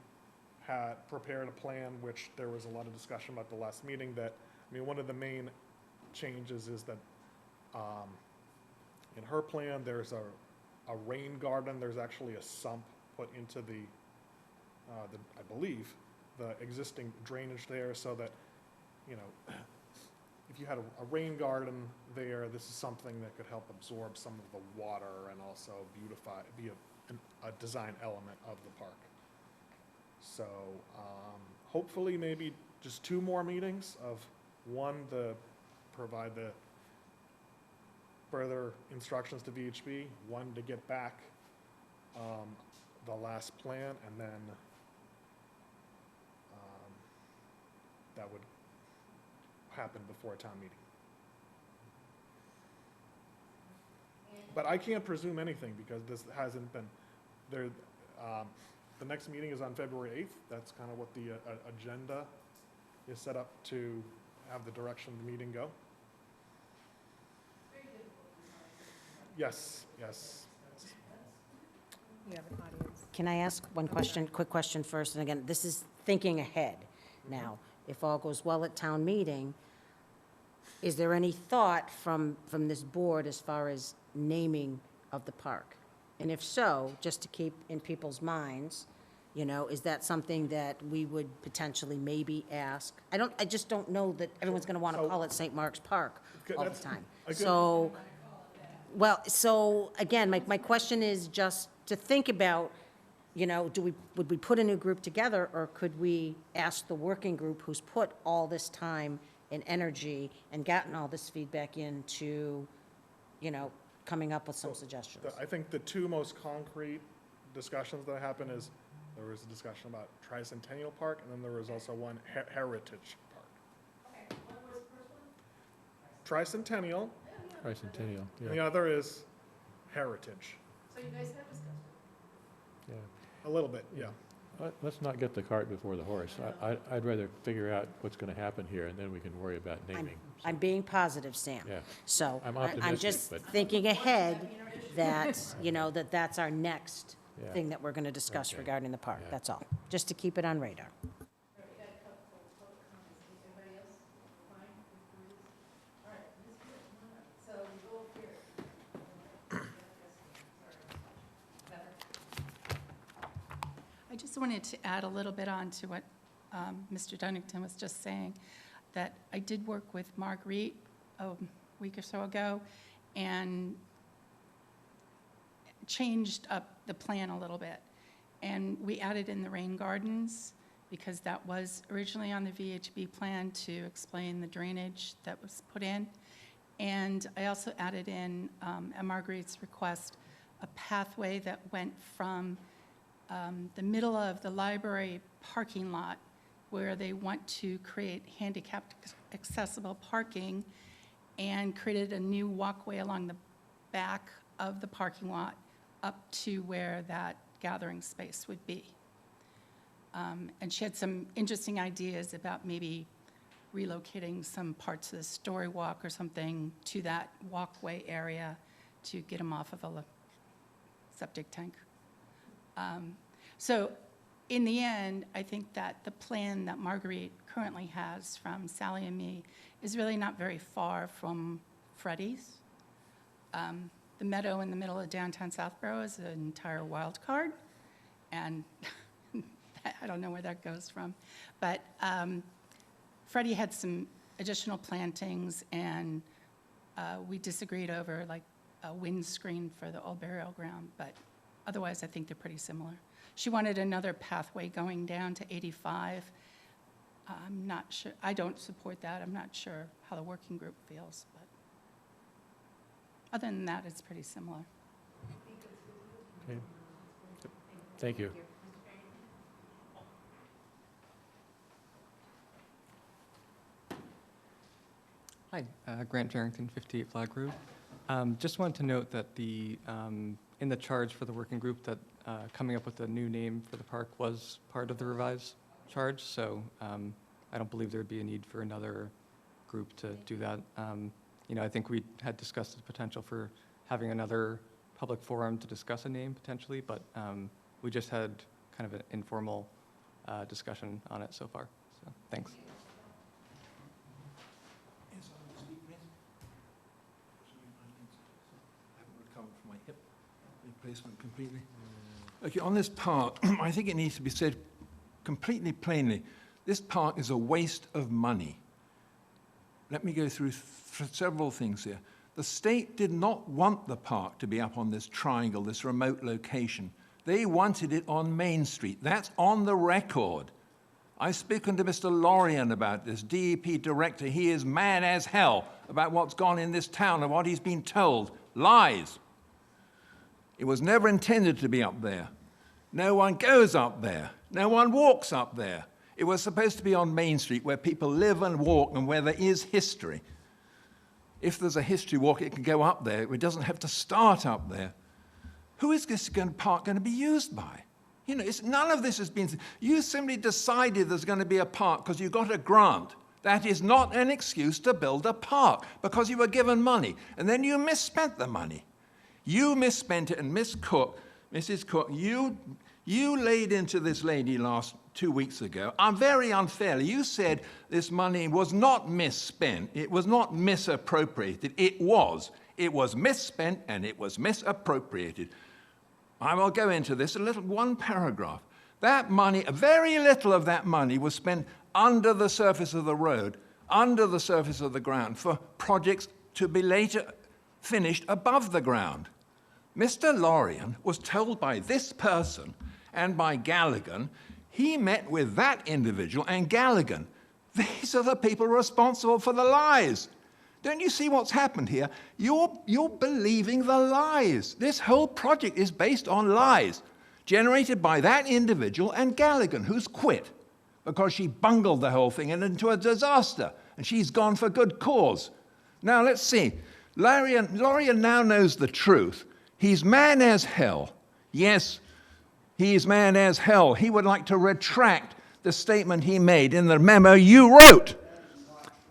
had prepared a plan, which there was a lot of discussion about the last meeting, that, I mean, one of the main changes is that in her plan, there's a rain garden. There's actually a sump put into the I believe, the existing drainage there, so that, you know, if you had a rain garden there, this is something that could help absorb some of the water and also beautify, be a design element of the park. So hopefully maybe just 2 more meetings of one to provide the further instructions to VHB, one to get back the last plan, and then that would happen before a town meeting. But I can't presume anything because this hasn't been, there, the next meeting is on February 8th. That's kind of what the agenda is set up to have the direction of the meeting go. Yes, yes.
You have an audience.
Can I ask one question, quick question first? And again, this is thinking ahead now. If all goes well at town meeting, is there any thought from this board as far as naming of the park? And if so, just to keep in people's minds, you know, is that something that we would potentially maybe ask? I just don't know that everyone's going to want to
So-
call it St. Mark's Park all the
That's
time.
a good-
So, well, so again, my question is just to think about, you know, would we put a new group together, or could we ask the working group who's put all this time and energy and gotten all this feedback into, you know, coming up with some suggestions?
I think the two most concrete discussions that happened is, there was a discussion about Tricentennial Park, and then there was also one Heritage Park.
Okay, what was the first one?
Tricentennial,
Tricentennial,
and the
yeah,
other is Heritage.
So you guys have discussed it?
yeah.
A little bit, yeah.
Let's not get the cart before the horse. I'd rather figure out what's going to happen here, and then we can worry about naming.
I'm being positive, Sam.
Yeah.
So
I'm
I'm
optimistic,
just
but-
thinking ahead that, you know, that's our next
Yeah.
thing that we're going to discuss
Okay.
regarding the park,
Yeah.
that's all. Just to keep it on radar.
All right, we got a couple of public comments. Anybody else? Fine? All right, Ms. Hewitt, come on up. So we go up here.
I just wanted to add a little bit on to what Mr. Dunnington was just saying, that I did work with Marguerite a week or so ago and changed up the plan a little bit. And we added in the rain gardens because that was originally on the VHB plan to explain the drainage that was put in. And I also added in, at Marguerite's request, a pathway that went from the middle of the library parking lot, where they want to create handicapped accessible parking, and created a new walkway along the back of the parking lot up to where that gathering space would be. And she had some interesting ideas about maybe relocating some parts of the story walk or something to that walkway area to get them off of a septic tank. So in the end, I think that the plan that Marguerite currently has from Sally and me is really not very far from Freddie's. The meadow in the middle of downtown Southborough is an entire wild card, and I don't know where that goes from. But Freddie had some additional plantings, and we disagreed over like a windscreen for the old burial ground, but otherwise I think they're pretty similar. She wanted another pathway going down to 85. I'm not sure, I don't support that. I'm not sure how the working group feels, but other than that, it's pretty similar.
Okay. Thank you.
Hi, Grant Jarrington, 58 Flag Road. Just wanted to note that in the charge for the working group, that coming up with a new name for the park was part of the revised charge, so I don't believe there'd be a need for another group to do that. You know, I think we had discussed the potential for having another public forum to discuss a name potentially, but we just had kind of an informal discussion on it so far, so thanks.
I haven't recovered from my hip replacement completely. Okay, on this park, I think it needs to be said completely plainly, this park is a waste of money. Let me go through several things here. The state did not want the park to be up on this triangle, this remote location. They wanted it on Main Street. That's on the record. I've spoken to Mr. Lorien about this, DEP director. He is mad as hell about what's gone in this town and what he's been told. Lies. It was never intended to be up there. No one goes up there. No one walks up there. It was supposed to be on Main Street, where people live and walk and where there is history. If there's a history walk, it can go up there. It doesn't have to start up there. Who is this park going to be used by? You know, none of this has been... You simply decided there's going to be a park because you got a grant. That is not an excuse to build a park because you were given money, and then you misspent the money. You misspent it, and Mrs. Cook, you laid into this lady 2 weeks ago, very unfairly. You said this money was not misspent. It was not misappropriated. It was. It was misspent, and it was misappropriated. I will go into this one paragraph. That money, very little of that money was spent under the surface of the road, under the surface of the ground, for projects to be later finished above the ground. Mr. Lorien was told by this person and by Galligan, he met with that individual and Galligan. These are the people responsible for the lies. Don't you see what's happened here? You're believing the lies. This whole project is based on lies generated by that individual and Galligan, who's quit because she bungled the whole thing into a disaster, and she's gone for good cause. Now, let's see. Lorien now knows the truth. He's mad as hell. Yes, he's mad as hell. He would like to retract the statement he made in the memo you wrote.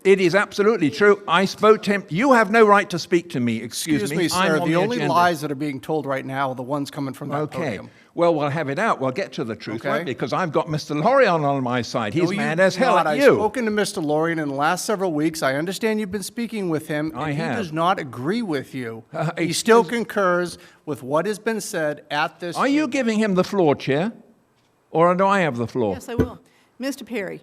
It is absolutely true. I spoke to him. You have no right to speak to me. Excuse me,
sir.
I'm on
The only
agenda.
lies that are being told right now are the ones coming from that podium.
Well, we'll have it out. We'll get to the truth,
Okay.
right? Because I've got Mr. Lorien on my side. He's
No,
mad
you
as
do
hell
not.
at
I've
you.
spoken to Mr. Lorien in the last several weeks. I understand you've been speaking with him, and
I
he
have.
does not agree with you. He
excuse-
still concurs with what has been said at this.
Are you giving him the floor, Chair? Or do I have the floor?
Yes, I will. Mr. Perry,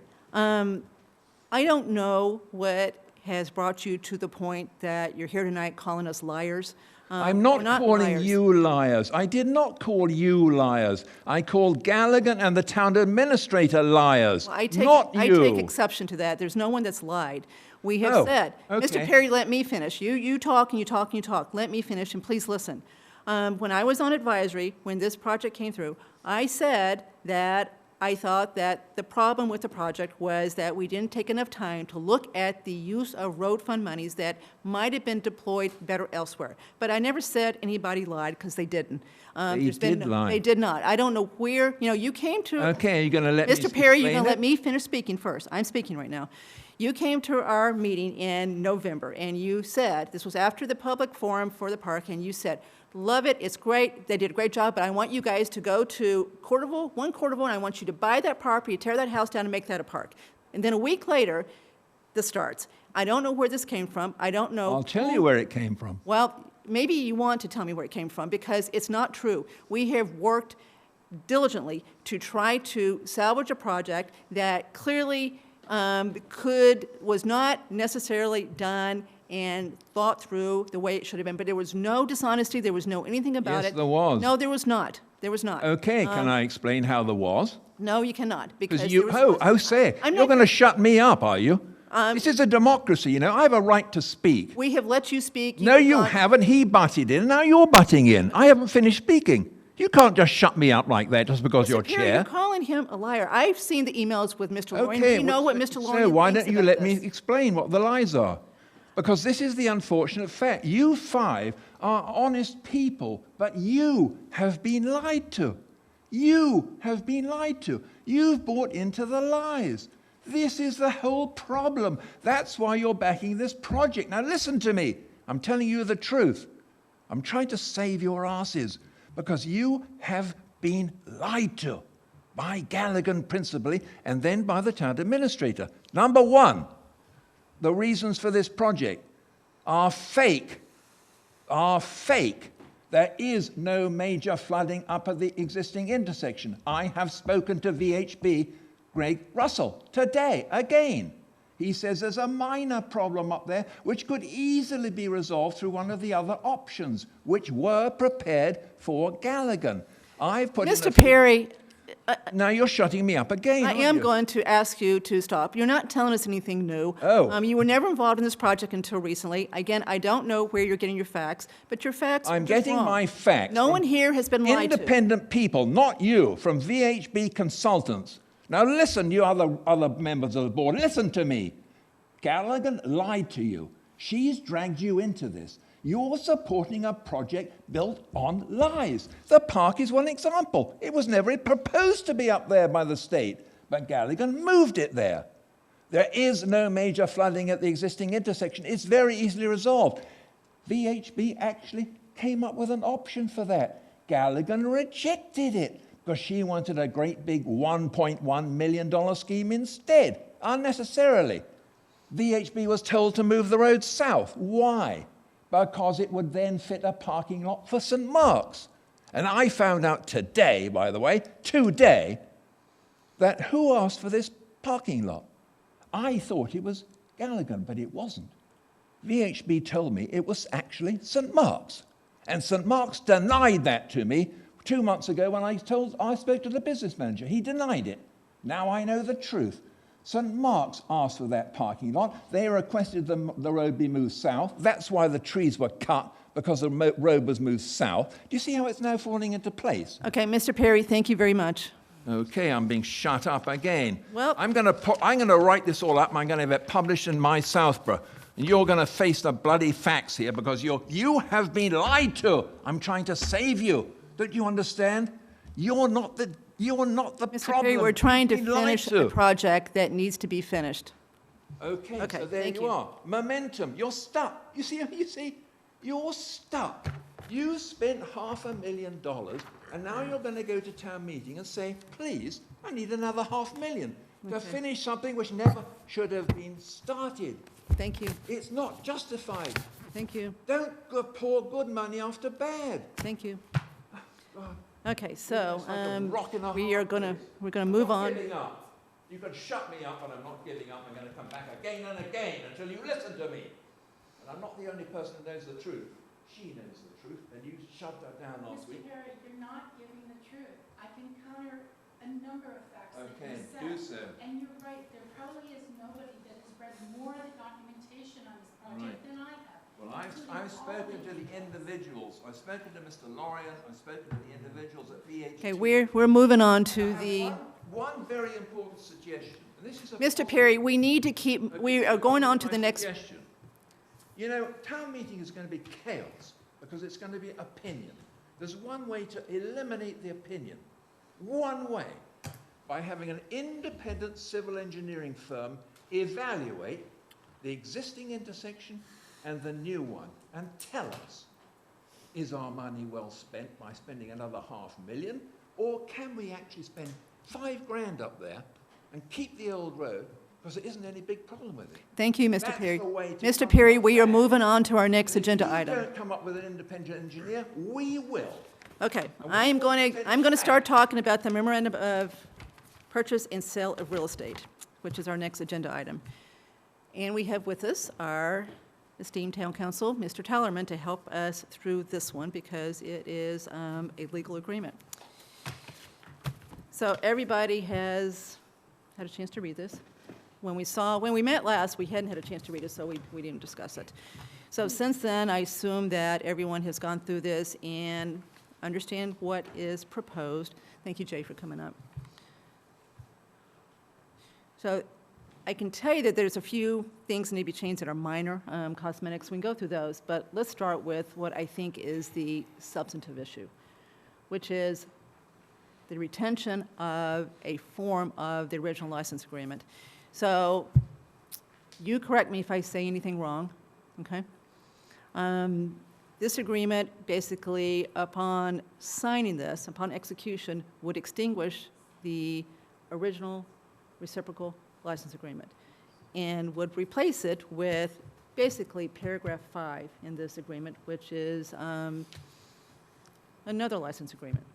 I don't know what has brought you to the point that you're here tonight calling us liars.
I'm
We're
not calling
liars.
you liars. I did not call you liars. I called Galligan and the town administrator liars,
Well,
not
I
you.
take exception to that. There's no one that's lied. We have
Oh,
said,
okay.
Mr. Perry, let me finish. You talk and you talk and you talk. Let me finish, and please listen. When I was on advisory, when this project came through, I said that I thought that the problem with the project was that we didn't take enough time to look at the use of road fund monies that might have been deployed better elsewhere. But I never said anybody lied, because they didn't.
did lie.
They did not. I don't know where, you came to.
Okay, you're going to let me
Mr. Perry, you're
explain
going to let
it?
me finish speaking first. I'm speaking right now. You came to our meeting in November, and you said, this was after the public forum for the park, and you said, love it, it's great, they did a great job, but I want you guys to go to Courteville, and I want you to buy that property, tear that house down, and make that a park. And then a week later, this starts. I don't know where this came from. I don't know.
I'll tell you where it came from.
Well, maybe you want to tell me where it came from, because it's not true. We have worked diligently to try to salvage a project that clearly was not necessarily done and thought through the way it should have been. But there was no dishonesty, there was no anything about it.
Yes, there was.
No, there was not. There was not.
Okay, can I explain how there was?
No, you cannot, because
Because
there was-
say,
I'm
you're
not-
going to shut me up, are you? This is a democracy, I have a right to speak.
We have let you speak.
No,
have
you
gone-
haven't. He butted in. Now you're butting in. I haven't finished speaking. You can't just shut me up like that just because you're
Mr. Perry, you're
chair.
calling him a liar. I've seen the emails with Mr. Lorien.
Okay.
We know what
well,
Mr. Lorien
So why
thinks
don't you
about
let me
this.
explain what the lies are? Because this is the unfortunate fact. You five are honest people, but you have been lied to. You have been lied to. You've bought into the lies. This is the whole problem. That's why you're backing this project. Now listen to me. I'm telling you the truth. I'm trying to save your asses because you have been lied to by Galligan principally and then by the town administrator. Number one, the reasons for this project are fake. There is no major flooding up at the existing intersection. I have spoken to VHB Greg Russell today again. He says there's a minor problem up there which could easily be resolved through one of the other options which were prepared for Galligan. I've put in a
Mr.
few-
Perry,
Now you're shutting me up again,
I
aren't
am
you?
going to ask you to stop. You're not telling us anything new.
Oh.
You were never involved in this project until recently. Again, I don't know where you're getting your facts, but your facts are
I'm
just
getting
wrong.
my facts
No
from
one here has been lied to.
Independent people, not you, from VHB Consultants. Now listen, you other members of the board, listen to me. Galligan lied to you. She's dragged you into this. You're supporting a project built on lies. The park is one example. It was never proposed to be up there by the state, but Galligan moved it there. There is no major flooding at the existing intersection. It's very easily resolved. VHB actually came up with an option for that. Galligan rejected it because she wanted a great big $1.1 million scheme instead, unnecessarily. VHB was told to move the road south. Why? Because it would then fit a parking lot for St. Mark's. And I found out today, by the way, today, that who asked for this parking lot? I thought it was Galligan, but it wasn't. VHB told me it was actually St. Mark's. And St. Mark's denied that to me 2 months ago when I spoke to the business manager. He denied it. Now I know the truth. St. Mark's asked for that parking lot. They requested the road be moved south. That's why the trees were cut, because the road was moved south. Do you see how it's now falling into place?
Okay, Mr. Perry, thank you very much.
Okay, I'm being shut up again.
Well,
I'm going to write this all up, and I'm going to have it published in my Southborough. And you're going to face the bloody facts here because you have been lied to. I'm trying to save you. Don't you understand? You're not the
Mr.
problem.
Perry, we're trying to
You've been lied
finish
to.
a project that needs to be finished.
Okay,
Okay,
so there
thank
you
you.
are. Momentum. You're stuck. You see? You're stuck. You spent $500,000, and now you're going to go to town meeting and say, please, I need another $500,000 to finish something which never should have been started.
Thank you.
It's not justified.
Thank you.
Don't pour good money after bad.
Thank you.
God.
Okay, so
It's like a rock in a
we're
hard
gonna
place.
move
I'm not
on.
giving up. You can shut me up, and I'm not giving up. I'm going to come back again and again until you listen to me. And I'm not the only person who knows the truth. She knows the truth, and you shoved her down last week.
Mr. Perry, you're not giving the truth. I can counter a number of facts that
Okay,
you said.
do so.
And you're right, there probably is nobody that has read more of the documentation on this project than I have.
Well, I've spoken to the individuals. I've spoken to Mr. Lorien. I've spoken to the individuals at VH.
Okay, we're moving on to the.
One very important suggestion. And this is a
Mr. Perry, we need to keep. We are going on to the next.
Suggestion. You know, town meeting is going to be chaos because it's going to be opinion. There's one way to eliminate the opinion. One way. By having an independent civil engineering firm evaluate the existing intersection and the new one and tell us, is our money well spent by spending another $500,000, or can we actually spend $5,000 up there and keep the old road because there isn't any big problem with it?
Thank you, Mr.
That's
Perry.
the way to
Mr.
come
Perry,
up
we are
with
moving on to our next
that.
agenda
If you
item.
don't come up with an independent engineer, we will.
Okay, I'm going to start talking about the memorandum of purchase and sale of real estate, which is our next agenda item. And we have with us our esteemed town council, Mr. Tellerman, to help us through this one because it is a legal agreement. So everybody has had a chance to read this. When we met last, we hadn't had a chance to read it, so we didn't discuss it. So since then, I assume that everyone has gone through this and understand what is proposed. Thank you, Jay, for coming up. So I can tell you that there's a few things that need to be changed that are minor cosmetics. We can go through those, but let's start with what I think is the substantive issue, which is the retention of a form of the original license agreement. So you correct me if I say anything wrong, okay? This agreement basically, upon signing this, upon execution, would extinguish the original reciprocal license agreement and would replace it with basically paragraph 5 in this agreement, which is another license agreement.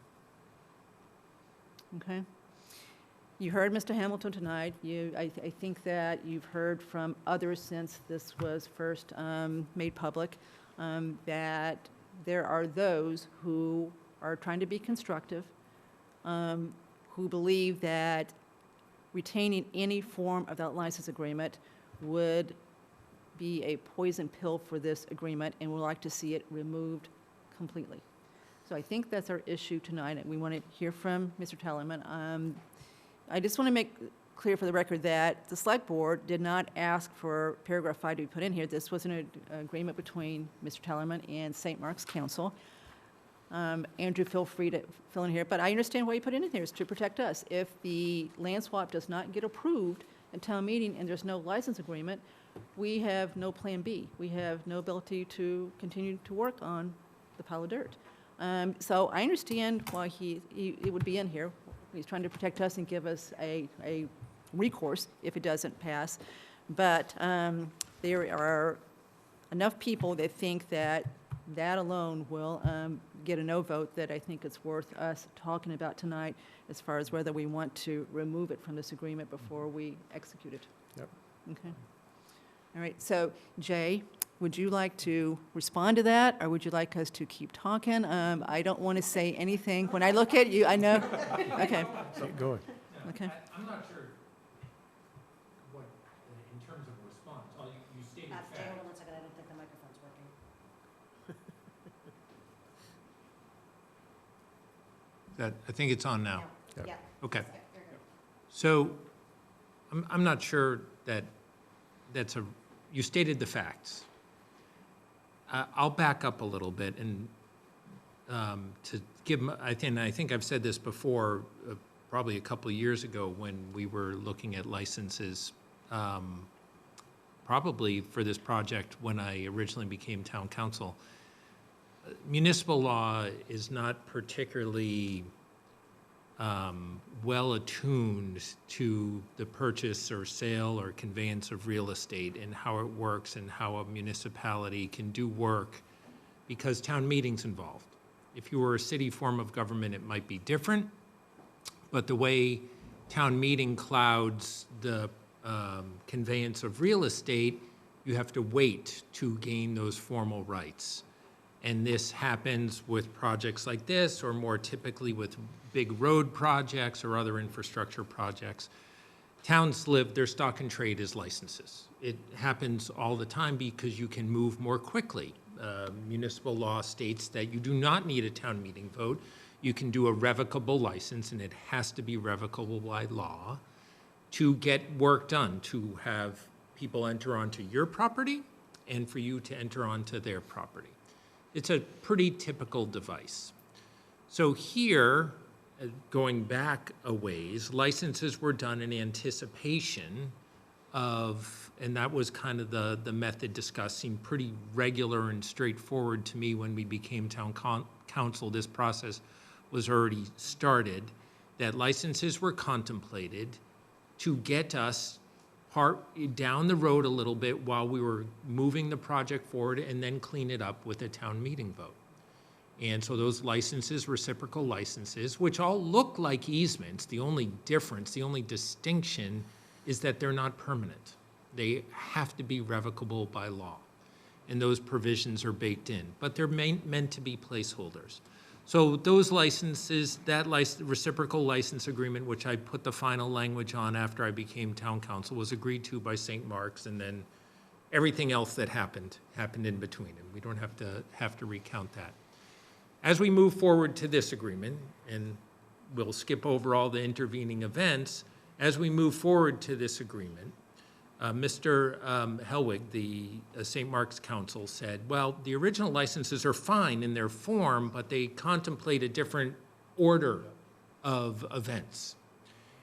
Okay? You heard Mr. Hamilton tonight. I think that you've heard from others since this was first made public, that there are those who are trying to be constructive, who believe that retaining any form of that license agreement would be a poison pill for this agreement and would like to see it removed completely. So I think that's our issue tonight, and we want to hear from Mr. Tellerman. I just want to make clear for the record that the select board did not ask for paragraph 5 to be put in here. This was an agreement between Mr. Tellerman and St. Mark's Council. Andrew, feel free to fill in here, but I understand why you put it in here, is to protect us. If the land swap does not get approved at town meeting and there's no license agreement, we have no plan B. We have no ability to continue to work on the pile of dirt. So I understand why it would be in here. He's trying to protect us and give us a recourse if it doesn't pass. But there are enough people that think that that alone will get a no vote that I think it's worth us talking about tonight as far as whether we want to remove it from this agreement before we execute it.
Yep.
Okay. All right, so Jay, would you like to respond to that, or would you like us to keep talking? I don't want to say anything. When I look at you, I know. Okay.
Keep going.
Okay.
I'm not sure what, in terms of response, you stated fact.
Jay, hold on one second, I don't think the microphone's working.
I think it's on now.
Yeah.
Okay. So I'm not sure that you stated the facts. I'll back up a little bit and to give, I think I've said this before, probably a couple of years ago when we were looking at licenses, probably for this project when I originally became town council. Municipal law is not particularly well attuned to the purchase or sale or conveyance of real estate and how it works and how a municipality can do work because town meeting's involved. If you were a city form of government, it might be different, but the way town meeting clouds the conveyance of real estate, you have to wait to gain those formal rights. And this happens with projects like this, or more typically with big road projects or other infrastructure projects. Towns live, their stock and trade is licenses. It happens all the time because you can move more quickly. Municipal law states that you do not need a town meeting vote. You can do a revocable license, and it has to be revocable by law to get work done, to have people enter onto your property and for you to enter onto their property. It's a pretty typical device. So here, going back a ways, licenses were done in anticipation of, and that was kind of the method discussed, seemed pretty regular and straightforward to me when we became town council. This process was already started, that licenses were contemplated to get us down the road a little bit while we were moving the project forward and then clean it up with a town meeting vote. And so those licenses, reciprocal licenses, which all look like easements, the only difference, the only distinction is that they're not permanent. They have to be revocable by law. And those provisions are baked in, but they're meant to be placeholders. So those licenses, that reciprocal license agreement, which I put the final language on after I became town council, was agreed to by St. Mark's, and then everything else that happened in between, and we don't have to recount that. As we move forward to this agreement, and we'll skip over all the intervening events, as we move forward to this agreement, Mr. Helwig, the St. Mark's Council, said, well, the original licenses are fine in their form, but they contemplate a different order of events.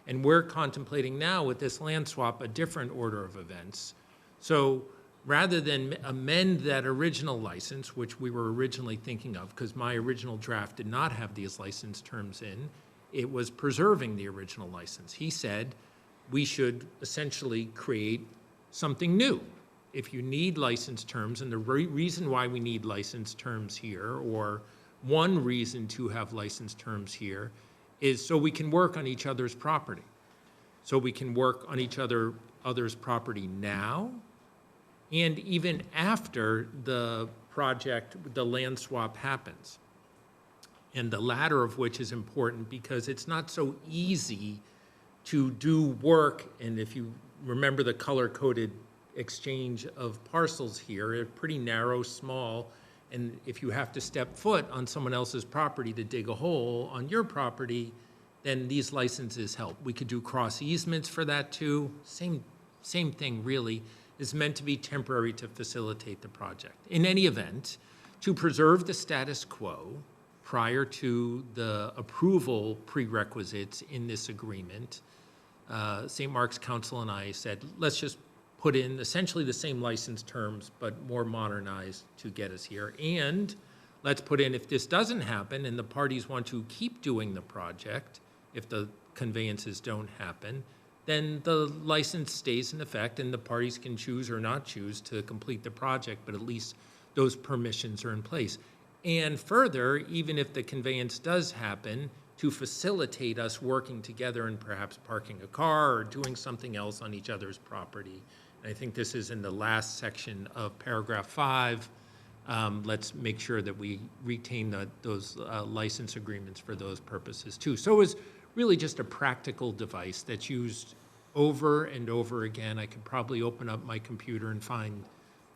And we're contemplating now with this land swap a different order of events. So rather than amend that original license, which we were originally thinking of, because my original draft did not have these license terms in, it was preserving the original license. He said, we should essentially create something new. If you need license terms, and the reason why we need license terms here, or one reason to have license terms here, is so we can work on each other's property. So we can work on each other's property now, and even after the project, the land swap happens. And the latter of which is important because it's not so easy to do work, and if you remember the color-coded exchange of parcels here, they're pretty narrow, small, and if you have to step foot on someone else's property to dig a hole on your property, then these licenses help. We could do cross easements for that too. Same thing, really, is meant to be temporary to facilitate the project. In any event, to preserve the status quo prior to the approval prerequisites in this agreement, St. Mark's Council and I said, let's just put in essentially the same license terms, but more modernized to get us here. And let's put in, if this doesn't happen and the parties want to keep doing the project, if the conveyances don't happen, then the license stays in effect and the parties can choose or not choose to complete the project, but at least those permissions are in place. And further, even if the conveyance does happen, to facilitate us working together and perhaps parking a car or doing something else on each other's property. And I think this is in the last section of paragraph 5. Let's make sure that we retain those license agreements for those purposes too. So it was really just a practical device that's used over and over again. I could probably open up my computer and find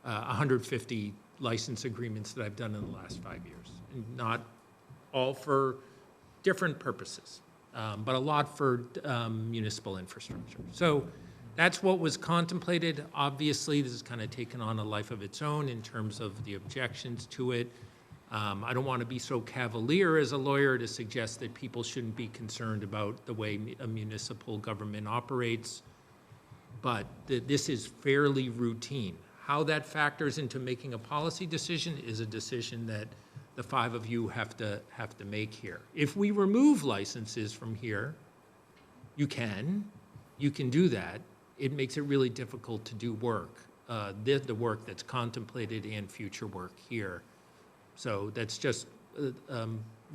150 license agreements that I've done in the last 5 years, and not all for different purposes, but a lot for municipal infrastructure. So that's what was contemplated. Obviously, this has kind of taken on a life of its own in terms of the objections to it. I don't want to be so cavalier as a lawyer to suggest that people shouldn't be concerned about the way a municipal government operates, but this is fairly routine. How that factors into making a policy decision is a decision that the 5 of you have to make here. If we remove licenses from here, you can do that. It makes it really difficult to do work, the work that's contemplated and future work here. So that's just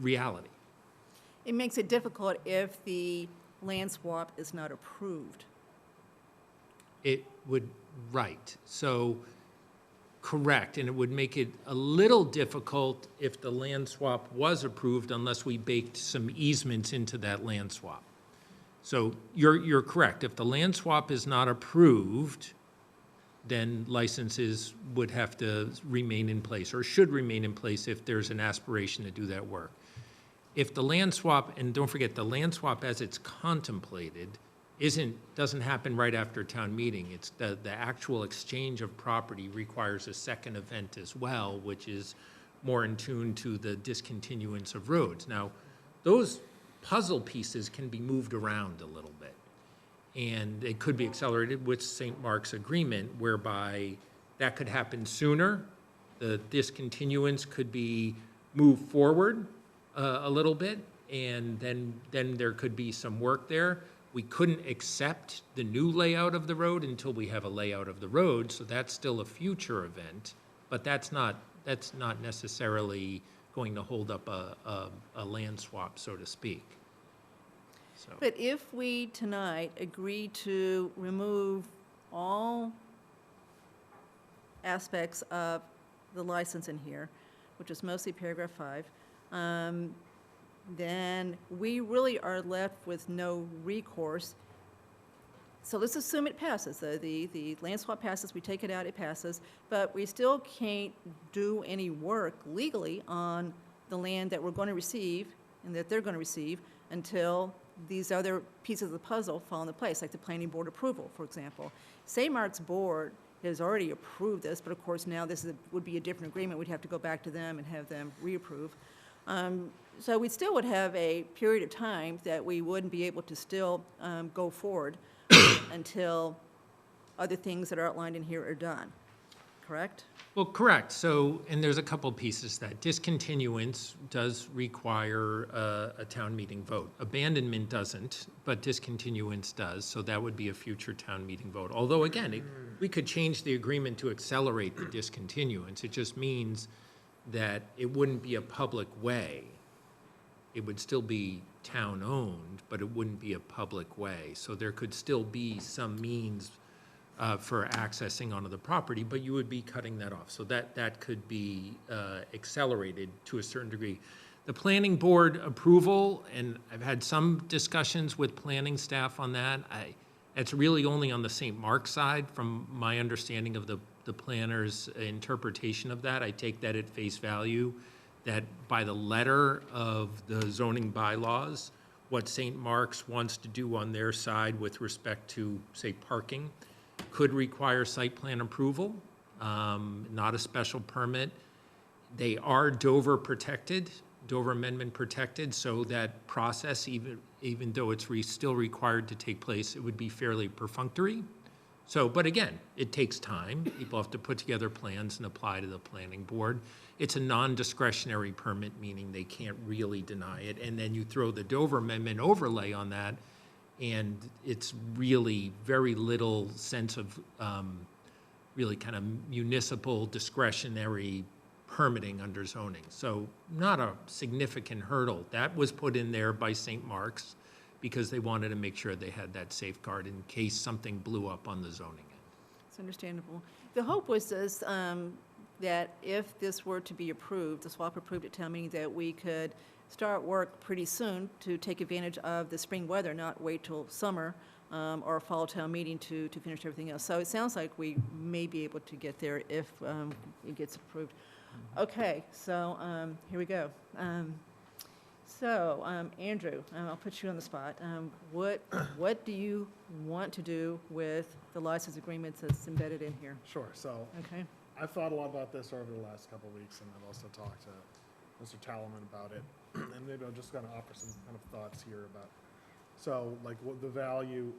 reality.
It makes it difficult if the land swap is not approved.
It would, right. So, correct, and it would make it a little difficult if the land swap was approved unless we baked some easements into that land swap. So you're correct. If the land swap is not approved, then licenses would have to remain in place, or should remain in place if there's an aspiration to do that work. If the land swap, and don't forget, the land swap as it's contemplated doesn't happen right after town meeting. It's the actual exchange of property requires a second event as well, which is more in tune to the discontinuance of roads. Now, those puzzle pieces can be moved around a little bit, and it could be accelerated with St. Mark's agreement, whereby that could happen sooner. The discontinuance could be moved forward a little bit, and then there could be some work there. We couldn't accept the new layout of the road until we have a layout of the road, so that's still a future event, but that's not necessarily going to hold up a land swap, so to speak. So.
But if we tonight agree to remove all aspects of the license in here, which is mostly paragraph 5, then we really are left with no recourse. So let's assume it passes. The land swap passes, we take it out, it passes, but we still can't do any work legally on the land that we're going to receive and that they're going to receive until these other pieces of the puzzle fall into place, like the planning board approval, for example. St. Mark's board has already approved this, but of course now this would be a different agreement. We'd have to go back to them and have them reapprove. So we still would have a period of time that we wouldn't be able to still go forward until other things that are outlined in here are done, correct?
Well, correct. So, and there's a couple pieces. That discontinuance does require a town meeting vote. Abandonment doesn't, but discontinuance does, so that would be a future town meeting vote. Although, again, we could change the agreement to accelerate the discontinuance. It just means that it wouldn't be a public way. It would still be town-owned, but it wouldn't be a public way. So there could still be some means for accessing onto the property, but you would be cutting that off. So that could be accelerated to a certain degree. The planning board approval, and I've had some discussions with planning staff on that. It's really only on the St. Mark's side from my understanding of the planner's interpretation of that. I take that at face value, that by the letter of the zoning bylaws, what St. Mark's wants to do on their side with respect to, say, parking, could require site plan approval, not a special permit. They are Dover protected, Dover Amendment protected, so that process, even though it's still required to take place, it would be fairly perfunctory. So, but again, it takes time. People have to put together plans and apply to the planning board. It's a non-discretionary permit, meaning they can't really deny it. And then you throw the Dover Amendment overlay on that, and it's really very little sense of really kind of municipal discretionary permitting under zoning. So not a significant hurdle. That was put in there by St. Mark's because they wanted to make sure they had that safeguard in case something blew up on the zoning end.
It's understandable. The hope was this, that if this were to be approved, the swap approved at town meeting, that we could start work pretty soon to take advantage of the spring weather, not wait till summer or fall town meeting to finish everything else. So it sounds like we may be able to get there if it gets approved. Okay, so here we go. Andrew, I'll put you on the spot. What do you want to do with the license agreements that's embedded in here?
Sure, so
Okay.
I've thought a lot about this over the last couple of weeks, and I've also talked to Mr. Talaman about it. And maybe I'm just gonna offer some kind of thoughts here about, so like what the value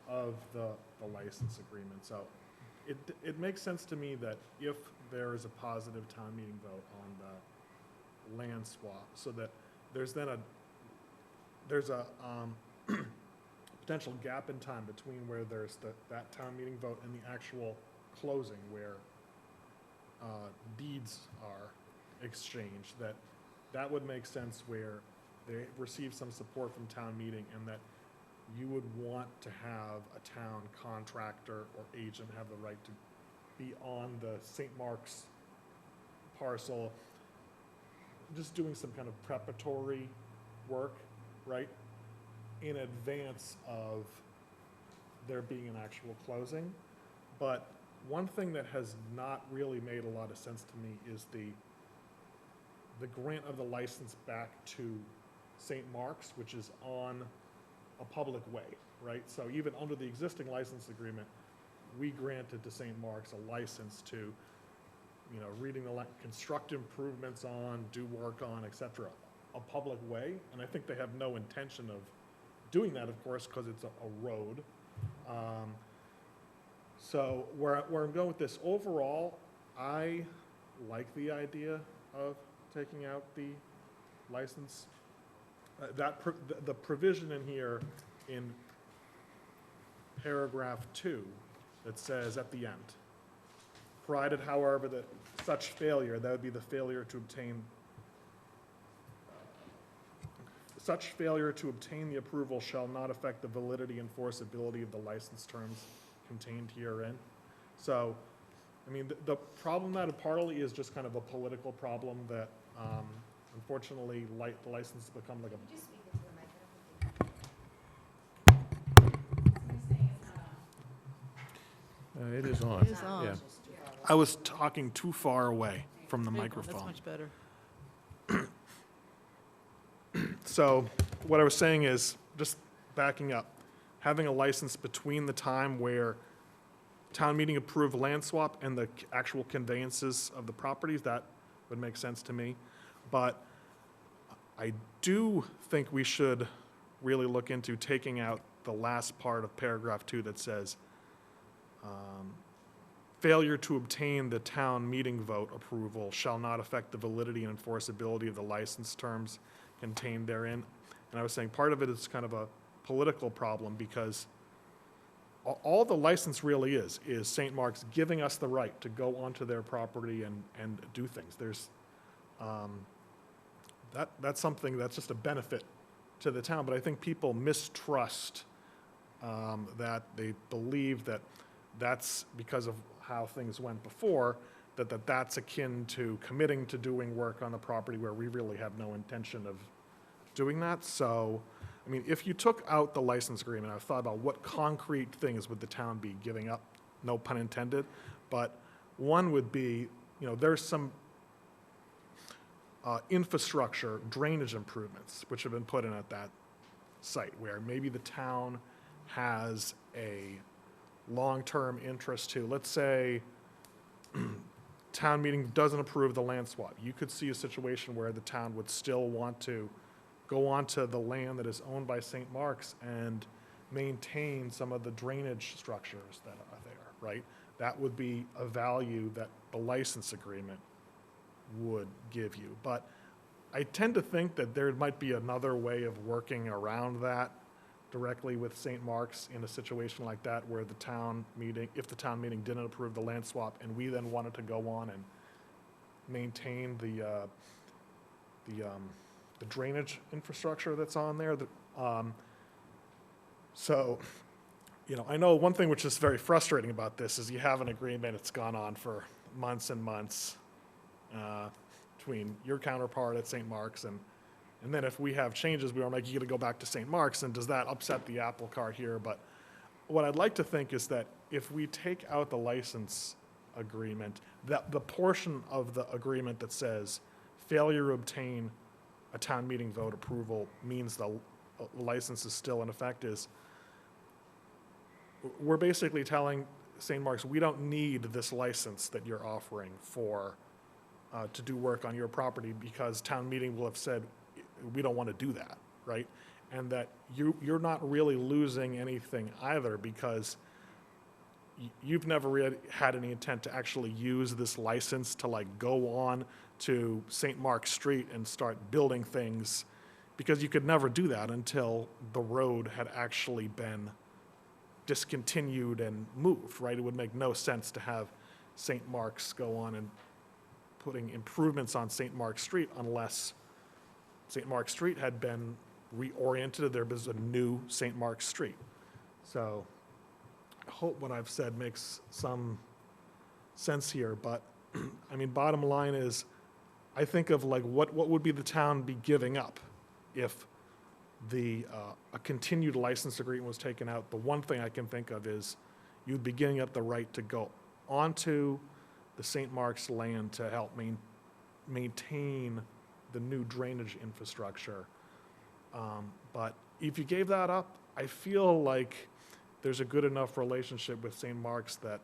of the license agreement. So it makes sense to me that if there is a positive town meeting vote on the land swap, so that there's then a potential gap in time between where there's that town meeting vote and the actual closing where deeds are exchanged, that would make sense where they receive some support from town meeting and that you would want to have a town contractor or agent have the right to be on the St. Mark's parcel, just doing some kind of preparatory work, right, in advance of there being an actual closing. But one thing that has not really made a lot of sense to me is the grant of the license back to St. Mark's, which is on a public way, right? So even under the existing license agreement, we granted to St. Mark's a license to, you know, construct improvements on, do work on, et cetera, a public way. And I think they have no intention of doing that, of course, because it's a road. So where I'm going with this, overall, I like the idea of taking out the license. The provision in here in paragraph 2 that says at the end, provided, however, that such failure, that would be the failure to obtain, such failure to obtain the approval shall not affect the validity and enforceability of the license terms contained herein. So, I mean, the problem that partly is just kind of a political problem that, unfortunately, the license has become like a.
It is on.
It is on.
Yeah.
I was talking too far away from the
That's
microphone.
much better.
So what I was saying is, just backing up, having a license between the time where town meeting approved land swap and the actual conveyances of the properties, that would make sense to me. But I do think we should really look into taking out the last part of paragraph 2 that says, failure to obtain the town meeting vote approval shall not affect the validity and enforceability of the license terms contained therein. And I was saying part of it is kind of a political problem because all the license really is St. Mark's giving us the right to go onto their property and do things. There's, that's something that's just a benefit to the town, but I think people mistrust that. They believe that that's because of how things went before, that's akin to committing to doing work on the property where we really have no intention of doing that. So, I mean, if you took out the license agreement, I've thought about what concrete things would the town be giving up, no pun intended, but one would be, you know, there's some infrastructure, drainage improvements, which have been put in at that site, where maybe the town has a long-term interest to, let's say, town meeting doesn't approve the land swap. You could see a situation where the town would still want to go onto the land that is owned by St. Mark's and maintain some of the drainage structures that are there, right? That would be a value that the license agreement would give you. But I tend to think that there might be another way of working around that directly with St. Mark's in a situation like that, where the town meeting, if the town meeting didn't approve the land swap and we then wanted to go on and maintain the drainage infrastructure that's on there. So, you know, I know one thing which is very frustrating about this is you have an agreement, it's gone on for months and months between your counterpart at St. Mark's and then if we have changes, we are like, you gotta go back to St. Mark's, and does that upset the apple cart here? But what I'd like to think is that if we take out the license agreement, that the portion of the agreement that says failure to obtain a town meeting vote approval means the license is still in effect, is we're basically telling St. Mark's, we don't need this license that you're offering for to do work on your property, because town meeting will have said, we don't want to do that, right? And that you're not really losing anything either, because you've never really had any intent to actually use this license to like go on to St. Mark's Street and start building things, because you could never do that until the road had actually been discontinued and moved, right? It would make no sense to have St. Mark's go on and putting improvements on St. Mark's Street unless St. Mark's Street had been reoriented, there was a new St. Mark's Street. So I hope what I've said makes some sense here, but I mean, bottom line is, I think of like, what would be the town be giving up if a continued license agreement was taken out? The one thing I can think of is you'd be giving up the right to go onto the St. Mark's land to help maintain the new drainage infrastructure. But if you gave that up, I feel like there's a good enough relationship with St. Mark's that,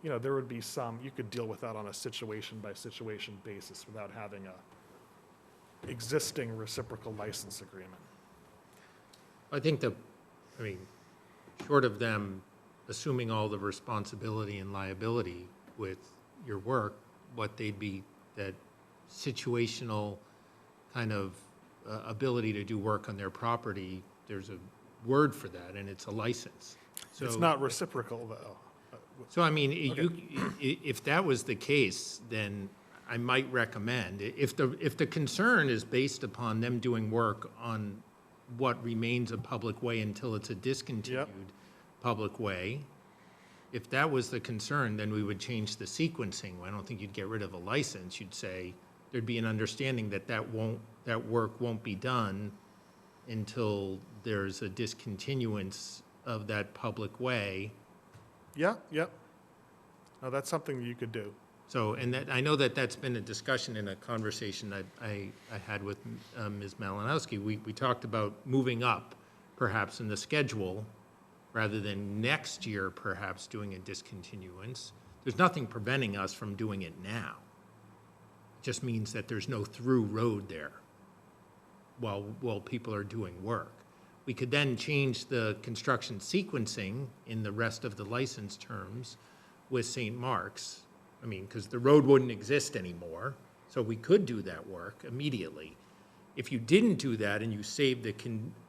you know, there would be some, you could deal with that on a situation by situation basis without having a existing reciprocal license agreement.
I think I mean, short of them assuming all the responsibility and liability with your work, what they'd be, that situational kind of ability to do work on their property, there's a word for that, and it's a license. So
It's not reciprocal, though.
So, I mean, if that was the case, then I might recommend, if the concern is based upon them doing work on what remains a public way until it's a discontinued public way, if that was the concern, then we would change the sequencing. I don't think you'd get rid of a license. You'd say there'd be an understanding that that work won't be done until there's a discontinuance of that public way.
Yeah, yep. No, that's something you could do.
So, and that, I know that that's been a discussion in a conversation I had with Ms. Malinowski. We talked about moving up, perhaps, in the schedule, rather than next year, perhaps, doing a discontinuance. There's nothing preventing us from doing it now. It just means that there's no through road there while people are doing work. We could then change the construction sequencing in the rest of the license terms with St. Mark's. I mean, because the road wouldn't exist anymore, so we could do that work immediately. If you didn't do that and you saved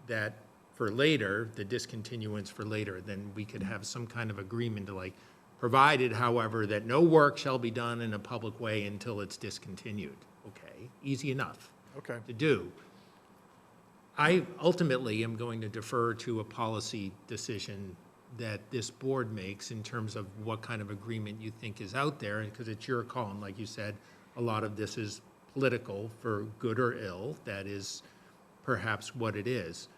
that for later, the discontinuance for later, then we could have some kind of agreement to like, provided, however, that no work shall be done in a public way until it's discontinued. Okay, easy enough to do. I ultimately am going to defer to a policy decision that this board makes in terms of what kind of agreement you think is out there, because it's your call, and like you said, a lot of this is political for good or ill. That is perhaps what it is.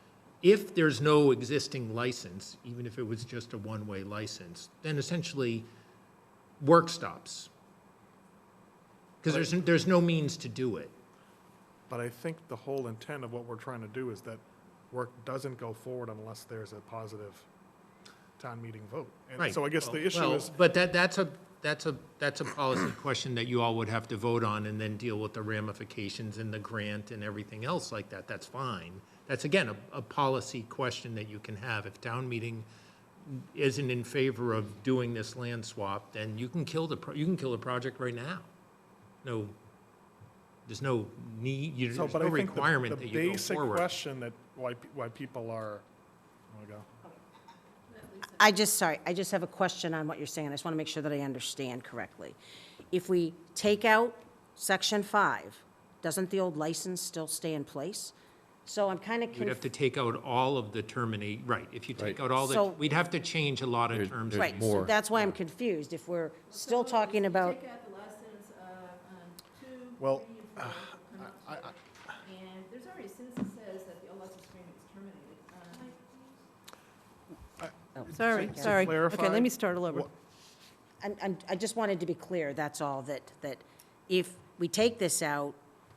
If there's no existing license, even if it was just a one-way license, then essentially work stops, because there's no means to do it.
But I think the whole intent of what we're trying to do is that work doesn't go forward unless there's a positive town meeting vote. And
Right.
so I guess the issue
Well,
is,
but that's a policy question that you all would have to vote on and then deal with the ramifications and the grant and everything else like that. That's fine. That's, again, a policy question that you can have. If town meeting isn't in favor of doing this land swap, then you can kill the project right now. No, there's no need, there's
so,
no
but I think
requirement
the
that you go
basic
forward.
question that why people are, wanna go?
I just have a question on what you're saying. I just want to make sure that I understand correctly. If we take out section 5, doesn't the old license still stay in place? So I'm kind of
You'd have to take out all of the right, if you take out all
So-
we'd have to change a lot of terms.
Right, so that's why I'm confused. If we're still talking about,
Take out the last sentence of 2, 3,
Well,
and 4. And there's already a sentence that says that the old license agreement is terminated. Sorry,
to
sorry. Okay,
clarify,
let me start all over.
I just wanted to be clear, that's all, that if we take this out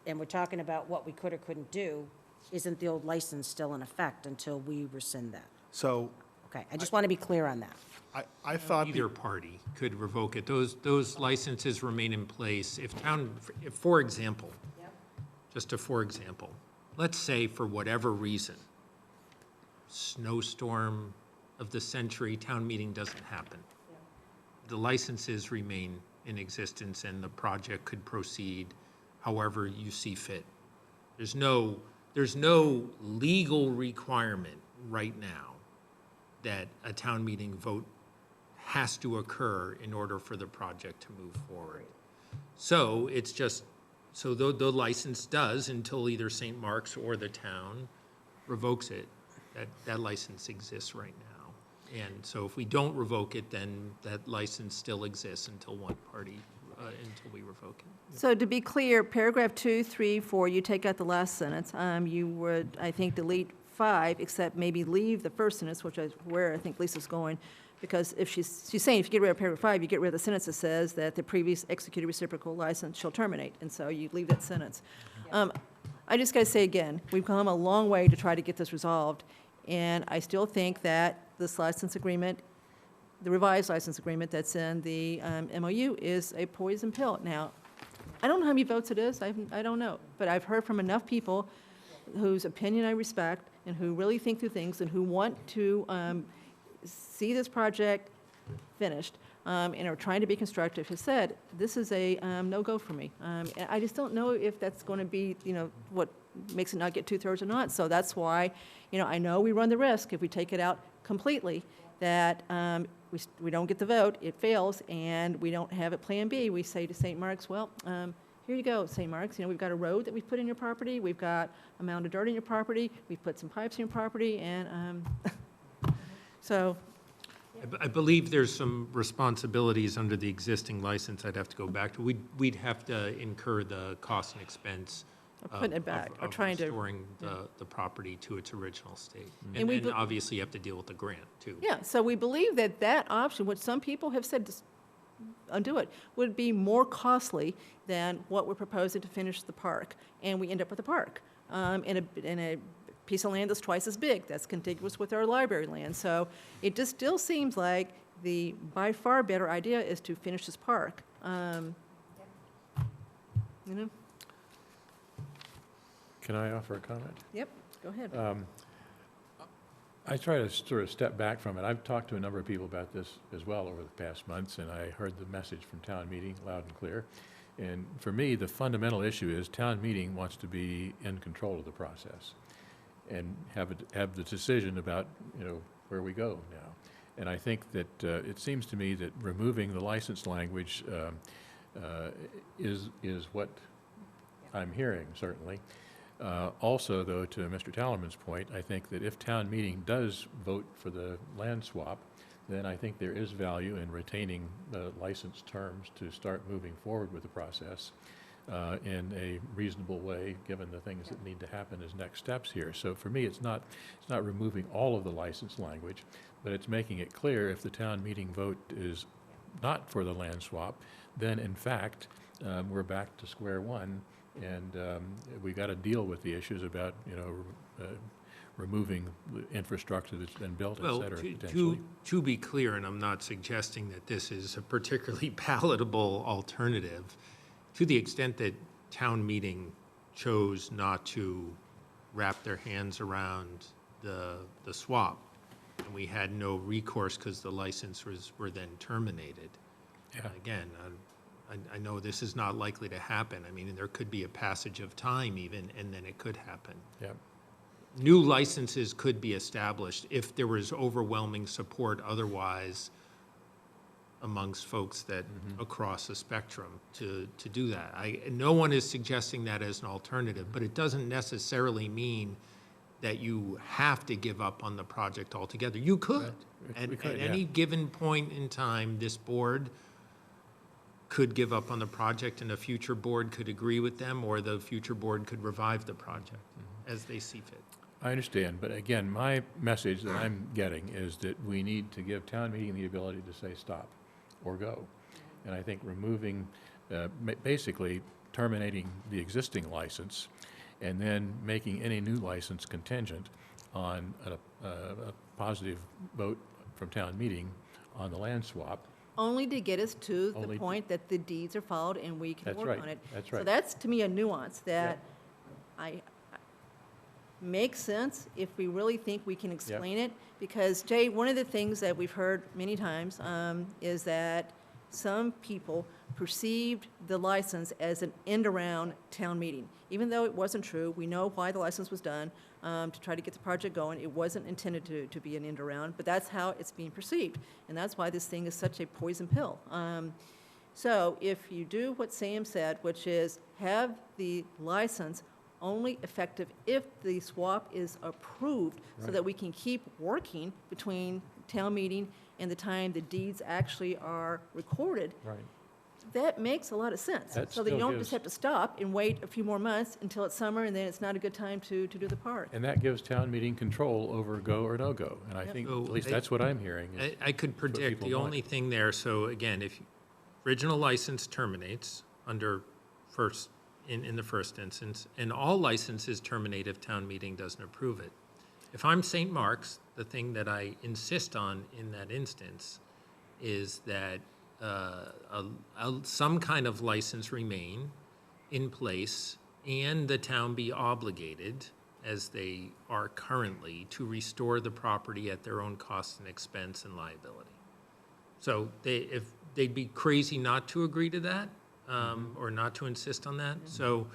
and we're talking about what we could or couldn't do, isn't the old license still in effect until we rescind that?
So
Okay, I just want to be clear on that.
I thought.
Either party could revoke it. Those licenses remain in place. If, for example, just a for example, let's say for whatever reason, snowstorm of the century, town meeting doesn't happen. The licenses remain in existence and the project could proceed however you see fit. There's no legal requirement right now that a town meeting vote has to occur in order for the project to move forward. So it's just, so the license does until either St. Mark's or the town revokes it. That license exists right now. And so if we don't revoke it, then that license still exists until one party, until we revoke it.
So to be clear, paragraph 2, 3, 4, you take out the last sentence. You would, I think, delete 5, except maybe leave the first sentence, which is where I think Lisa's going. Because if she's saying if you get rid of paragraph 5, you get rid of the sentence that says that the previous executed reciprocal license shall terminate. And so you leave that sentence. I just got to say again, we've come a long way to try to get this resolved. And I still think that this license agreement, the revised license agreement that's in the MOU is a poison pill. Now, I don't know how many votes it is. I don't know. But I've heard from enough people whose opinion I respect and who really think through things and who want to see this project finished and are trying to be constructive, has said, this is a no-go for me. And I just don't know if that's going to be, what makes it not get 2/3 or not. So that's why, I know we run the risk if we take it out completely that we don't get the vote, it fails, and we don't have it Plan B. We say to St. Mark's, well, here you go, St. Mark's, we've got a road that we've put in your property, we've got a mound of dirt in your property, we've put some pipes in your property, and so.
I believe there's some responsibilities under the existing license I'd have to go back to. We'd have to incur the cost and expense
Or putting it back, or trying to.
restoring the property to its original state.
And
And
we
then
be-
obviously you have to deal with the grant, too.
Yeah, so we believe that that option, which some people have said, just undo it, would be more costly than what we're proposing to finish the park. And we end up with a park in a piece of land that's twice as big, that's contiguous with our library land. So it just still seems like the by far better idea is to finish this park.
Can I offer a comment?
Yep, go ahead.
I try to sort of step back from it. I've talked to a number of people about this as well over the past months, and I heard the message from town meeting loud and clear. And for me, the fundamental issue is town meeting wants to be in control of the process and have the decision about, where we go now. And I think that it seems to me that removing the license language is what I'm hearing, certainly. Also, though, to Mr. Tallerman's point, I think that if town meeting does vote for the land swap, then I think there is value in retaining the license terms to start moving forward with the process in a reasonable way, given the things that need to happen as next steps here. So for me, it's not removing all of the license language, but it's making it clear if the town meeting vote is not for the land swap, then in fact, we're back to square one And we got to deal with the issues about, you know, removing the infrastructure that's been built, et
Well,
cetera, potentially.
to be clear, and I'm not suggesting that this is a particularly palatable alternative, to the extent that town meeting chose not to wrap their hands around the swap, and we had no recourse because the licenses were then terminated.
Yeah.
Again, I know this is not likely to happen. I mean, there could be a passage of time even, and then it could happen.
Yeah.
New licenses could be established if there was overwhelming support otherwise amongst folks that across the spectrum to do that. No one is suggesting that as an alternative, but it doesn't necessarily mean that you have to give up on the project altogether. You could.
We could,
At
yeah.
any given point in time, this board could give up on the project and a future board could agree with them, or the future board could revive the project as they see fit.
I understand, but again, my message that I'm getting is that we need to give town meeting the ability to say stop or go. And I think removing, basically terminating the existing license and then making any new license contingent on a positive vote from town meeting on the land swap.
Only to get us to the
Only to-
point that the deeds are filed and we can
That's
work
right,
on it.
that's
So
right.
that's, to me, a nuance that makes sense if we really think we can explain it. Because, Jay, one of the things that we've heard many times is that some people perceived the license as an end-around town meeting. Even though it wasn't true, we know why the license was done, to try to get the project going. It wasn't intended to be an end-around, but that's how it's being perceived. And that's why this thing is such a poison pill. So if you do what Sam said, which is have the license only effective if the swap is approved, so
Right.
that we can keep working between town meeting and the time the deeds actually are recorded,
Right.
that makes a lot of sense.
That
So that you
still
don't just
gives-
have to stop and wait a few more months until it's summer, and then it's not a good time to do the park.
And that gives town meeting control over go or no go. And I
Yep.
think,
So
at least
I-
that's what I'm hearing. is
I could
what
predict
people
the
want.
only thing there, so again, if original license terminates under first, in the first instance, and all licenses terminate if town meeting doesn't approve it. If I'm St. Mark's, the thing that I insist on in that instance is that some kind of license remain in place and the town be obligated, as they are currently, to restore the property at their own cost and expense and liability. So if they'd be crazy not to agree to that, or not to insist on that. So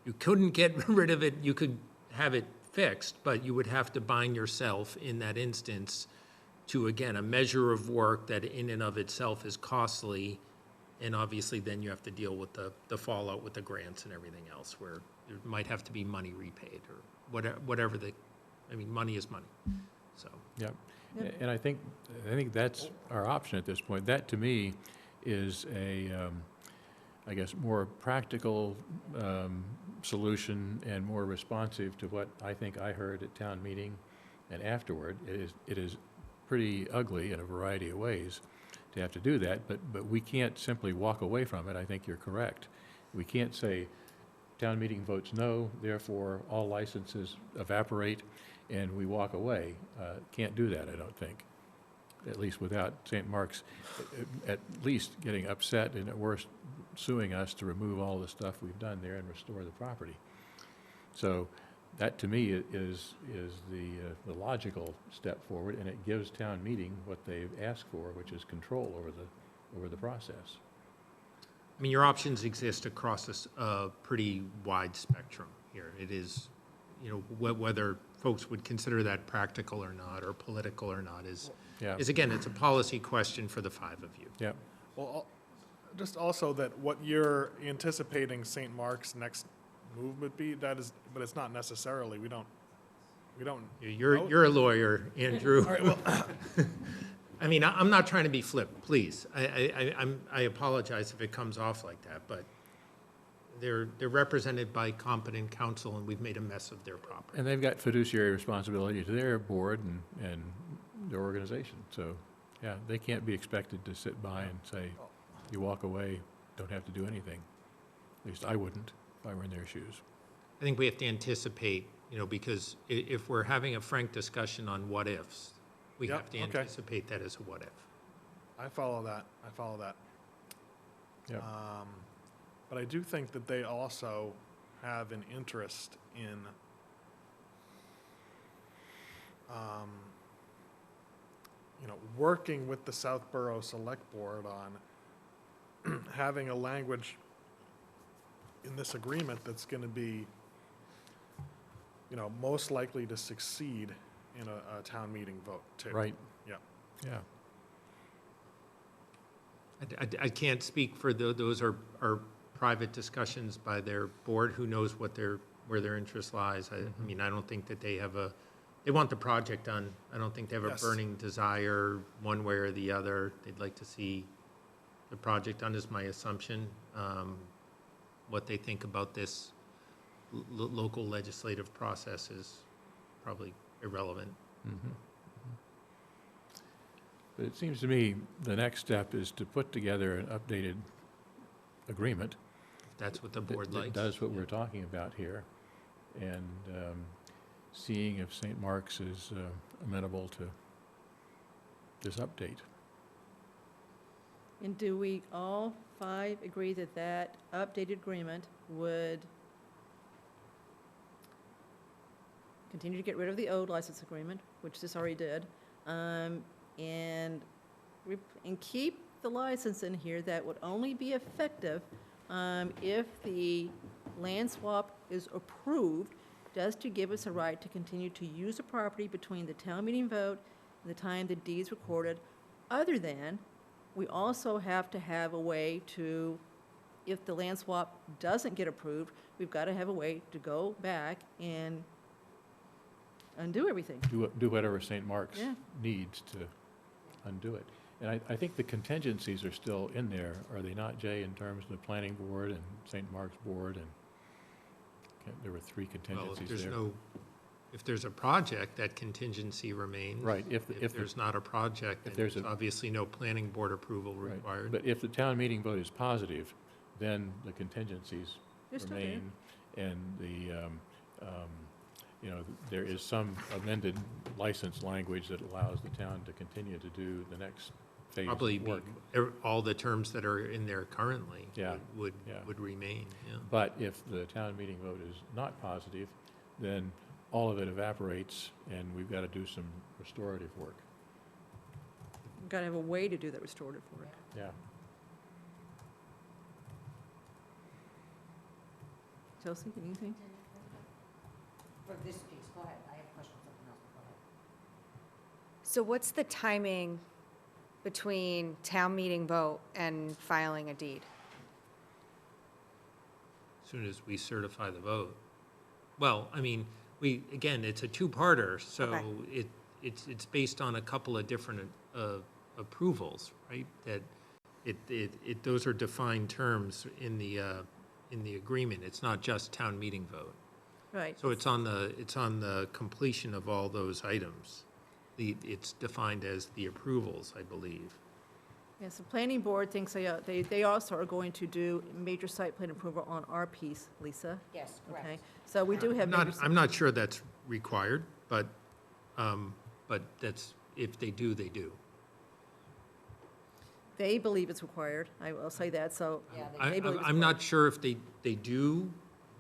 you couldn't get rid of it, you could have it fixed, but you would have to bind yourself in that instance to, again, a measure of work that in and of itself is costly. And obviously then you have to deal with the fallout with the grants and everything else, where there might have to be money repaid or whatever money is money, so.
Yep.
Yep.
And I think that's our option at this point. That, to me, is a, I guess, more practical solution and more responsive to what I think I heard at town meeting and afterward. It is pretty ugly in a variety of ways to have to do that, but we can't simply walk away from it. I think you're correct. We can't say, town meeting votes no, therefore all licenses evaporate and we walk away. Can't do that, I don't think, at least without St. Mark's at least getting upset and at worst suing us to remove all the stuff we've done there and restore the property. So that, to me, is the logical step forward, and it gives town meeting what they've asked for, which is control over the process.
I mean, your options exist across a pretty wide spectrum here. It is, whether folks would consider that practical or not, or political or not, is again, it's a policy question for the five of you.
Yeah.
Well, just also that what you're anticipating St. Mark's next move would be, that is, but it's not necessarily, we don't.
You're a lawyer, Andrew.
All right, well,
I mean, I'm not trying to be flip, please. I apologize if it comes off like that, but they're represented by competent counsel, and we've made a mess of their property.
And they've got fiduciary responsibility to their board and their organization. So, yeah, they can't be expected to sit by and say, you walk away, don't have to do anything. At least I wouldn't if I were in their shoes.
I think we have to anticipate, because if we're having a frank discussion on what-ifs, we
Yep,
have to
okay.
anticipate that as a what-if.
I follow that.
Yep.
But I do think that they also have an interest in working with the Southborough Select Board on having a language in this agreement that's going to be, most likely to succeed in a town meeting vote, too.
Right.
Yeah.
Yeah.
I can't speak for those are private discussions by their board. Who knows where their interest lies? I mean, I don't think that they want the project done. I don't think they have a
Yes.
burning desire one way or the other. They'd like to see the project done, is my assumption. What they think about this local legislative process is probably irrelevant.
Mhm. But it seems to me the next step is to put together an updated agreement.
That's what the board
that
likes.
does what we're talking about here, and seeing if St. Mark's is amenable to this update.
And do we all 5 agree that that updated agreement would continue to get rid of the old license agreement, which this already did, and keep the license in here that would only be effective if the land swap is approved, just to give us a right to continue to use the property between the town meeting vote and the time the deed's recorded, other than we also have to have a way to, if the land swap doesn't get approved, we've got to have a way to go back and undo everything.
Do whatever St. Mark's
Yeah.
needs to undo it. And I think the contingencies are still in there, are they not, Jay, in terms of the planning board and St. Mark's board? And there were 3
Well,
contingencies there.
if there's a project, that contingency remains.
Right, if
there's not a project, then
there's
there's obviously no planning board approval
Right.
required.
But if the town meeting vote is positive, then the contingencies
They're still there.
remain, and there is some amended license language that allows the town to continue to do the next phase
Probably
of
be,
work.
all the terms that are in there currently
Yeah,
would
yeah.
remain, yeah.
But if the town meeting vote is not positive, then all of it evaporates, and we've got to do some restorative work.
We've got to have a way to do that restorative work.
Yeah.
Chelsea, anything?
For this piece, go ahead. I have questions. Something else, but go ahead.
So what's the timing between town meeting vote and filing a deed?
As soon as we certify the vote. Well, I mean, again, it's a two-parter, so
Okay.
it's based on a couple of different approvals, right? That those are defined terms in the agreement. It's not just town meeting vote.
Right.
So it's on the completion of all those items. It's defined as the approvals, I believe.
Yes, the planning board thinks they also are going to do major site plan approval on our piece, Lisa.
Yes,
Okay,
correct.
so we do have.
I'm not sure that's required, but that's, if they do, they do.
They believe it's required, I will say that, so. they believe it's
I'm not sure if they do.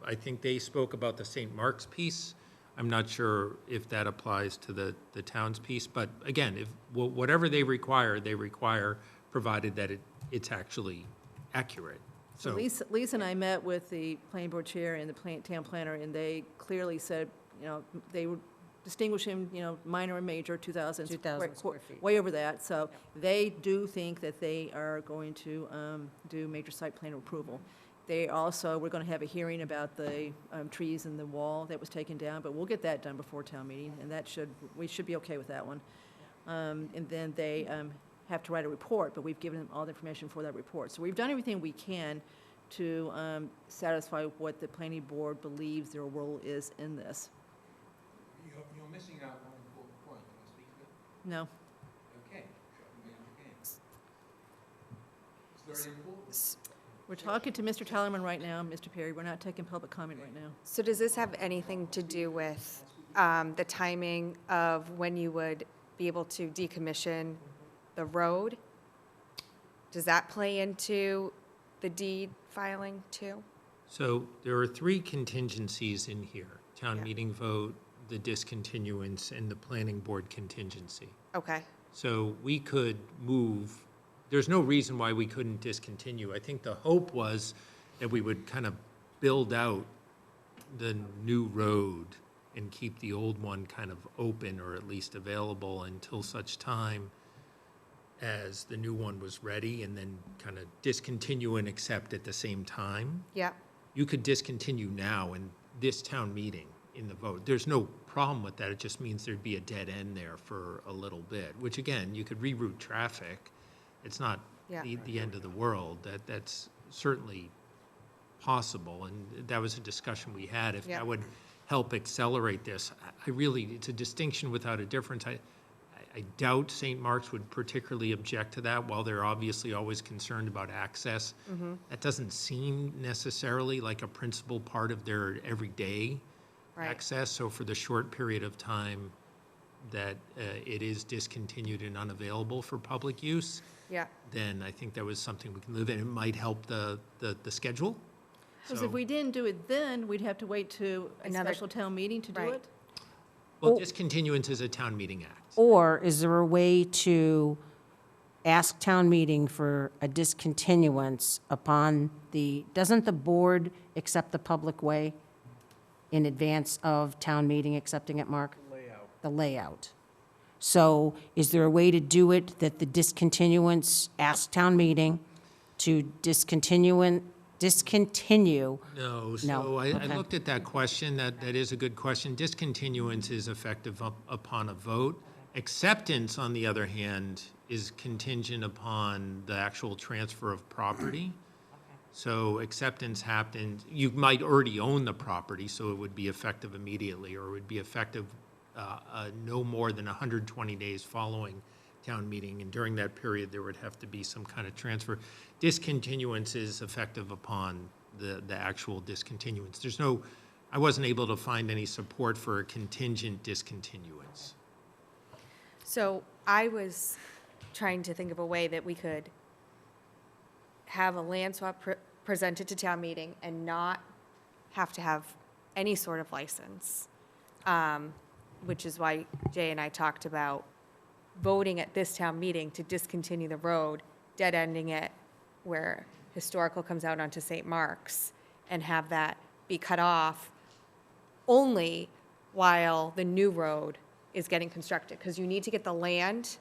I think they spoke about the St. Mark's piece. I'm not sure if that applies to the town's piece, but again, whatever they require, provided that it's actually accurate.
So Lisa and I met with the planning board chair and the town planner, and they clearly said, they would distinguish him, minor and major, 2,000.
2,000 square feet.
Way over that, so they do think that they are going to do major site plan approval. We're going to have a hearing about the trees in the wall that was taken down, but we'll get that done before town meeting, and we should be okay with that one. And then they have to write a report, but we've given them all the information for that report. So we've done everything we can to satisfy what the planning board believes their role is in this.
You're missing out one important point. Can I speak to it?
No.
Okay. Shut me down again. It's very important.
We're talking to Mr. Tellerman right now, Mr. Perry. We're not taking public comment right now.
So does this have anything to do with the timing of when you would be able to decommission the road? Does that play into the deed filing too?
So there are three contingencies in here: town
Yeah.
meeting vote, the discontinuance, and the planning board contingency.
Okay,
So we could move, there's no reason why we couldn't discontinue. I think the hope was that we would kind of build out the new road and keep the old one kind of open or at least available until such time as the new one was ready, and then kind of discontinue and accept at the same time.
yeah,
You could discontinue now in this town meeting in the vote. There's no problem with that. It just means there'd be a dead end there for a little bit, which again, you could reroute traffic. It's not
Yeah.
the end of the world. That's certainly possible, and that was a discussion we had. If
Yeah.
that would help accelerate this, I really, it's a distinction without a difference. I doubt St. Mark's would particularly object to that, while they're obviously always concerned about access.
Mm-hmm.
That doesn't seem necessarily like a principal part of their everyday
right.
access. So for the short period of time that it is discontinued and unavailable for public use,
Yeah,
then I think that was something we can live in. It might help the schedule.
Because
So-
if we didn't do it then, we'd have to wait to a
Another-
special town meeting to do
Right.
it?
Well, discontinuance is a town meeting act.
Or is there a way to ask town meeting for a discontinuance upon doesn't the board accept the public way in advance of town meeting accepting it, Mark? The layout. So is there a way to do it that the discontinuance, ask town meeting to discontinue?
No, so
No,
I
okay.
looked at that question. That is a good question. Discontinuance is effective upon a vote. Acceptance, on the other hand, is contingent upon the actual transfer of property. So acceptance happened, you might already own the property, so it would be effective immediately, or it would be effective no more than 120 days following town meeting, and during that period, there would have to be some kind of transfer. Discontinuance is effective upon the actual discontinuance. I wasn't able to find any support for a contingent discontinuance.
So I was trying to think of a way that we could have a land swap presented to town meeting and not have to have any sort of license, which is why Jay and I talked about voting at this town meeting to discontinue the road, dead-ending it where historical comes out onto St. Mark's, and have that be cut off only while the new road is getting constructed, because you need to get the land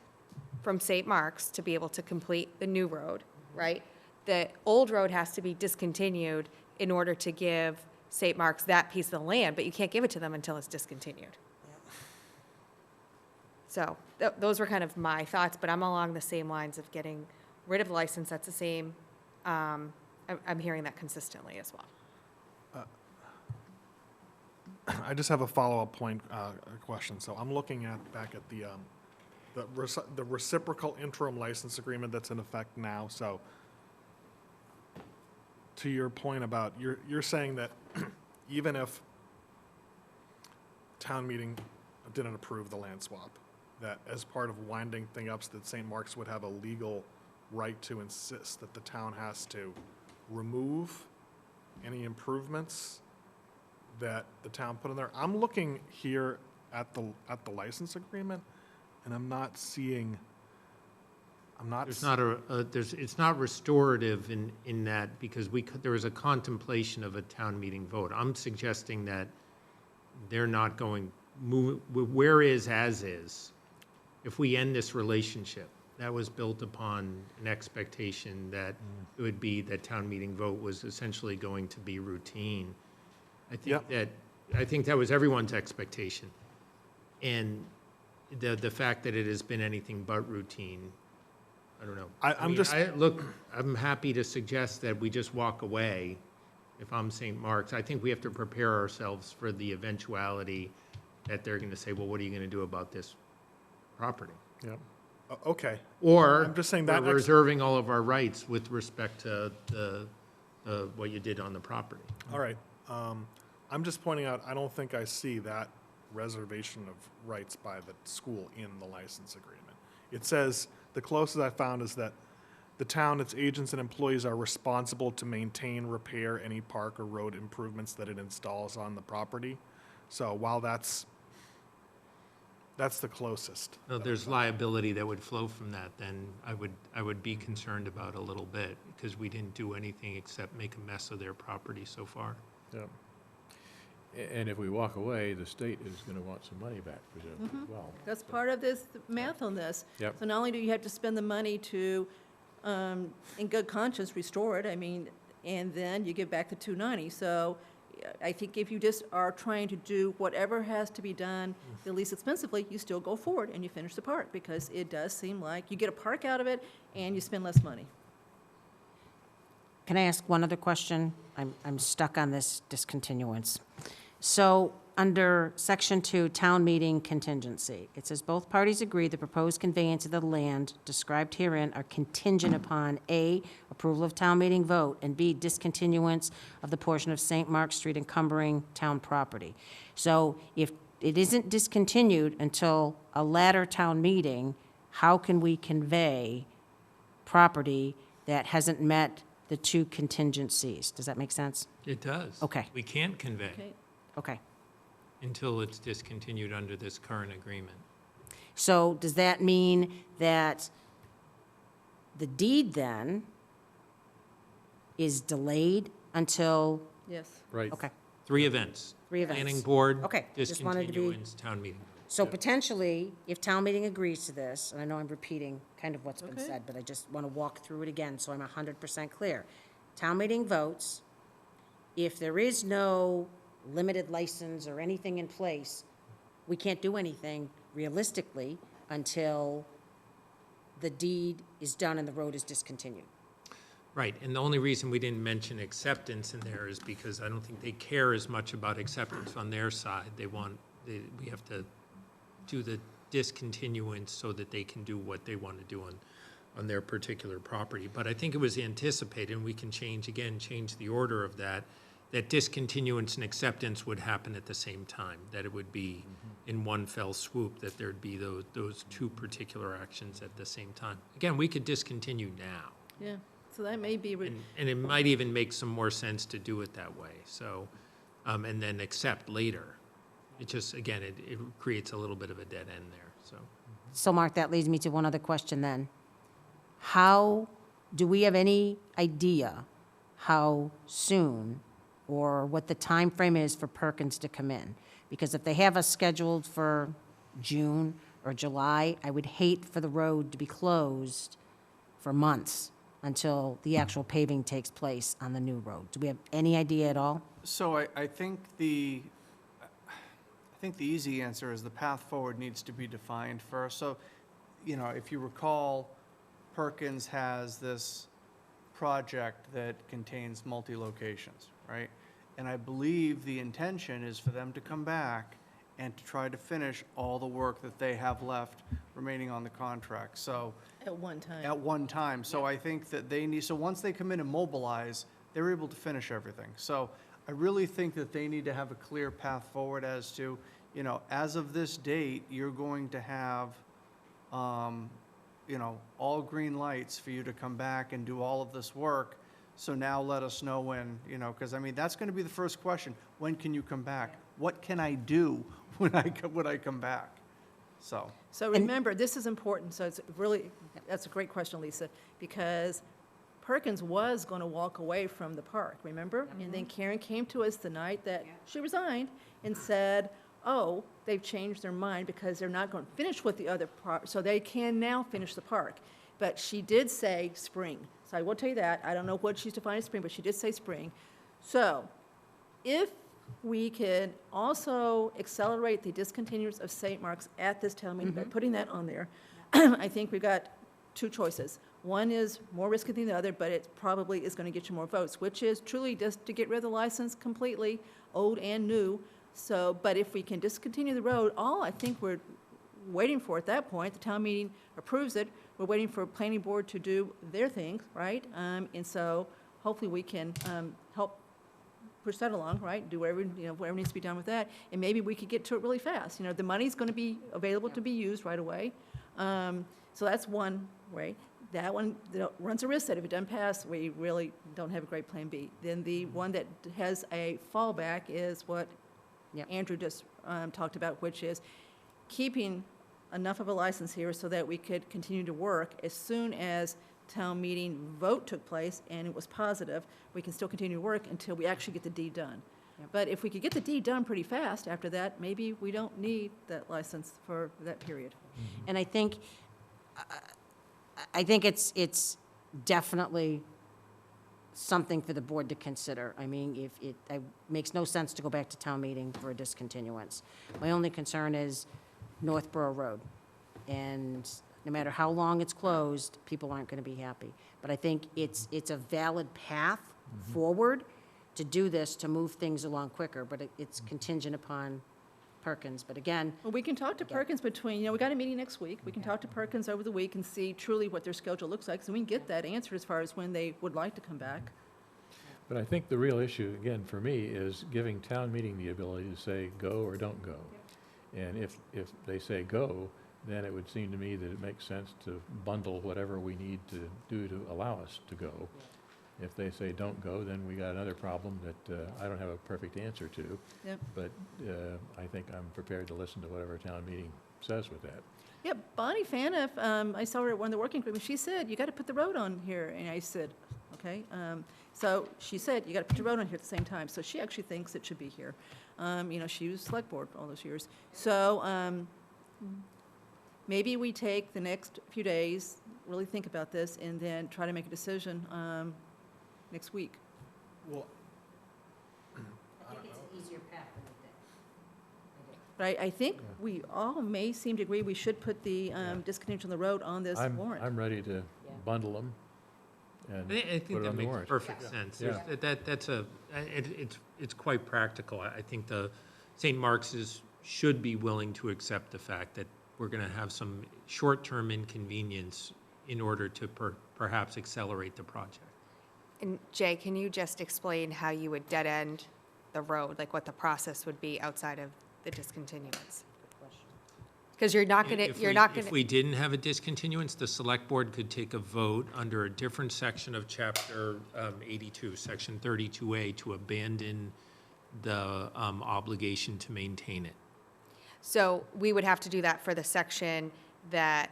from St. Mark's to be able to complete the new road, right? The old road has to be discontinued in order to give St. Mark's that piece of the land, but you can't give it to them until it's discontinued. So those were kind of my thoughts, but I'm along the same lines of getting rid of the license. That's the same, I'm hearing that consistently as well.
I just have a follow-up point, question. So I'm looking back at the reciprocal interim license agreement that's in effect now. So to your point about, you're saying that even if town meeting didn't approve the land swap, that as part of winding things up, that St. Mark's would have a legal right to insist that the town has to remove any improvements that the town put in there. I'm looking here at the license agreement, and I'm not seeing,
It's not restorative in that, because there was a contemplation of a town meeting vote. I'm suggesting that they're not going, where is as is. If we end this relationship, that was built upon an expectation that it would be that town meeting vote was essentially going to be routine. I think that was everyone's expectation. And the fact that it has been anything but routine, I don't know. Look, I'm happy to suggest that we just walk away if I'm St. Mark's. I think we have to prepare ourselves for the eventuality that they're going to say, well, what are you going to do about this property?
yeah, okay.
Or
I'm just saying
we're
that
reserving all of our rights with respect to what you did on the property.
All right. I'm just pointing out, I don't think I see that reservation of rights by the school in the license agreement. It says, the closest I found is that the town, its agents and employees are responsible to maintain, repair any park or road improvements that it installs on the property. So while that's the closest.
No, there's liability that would flow from that, then I would be concerned about a little bit, because we didn't do anything except make a mess of their property so far.
Yeah.
And if we walk away, the state is going to want some money back, presumably, as well.
That's part of this math on this.
Yep.
So not only do you have to spend the money to, in good conscience, restore it, I mean, and then you give back the $290. So I think if you just are trying to do whatever has to be done the least expensively, you still go forward and you finish the park, because it does seem like you get a park out of it and you spend less money.
Can I ask one other question? I'm stuck on this discontinuance. So, under Section 2, Town Meeting Contingency, it says both parties agree the proposed conveyance of the land described herein are contingent upon A, approval of town meeting vote, and B, discontinuance of the portion of St. Mark Street encumbering town property. So, if it isn't discontinued until a latter town meeting, how can we convey property that hasn't met the two contingencies? Does that make sense?
It does.
Okay.
We can't convey
Okay.
Okay.
until it's discontinued under this current agreement.
So does that mean that the deed then is delayed until,
Yes.
Right.
okay,
3 events.
3 events?
Planning board,
Okay, just wanted to be-
discontinuance, town meeting.
So potentially, if town meeting agrees to this, and I know I'm repeating kind of what's been
Okay.
said, but I just want to walk through it again so I'm 100% clear. Town meeting votes, if there is no limited license or anything in place, we can't do anything realistically until the deed is done and the road is discontinued.
Right, and the only reason we didn't mention acceptance in there is because I don't think they care as much about acceptance on their side. We have to do the discontinuance so that they can do what they want to do on their particular property. But I think it was anticipated, and we can change the order of that discontinuance and acceptance would happen at the same time, that it would be in one fell swoop, that there'd be those 2 particular actions at the same time. Again, we could discontinue now,
Yeah, so that may be,
and it might even make some more sense to do it that way, so, and then accept later. It just, again, it creates a little bit of a dead end there, so.
So Mark, that leads me to one other question then. Do we have any idea how soon or what the time frame is for Perkins to come in? Because if they have us scheduled for June or July, I would hate for the road to be closed for months until the actual paving takes place on the new road. Do we have any idea at all?
So I think the easy answer is the path forward needs to be defined first. So, if you recall, Perkins has this project that contains multi-locations, right? And I believe the intention is for them to come back and to try to finish all the work that they have left remaining on the contract. So,
at one time.
at one time. So I think that so once they come in and mobilize, they're able to finish everything. So I really think that they need to have a clear path forward as to, as of this date, you're going to have, all green lights for you to come back and do all of this work. So now let us know when, because that's going to be the first question. When can you come back? What can I do when I come back? So
remember, this is important, so that's a great question, Lisa, because Perkins was going to walk away from the park, remember? And then Karen came to us the night that she resigned and said, oh, they've changed their mind because they're not going to finish with the other part, so they can now finish the park. But she did say spring, so I will tell you that. I don't know what she's defined as spring, but she did say spring. So if we could also accelerate the discontinuance of St. Mark's at this town meeting by putting that on there, I think we've got 2 choices. One is more risky than the other, but it probably is going to get you more votes, which is truly just to get rid of the license completely, old and new. So, but if we can discontinue the road, all I think we're waiting for at that point, the town meeting approves it, we're waiting for planning board to do their thing, right? And so hopefully we can help push that along, right? Do whatever, whatever needs to be done with that, and maybe we could get to it really fast. The money's going to be available to be used right away. So that's one way. That one runs a risk that if it doesn't pass, we really don't have a great plan B. Then the one that has a fallback is what Andrew just talked about, which is keeping enough of a license here so that we could continue to work as soon as town meeting vote took place and it was positive. We can still continue to work until we actually get the deed done. But if we could get the deed done pretty fast after that, maybe we don't need that license for that period.
And I think it's definitely something for the board to consider. I mean, it makes no sense to go back to town meeting for a discontinuance. My only concern is Northborough Road. And no matter how long it's closed, people aren't going to be happy. But I think it's a valid path forward to do this, to move things along quicker, but it's contingent upon Perkins. But again,
Well, we can talk to Perkins between, we got a meeting next week. We can talk to Perkins over the week and see truly what their schedule looks like, so we can get that answered as far as when they would like to come back.
But I think the real issue, again, for me, is giving town meeting the ability to say go or don't go. And if they say go, then it would seem to me that it makes sense to bundle whatever we need to do to allow us to go. If they say don't go, then we got another problem that I don't have a perfect answer to.
Yep.
But I think I'm prepared to listen to whatever town meeting says with that.
Yeah, Bonnie Faniff, I saw her at one of the working groups, she said, you got to put the road on here. And I said, okay. So she said, you got to put the road on here at the same time. So she actually thinks it should be here. She was select board for all those years. So maybe we take the next few days, really think about this, and then try to make a decision next week.
Well,
I think it's an easier path than we think.
But I think we all may seem to agree we should put the discontinuance on the road on this warrant.
I'm ready to bundle them and
I think
put it
that
on the
makes
warrant.
perfect sense.
Yeah.
It's quite practical. I think the St. Mark's should be willing to accept the fact that we're going to have some short-term inconvenience in order to perhaps accelerate the project.
And Jay, can you just explain how you would dead end the road, like what the process would be outside of the discontinuance? Because you're not going to,
If we didn't have a discontinuance, the select board could take a vote under a different section of chapter 82, section 32A, to abandon the obligation to maintain it.
So we would have to do that for the section that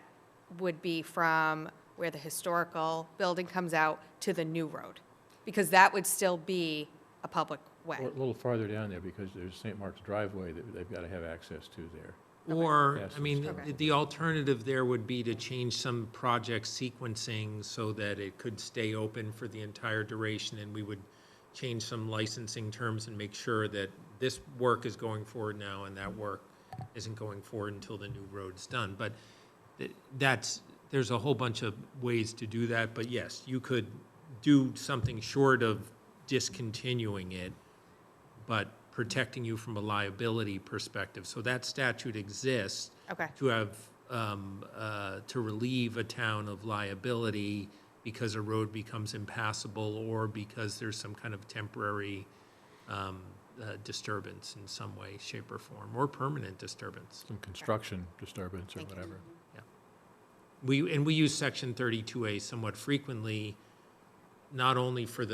would be from where the historical building comes out to the new road, because that would still be a public way.
Or a little farther down there, because there's St. Mark's driveway that they've got to have access to there.
Or,
Yes,
I mean,
Okay.
the alternative there would be to change some project sequencing so that it could stay open for the entire duration, and we would change some licensing terms and make sure that this work is going forward now and that work isn't going forward until the new road's done. But there's a whole bunch of ways to do that, but yes, you could do something short of discontinuing it, but protecting you from a liability perspective. So that statute exists
Okay.
to have, to relieve a town of liability because a road becomes impassable or because there's some kind of temporary disturbance in some way, shape, or form, or permanent disturbance.
Some construction disturbance or whatever.
We use section 32A somewhat frequently, not only for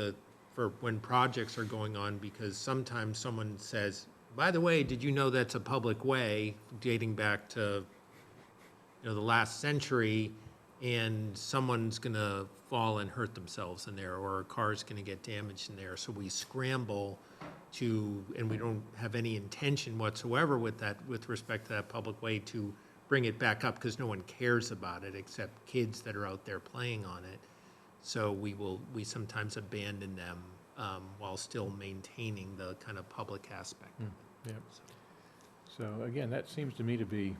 when projects are going on, because sometimes someone says, by the way, did you know that's a public way, dating back to, the last century, and someone's gonna fall and hurt themselves in there, or a car's gonna get damaged in there, so we scramble and we don't have any intention whatsoever with respect to that public way to bring it back up, because no one cares about it except kids that are out there playing on it. So we sometimes abandon them while still maintaining the kind of public aspect.
Yeah. So again, that seems to me to be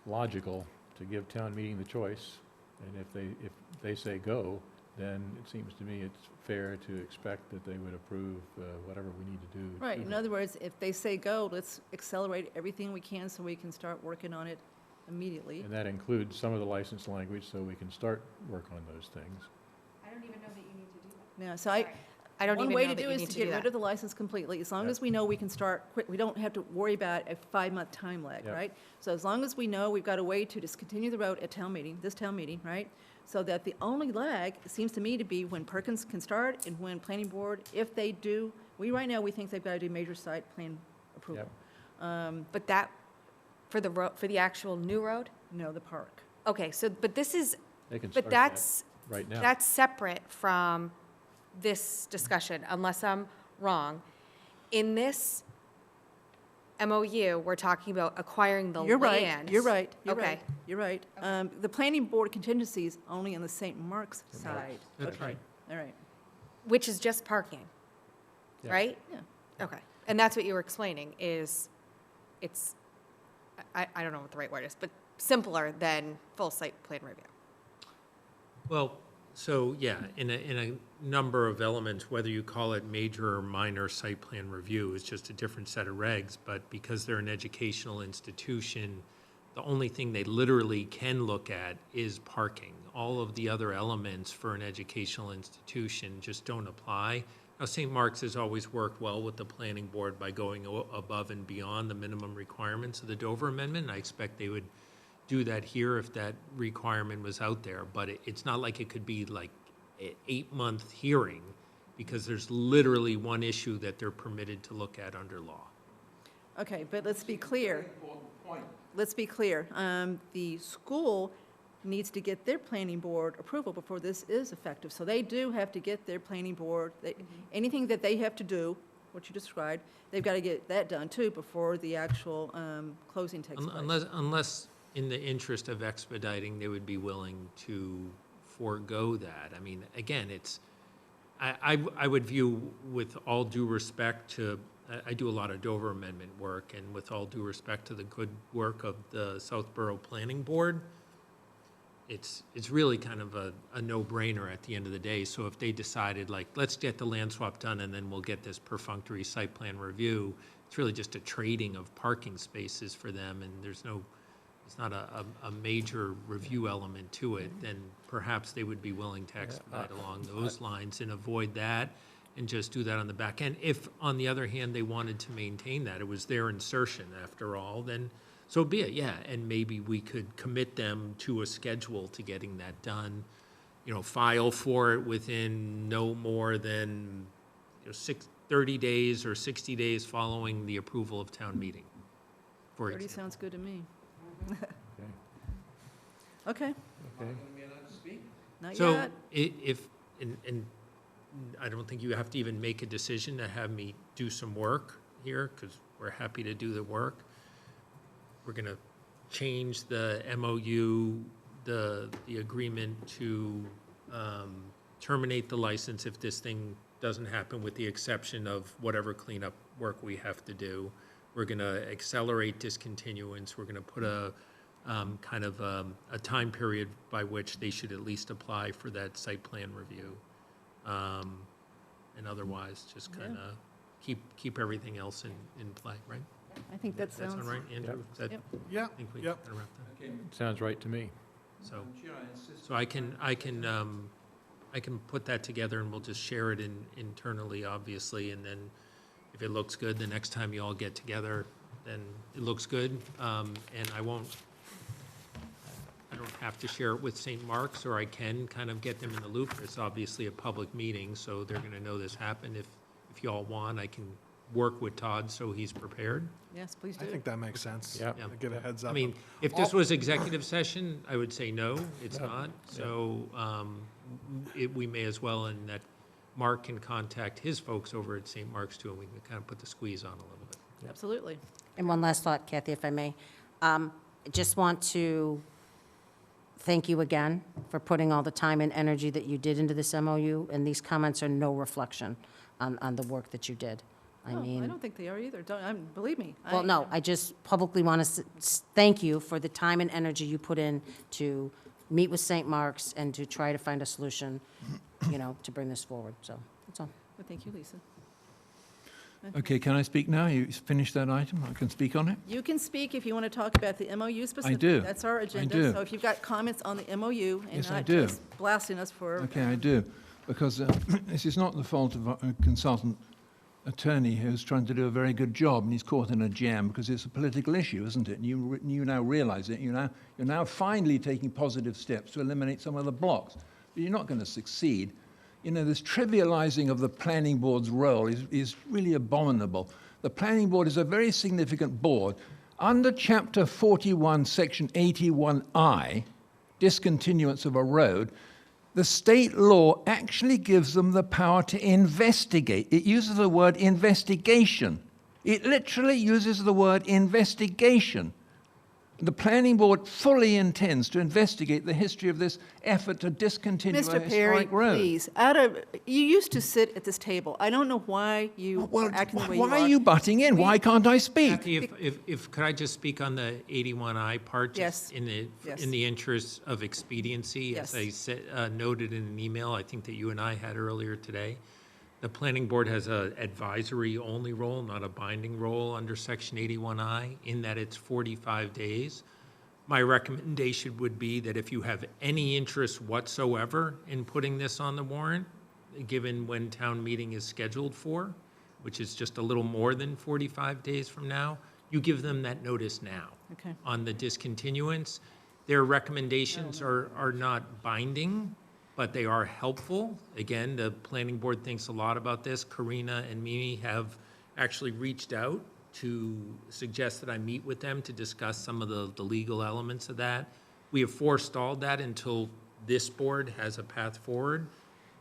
logical, to give town meeting the choice. And if they say go, then it seems to me it's fair to expect that they would approve whatever we need to do.
Right, in other words, if they say go, let's accelerate everything we can so we can start working on it immediately.
And that includes some of the license language, so we can start work on those things.
I don't even know that you need to do that.
Yeah, so
I don't
one
even
way
know
to
that
do
you
is
need
to
to
get
do
rid
that.
of the license completely. As long as we know we can start quick, we don't have to worry about a 5-month time lag,
Yep.
right? So as long as we know we've got a way to discontinue the road at town meeting, this town meeting, right? So that the only lag, it seems to me to be when Perkins can start and when planning board, if they do, right now, we think they've got to do major site plan approval.
But that, for the actual new road?
No, the park.
Okay, so, but this is,
They can
but
start that
that's,
right now.
that's separate from this discussion, unless I'm wrong. In this MOU, we're talking about acquiring the
You're right,
land.
you're right, you're
Okay.
right, you're right. The planning board contingency is only on the St. Mark's side.
That's right.
All right,
Which is just parking,
Yeah.
right?
yeah.
Okay. And that's what you were explaining, is it's, I don't know what the right word is, but simpler than full site plan review.
Well, so, yeah, in a number of elements, whether you call it major or minor site plan review, it's just a different set of regs, but because they're an educational institution, the only thing they literally can look at is parking. All of the other elements for an educational institution just don't apply. Now, St. Mark's has always worked well with the planning board by going above and beyond the minimum requirements of the Dover Amendment, and I expect they would do that here if that requirement was out there, but it's not like it could be like an 8-month hearing, because there's literally one issue that they're permitted to look at under law.
Okay, but let's be clear. Let's be clear. The school needs to get their planning board approval before this is effective. So they do have to get their planning board, anything that they have to do, what you described, they've got to get that done too before the actual closing takes place.
Unless, in the interest of expediting, they would be willing to forego that. I mean, again, I would view, with all due respect to, I do a lot of Dover Amendment work, and with all due respect to the good work of the Southborough Planning Board, it's really kind of a no-brainer at the end of the day. So if they decided, like, let's get the land swap done and then we'll get this perfunctory site plan review, it's really just a trading of parking spaces for them, and it's not a major review element to it, then perhaps they would be willing to expedite along those lines and avoid that and just do that on the back end. If, on the other hand, they wanted to maintain that, it was their insertion after all, then so be it, yeah. And maybe we could commit them to a schedule to getting that done, file for it within no more than 30 days or 60 days following the approval of town meeting, for
30
example.
sounds good to me. Okay,
Okay.
not
So
yet.
if, and I don't think you have to even make a decision to have me do some work here, because we're happy to do the work. We're going to change the MOU, the agreement to terminate the license if this thing doesn't happen, with the exception of whatever cleanup work we have to do. We're going to accelerate discontinuance. We're going to put a kind of a time period by which they should at least apply for that site plan review. And otherwise, just kind of keep everything else in play, right?
I think that
That's all
sounds.
right, Andrew? Is that-
Yep.
Yeah,
I think we
yep.
can wrap that.
Sounds right to me.
So I can put that together, and we'll just share it internally, obviously, and then if it looks good, the next time you all get together, then it looks good. And I don't have to share it with St. Mark's, or I can kind of get them in the loop. It's obviously a public meeting, so they're gonna know this happened. If you all want, I can work with Todd so he's prepared.
Yes, please
I
do.
think that makes sense.
Yeah.
To get a heads up.
I mean, if this was executive session, I would say no, it's not. So we may as well, and that Mark can contact his folks over at St. Mark's too, and we can kind of put the squeeze on a little bit.
Absolutely.
And one last thought, Kathy, if I may. I just want to thank you again for putting all the time and energy that you did into this MOU, and these comments are no reflection on the work that you did. I
No,
mean,
I don't think they are either. Believe me.
well, no, I just publicly want to thank you for the time and energy you put in to meet with St. Mark's and to try to find a solution, to bring this forward. So, that's all.
Well, thank you, Lisa.
Okay, can I speak now? You finished that item? I can speak on it?
You can speak if you want to talk about the MOU specifically.
do.
That's our agenda.
do.
So if you've got comments on the MOU and
Yes, I
not
do.
just blasting us for.
Okay, I do. because this is not the fault of a consultant attorney who's trying to do a very good job, and he's caught in a jam because it's a political issue, isn't it? And you now realize it. You're now finally taking positive steps to eliminate some of the blocks. But you're not going to succeed. You know, this trivializing of the planning board's role is really abominable. The planning board is a very significant board. Under Chapter 41, Section 81I, discontinuance of a road, the state law actually gives them the power to investigate. It uses the word investigation. It literally uses the word investigation. The planning board fully intends to investigate the history of this effort to discontinue a
Mr. Perry,
historic road.
please, you used to sit at this table. I don't know why you are acting the way you are.
Why are you butting in? Why can't I speak?
Kathy, if could I just speak on the 81I part? Just
Yes.
in the interest of expediency,
Yes.
as I said, noted in an email I think that you and I had earlier today. The planning board has an advisory-only role, not a binding role under Section 81I, in that it's 45 days. My recommendation would be that if you have any interest whatsoever in putting this on the warrant, given when town meeting is scheduled for, which is just a little more than 45 days from now, you give them that notice now.
Okay.
On the discontinuance, their recommendations are not binding, but they are helpful. Again, the planning board thinks a lot about this. Karina and Mimi have actually reached out to suggest that I meet with them to discuss some of the legal elements of that. We have forestalled that until this board has a path forward.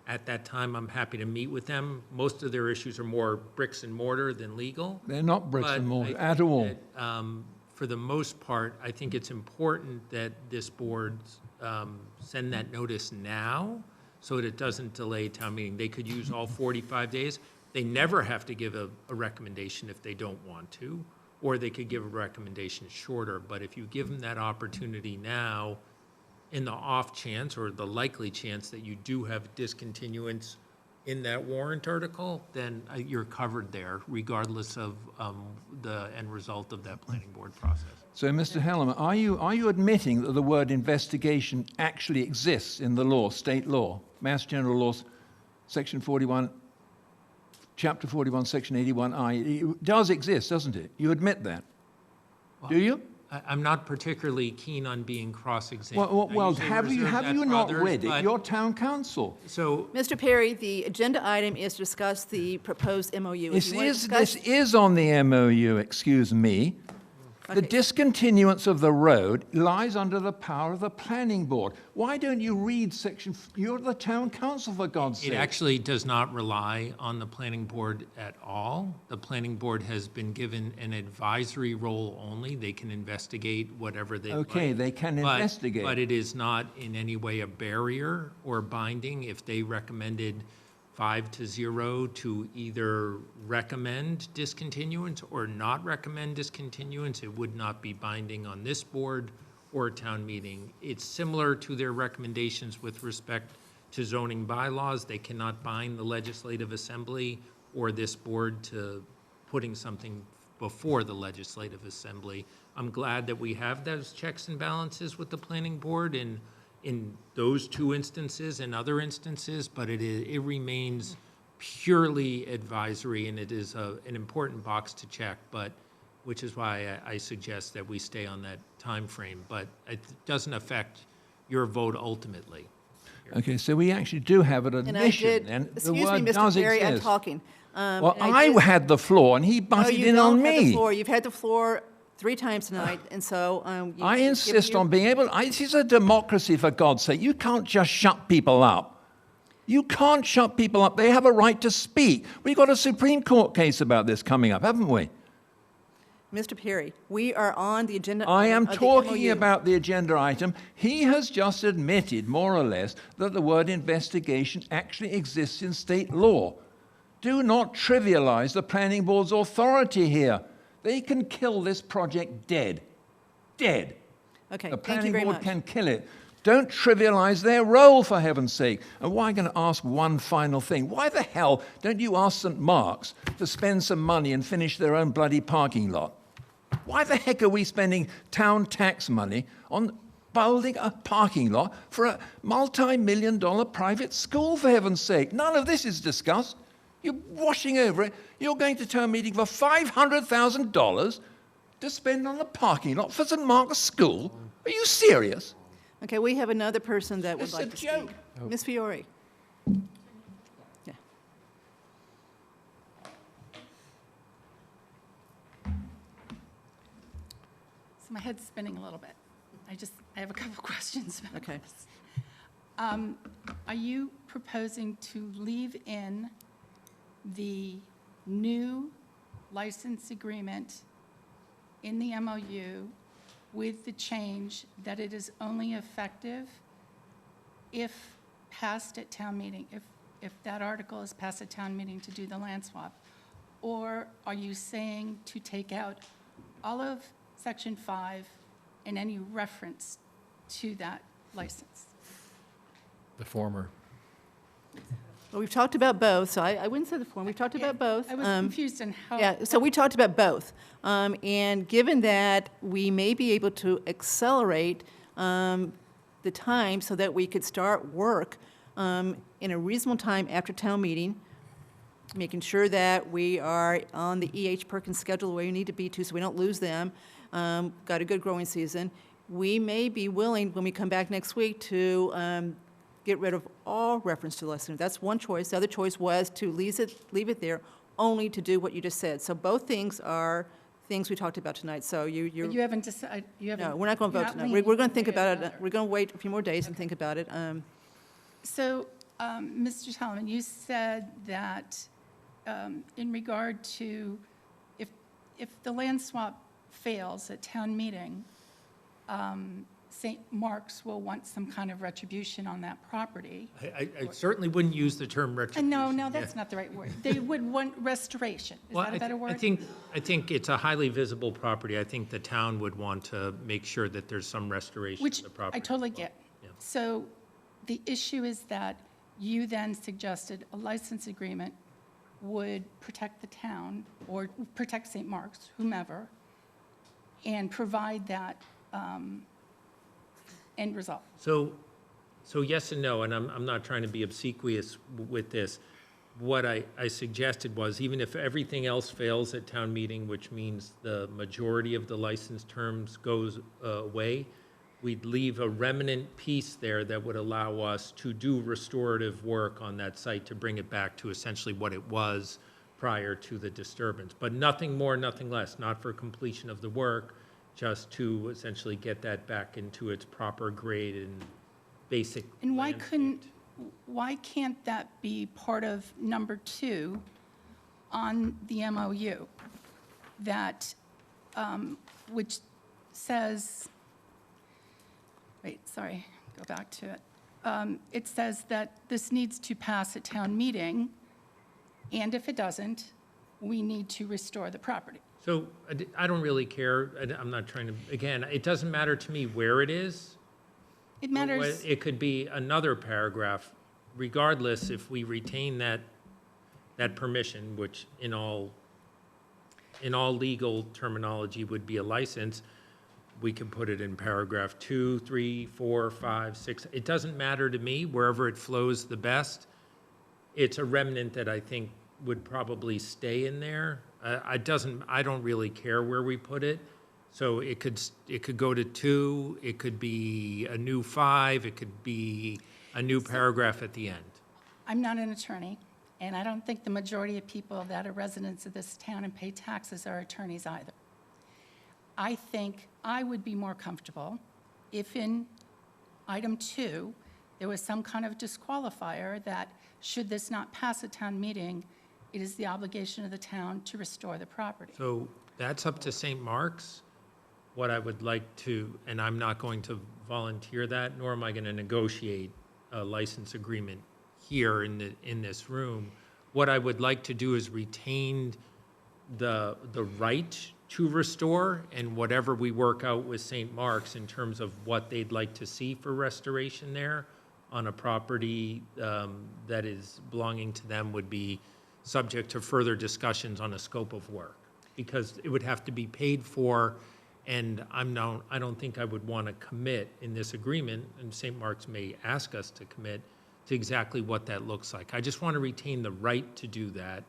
At that time, I'm happy to meet with them. Most of their issues are more bricks and mortar than legal.
They're not bricks
But
and mortar
I
at
think
all.
that, for the most part, I think it's important that this board send that notice now so that it doesn't delay town meeting. They could use all 45 days. They never have to give a recommendation if they don't want to, or they could give a recommendation shorter. But if you give them that opportunity now, in the off chance or the likely chance that you do have discontinuance in that warrant article, then you're covered there, regardless of the end result of that planning board process.
So, Mr. Hellerman, are you admitting that the word investigation actually exists in the law, state law, Mass General Law, Section 41, Chapter 41, Section 81I? It does exist, doesn't it? You admit that? Do you?
I'm not particularly keen on being cross-examined.
Well, have you not read it? You're town council.
So,
Mr. Perry, the agenda item is to discuss the proposed MOU. If
This
you want to
is,
discuss-
this is on the MOU, excuse me. The discontinuance of the road lies under the power of the planning board. Why don't you read section, you're the town council, for God's sake.
it actually does not rely on the planning board at all. The planning board has been given an advisory role only. They can investigate whatever they like.
Okay, they can investigate.
But it is not in any way a barrier or binding. If they recommended 5-0 to either recommend discontinuance or not recommend discontinuance, it would not be binding on this board or town meeting. It's similar to their recommendations with respect to zoning bylaws. They cannot bind the legislative assembly or this board to putting something before the legislative assembly. I'm glad that we have those checks and balances with the planning board in those two instances and other instances, but it remains purely advisory, and it is an important box to check, but which is why I suggest that we stay on that time frame. But it doesn't affect your vote ultimately.
Okay, so we actually do have an
And I
admission.
did,
And the
excuse me,
word
Mr.
does
Perry, I'm
exist.
talking.
Well,
And
I
did-
had the floor, and he
No,
butted
you
in on
don't have the
me.
floor. You've had the floor 3 times tonight, and so.
I insist on being able, this is a democracy, for God's sake. You can't just shut people up. You can't shut people up. They have a right to speak. We've got a Supreme Court case about this coming up, haven't we?
Mr. Perry, we are on the agenda.
I
item
am
of the
talking
MOU.
about the agenda item. He has just admitted, more or less, that the word investigation actually exists in state law. Do not trivialize the planning board's authority here. They can kill this project dead. Dead.
Okay,
The
thank you
planning
very
board
much.
can kill it. Don't trivialize their role, for heaven's sake. And why, I'm going to ask one final thing. Why the hell don't you ask St. Mark's to spend some money and finish their own bloody parking lot? Why the heck are we spending town tax money on building a parking lot for a multi-million-dollar private school, for heaven's sake. None of this is discussed. You're washing over it. You're going to town meeting for $500,000 to spend on a parking lot for St. Mark's School? Are you serious?
Okay, we have another person that would
It's a
like to
joke.
speak. Ms. Fiore. Yeah.
So my head's spinning a little bit. I have a couple questions about
Okay.
this. Are you proposing to leave in the new license agreement in the MOU with the change that it is only effective if passed at town meeting, if that article is passed at town meeting to do the land swap? Or are you saying to take out all of Section 5 and any reference to that license?
The former.
Well, we've talked about both, so I wouldn't say the form. We've talked about both.
I was confused on how.
Yeah, so we talked about both. And given that we may be able to accelerate the time so that we could start work in a reasonable time after town meeting, making sure that we are on the E.H. Perkins schedule where we need to be to so we don't lose them, got a good growing season, we may be willing, when we come back next week, to get rid of all reference to license. That's one choice. The other choice was to leave it there, only to do what you just said. So both things are things we talked about tonight. So you're.
But you haven't decided,
No, we're not going to vote tonight. We're going to think about it. We're going to wait a few more days and think about it.
So, Mr. Solomon, you said that in regard to if the land swap fails at town meeting, St. Mark's will want some kind of retribution on that property.
I certainly wouldn't use the term retribution.
No, that's not the right word. They would want restoration. Is that a better word?
I think it's a highly visible property. I think the town would want to make sure that there's some restoration
Which
of the property.
I totally get.
Yeah.
So the issue is that you then suggested a license agreement would protect the town or protect St. Mark's, whomever, and provide that end result.
So yes and no, and I'm not trying to be obsequious with this. What I suggested was, even if everything else fails at town meeting, which means the majority of the license terms goes away, we'd leave a remnant piece there that would allow us to do restorative work on that site to bring it back to essentially what it was prior to the disturbance. But nothing more, nothing less, not for completion of the work, just to essentially get that back into its proper grade and basic.
And why can't that be part of number 2 on the MOU? That, which says, wait, sorry, go back to it. It says that this needs to pass at town meeting, and if it doesn't, we need to restore the property.
So I don't really care. I'm not trying to, again, it doesn't matter to me where it is.
It matters.
It could be another paragraph. Regardless, if we retain that permission, which in all legal terminology would be a license, we can put it in paragraph 2, 3, 4, 5, 6. It doesn't matter to me, wherever it flows the best. It's a remnant that I think would probably stay in there. I don't really care where we put it. So it could go to 2, it could be a new 5, it could be a new paragraph at the end.
I'm not an attorney, and I don't think the majority of people that are residents of this town and pay taxes are attorneys either. I think I would be more comfortable if in item 2, there was some kind of disqualifier that should this not pass a town meeting, it is the obligation of the town to restore the property.
So that's up to St. Mark's. What I would like to, and I'm not going to volunteer that, nor am I going to negotiate a license agreement here in this room. What I would like to do is retain the right to restore, and whatever we work out with St. Mark's in terms of what they'd like to see for restoration there on a property that is belonging to them would be subject to further discussions on a scope of work, because it would have to be paid for And I don't think I would want to commit in this agreement, and St. Mark's may ask us to commit to exactly what that looks like. I just want to retain the right to do that.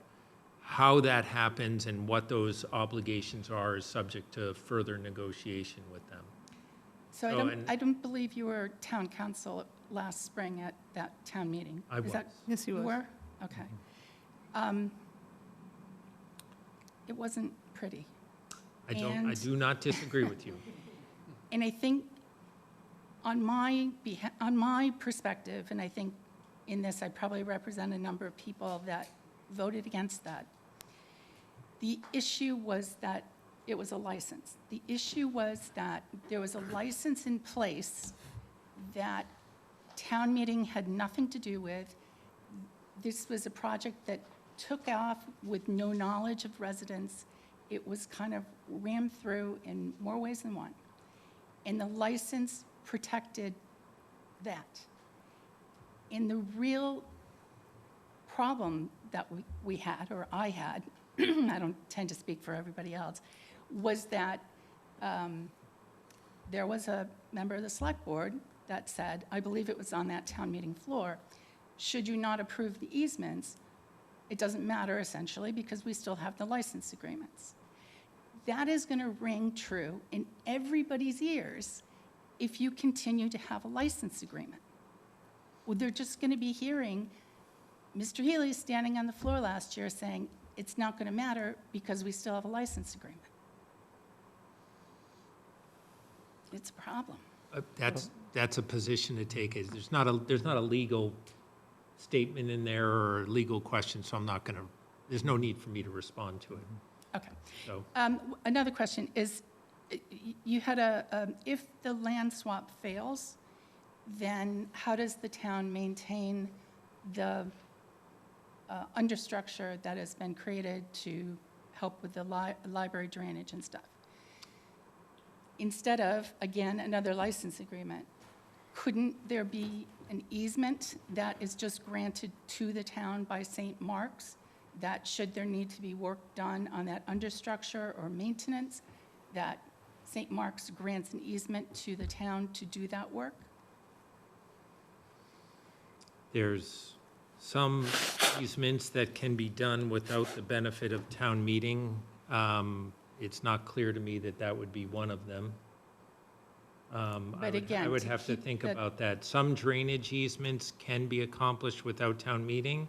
How that happens and what those obligations are is subject to further negotiation with them.
So I don't believe you were town council last spring at that town meeting.
I was.
Yes, you
You
was.
were? Okay. It wasn't pretty.
I
And-
do not disagree with you.
And I think on my perspective, and I think in this, I probably represent a number of people that voted against that. The issue was that it was a license. The issue was that there was a license in place that town meeting had nothing to do with. This was a project that took off with no knowledge of residents. It was kind of rammed through in more ways than one. And the license protected that. And the real problem that we had, or I had, I don't tend to speak for everybody else, was that there was a member of the select board that said, I believe it was on that town meeting floor, should you not approve the easements, it doesn't matter essentially because we still have the license agreements. That is going to ring true in everybody's ears if you continue to have a license agreement. Well, they're just going to be hearing Mr. Healy standing on the floor last year saying, it's not going to matter because we still have a license agreement. It's a problem.
That's a position to take. There's not a legal statement in there or a legal question, so there's no need for me to respond to it.
Okay.
So,
Another question is, you had if the land swap fails, then how does the town maintain the understructure that has been created to help with the library drainage and stuff? Instead of, again, another license agreement, couldn't there be an easement that is just granted to the town by St. Mark's, that should there need to be work done on that understructure or maintenance, that St. Mark's grants an easement to the town to do that work?
there's some easements that can be done without the benefit of town meeting. It's not clear to me that that would be one of them.
But again,
I would
to
have to
keep
think
the-
about that. Some drainage easements can be accomplished without town meeting.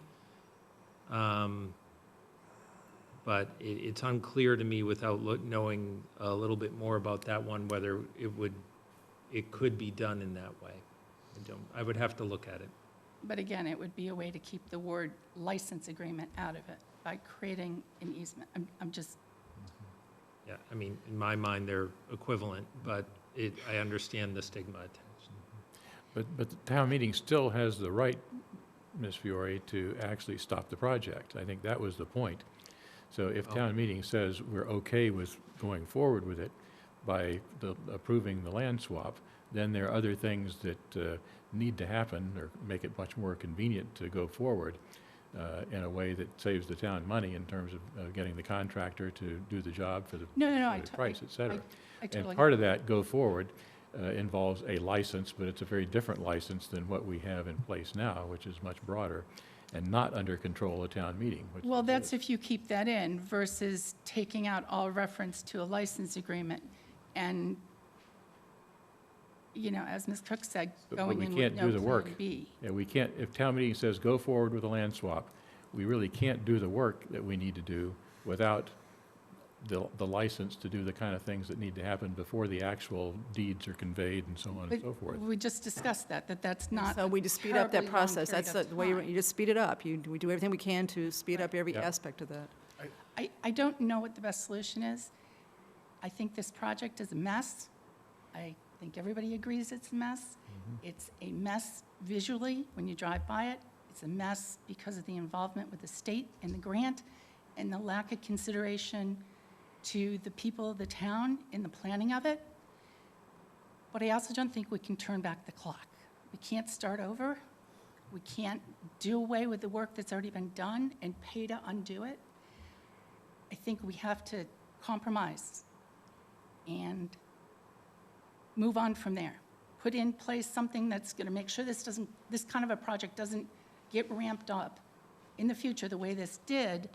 But it's unclear to me without knowing a little bit more about that one, whether it could be done in that way. I would have to look at it.
But again, it would be a way to keep the word license agreement out of it by creating an easement. I'm just,
Yeah, I mean, in my mind, they're equivalent, but I understand the stigma attached.
But the town meeting still has the right, Ms. Fiore, to actually stop the project. I think that was the point. So if town meeting says we're okay with going forward with it by approving the land swap, then there are other things that need to happen or make it much more convenient to go forward in a way that saves the town money in terms of getting the contractor to do the job for the
No,
for the price, et cetera.
I totally.
And part of that go forward involves a license, but it's a very different license than what we have in place now, which is much broader and not under control of town meeting. Which
Well,
this
that's
is.
if you keep that in versus taking out all reference to a license agreement and, you know, as Ms. Cook said,
But
going
we
in
can't
with
do
no
the
plan
work.
B.
Yeah, we can't, if town meeting says go forward with a land swap, we really can't do the work that we need to do without the license to do the kind of things that need to happen before the actual deeds are conveyed and so on and
But
so forth.
we just discussed that's not
So
a
we just speed up that
terribly long
process.
period
That's
of
the way you
time.
just speed it up. We do everything we can to speed up every
Yep.
aspect of that.
I don't know what the best solution is. I think this project is a mess. I think everybody agrees it's a mess. It's a mess visually when you drive by it. It's a mess because of the involvement with the state and the grant and the lack of consideration to the people of the town in the planning of it. But I also don't think we can turn back the clock. We can't start over. We can't do away with the work that's already been done and pay to undo it. I think we have to compromise and move on from there. Put in place something that's going to make sure this kind of a project doesn't get ramped up in the future the way this did,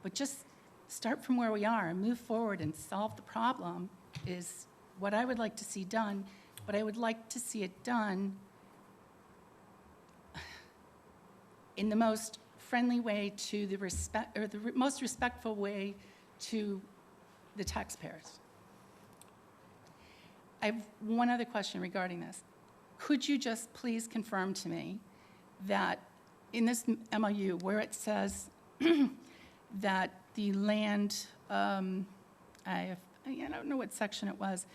but just start from where we are and move forward and solve the problem is what I would like to see done, but I would like to see it done in the most friendly way to the most respectful way to the taxpayers. I have one other question regarding this. Could you just please confirm to me that in this MOU where it says that the land, I don't know what section it was.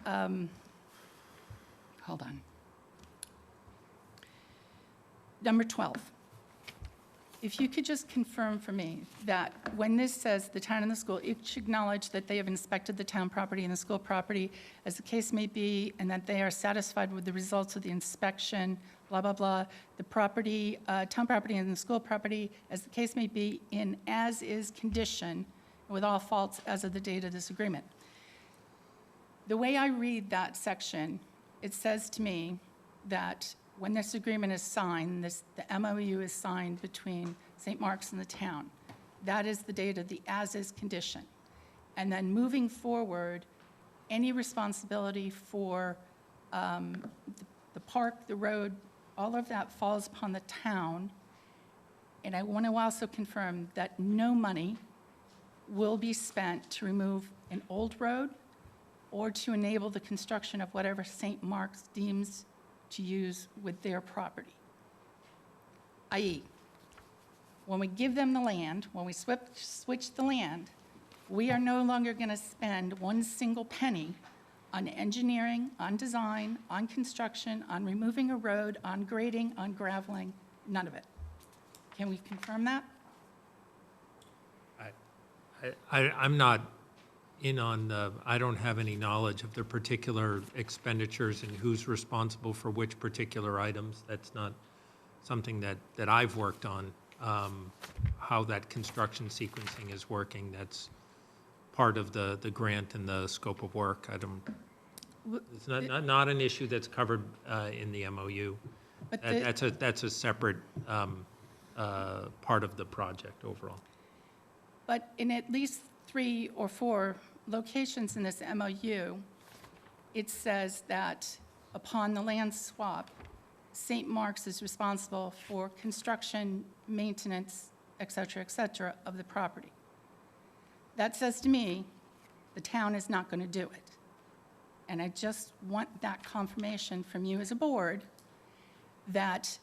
Hold on. Number 12. If you could just confirm for me that when this says the town and the school each acknowledge that they have inspected the town property and the school property as the case may be, and that they are satisfied with the results of the inspection, blah, blah, blah, the property, town property and the school property, as the case may be, in as-is condition, with all faults as of the date of this agreement. The way I read that section, it says to me that when this agreement is signed, the MOU is signed between St. Mark's and the town. That is the date of the as-is condition. And then moving forward, any responsibility for the park, the road, all of that falls upon the town. And I want to also confirm that no money will be spent to remove an old road or to enable the construction of whatever St. Mark's deems to use with their property. I.e., when we give them the land, when we switch the land, we are no longer going to spend one single penny on engineering, on design, on construction, on removing a road, on grading, on graveling, none of it. Can we confirm that?
I'm not in on the, I don't have any knowledge of the particular expenditures and who's responsible for which particular items. That's not something that I've worked on, how that construction sequencing is working. That's part of the grant and the scope of work. It's not an issue that's covered in the MOU.
But
That's a separate part of the project overall.
But in at least 3 or 4 locations in this MOU, it says that upon the land swap, St. Mark's is responsible for construction, maintenance, et cetera, of the property. That says to me, the town is not going to do it. And I just want that confirmation from you as a board that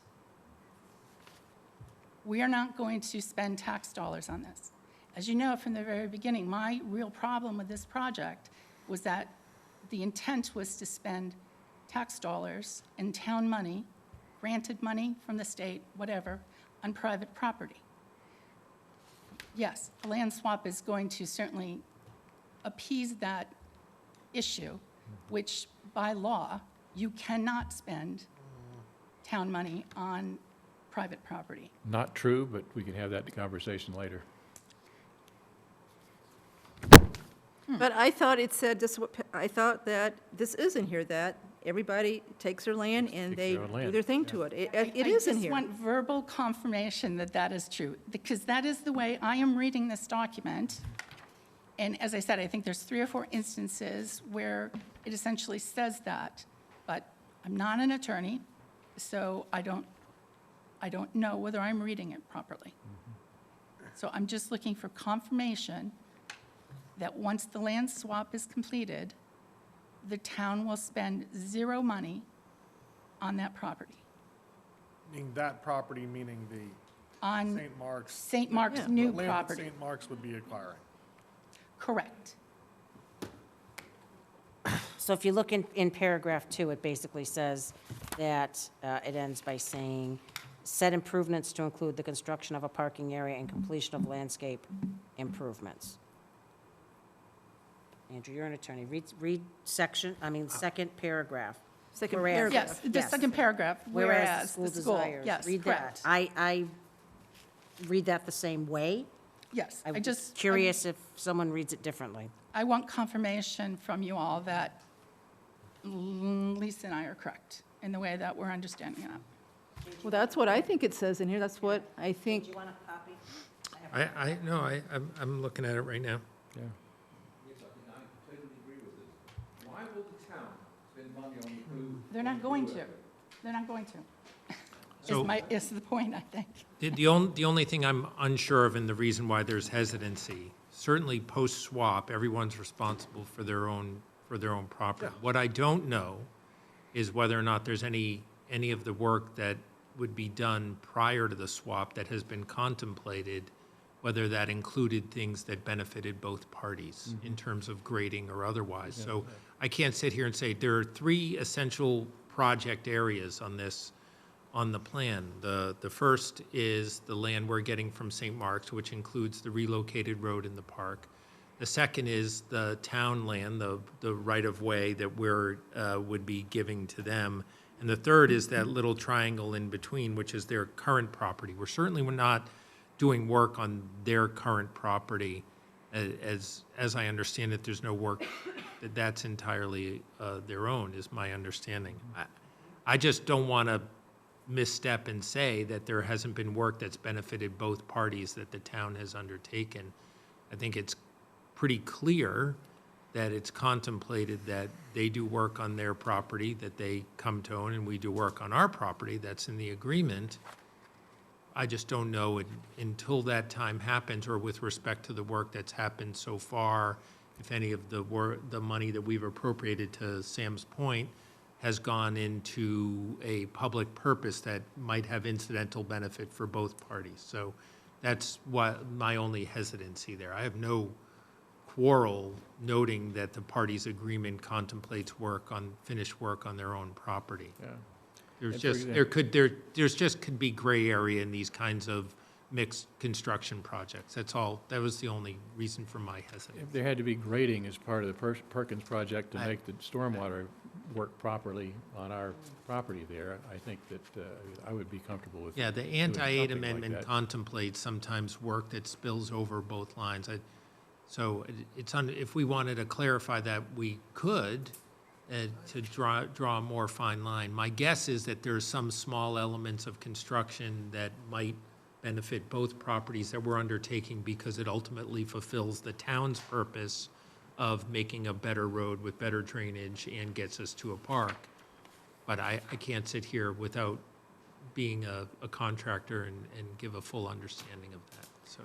we are not going to spend tax dollars on this. As you know from the very beginning, my real problem with this project was that the intent was to spend tax dollars and town money, granted money from the state, whatever, on private property. Yes, a land swap is going to certainly appease that issue, which by law, you cannot spend town money on private property.
Not true, but we can have that conversation later.
But I thought it said, I thought that this is in here, that everybody takes their land and they
their own land,
do their thing to it. It is in
I
here.
just want verbal confirmation that that is true, because that is the way I am reading this document. And as I said, I think there's 3 or 4 instances where it essentially says that, but I'm not an attorney, so I don't know whether I'm reading it properly. So I'm just looking for confirmation that once the land swap is completed, the town will spend 0 money on that property.
Meaning that property, meaning the
On
St. Mark's.
St. Mark's
Yeah.
new
land that
property.
St. Mark's would be acquiring.
Correct.
So if you look in paragraph 2, it basically says that it ends by saying, "Said improvements to include the construction of a parking area and completion of landscape improvements." Andrew, you're an attorney. Read second paragraph.
Second
Whereas-
paragraph.
Yes, the second paragraph, whereas the school.
desires.
Yes,
Read
correct.
that. I read that the same way.
Yes, I
I'm
just.
curious if someone reads it differently.
I want confirmation from you all that Lisa and I are correct in the way that we're understanding it.
Well, that's what I think it says in here. That's what I think.
Do you want a copy?
I'm looking at it right now.
Yeah.
Yes, I totally agree with this. Why will the town spend money on the blue?
They're not going to. They're not going to.
So-
Is the point, I think.
The only thing I'm unsure of, and the reason why there's hesitancy, certainly post-swap, everyone's responsible for their own property. What I don't know is whether or not there's any of the work that would be done prior to the swap that has been contemplated, whether that included things that benefited both parties in terms of grading or otherwise. So I can't sit here and say, there are 3 essential project areas on the plan. The first is the land we're getting from St. Mark's, which includes the relocated road in the park. The second is the town land, the right-of-way that would be giving to them. And the third is that little triangle in between, which is their current property. We're not doing work on their current property. As I understand it, there's no work, that's entirely their own, is my understanding. I just don't want to misstep and say that there hasn't been work that's benefited both parties that the town has undertaken. I think it's pretty clear that it's contemplated that they do work on their property that they come to own, and we do work on our property that's in the agreement. I just don't know until that time happens, or with respect to the work that's happened so far, if any of the money that we've appropriated, to Sam's point, has gone into a public purpose that might have incidental benefit for both parties. So that's my only hesitancy there. I have no quarrel noting that the parties' agreement contemplates finished work on their own property.
Yeah.
There's just could be gray area in these kinds of mixed construction projects. That's all. That was the only reason for my hesitancy.
If there had to be grading as part of the Perkins project to make the stormwater work properly on our property there, I think that I would be comfortable with.
Yeah, the
doing
anti-aid
something like
amendment
that.
contemplates sometimes work that spills over both lines. So if we wanted to clarify that, we could, to draw a more fine line. My guess is that there's some small elements of construction that might benefit both properties that we're undertaking because it ultimately fulfills the town's purpose of making a better road with better drainage and gets us to a park. But I can't sit here without being a contractor and give a full understanding of that, so.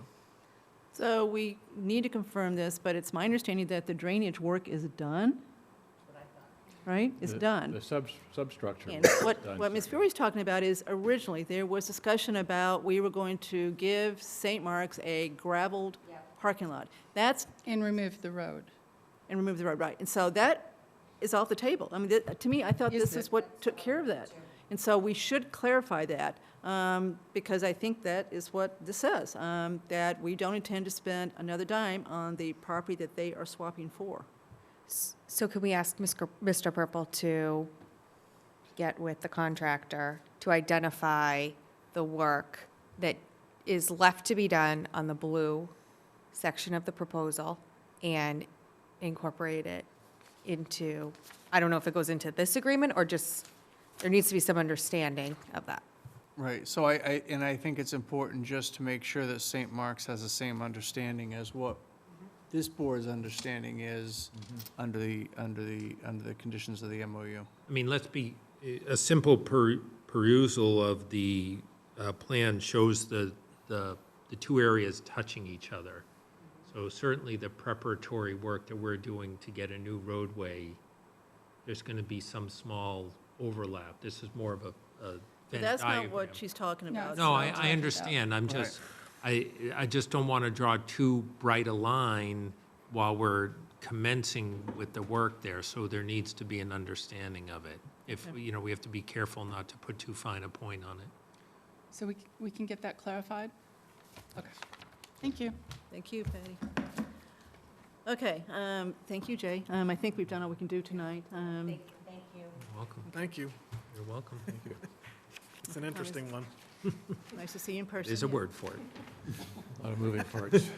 So we need to confirm this, but it's my understanding that the drainage work is done, right? It's done.
The substructure.
And
was
what
done.
Ms. Fury's talking about is originally there was discussion about we were going to give St. Mark's a gravelled parking lot. That's,
And remove the road.
and remove the road, right. And so that is off the table. I mean, to me, I thought
Is
this
it?
is what took care of that. And so we should clarify that, because I think that is what this says, that we don't intend to spend another dime on the property that they are swapping for.
So could we ask Mr. Purple to get with the contractor to identify the work that is left to be done on the blue section of the proposal and incorporate it into, I don't know if it goes into this agreement or just, there needs to be some understanding of that.
Right, so I think it's important just to make sure that St. Mark's has the same understanding as what this board's understanding is under the conditions of the MOU.
I mean, a simple perusal of the plan shows the 2 areas touching each other. So certainly the preparatory work that we're doing to get a new roadway, there's going to be some small overlap. This is more of a
But
Venn
that's not
diagram.
what she's talking about.
No,
so-
I understand. I'm just, I just don't want to draw too bright a line while we're commencing with the work there, so there needs to be an understanding of it. If, we have to be careful not to put too fine a point on it.
So we can get that clarified? Okay. Thank you.
Thank you, Patty. Okay, thank you, Jay. I think we've done all we can do tonight.
Thank you.
You're welcome.
Thank you.
You're welcome. Thank you.
It's an interesting one.
Nice to see you in person.
There's a
yeah.
word for it.
A lot of moving parts.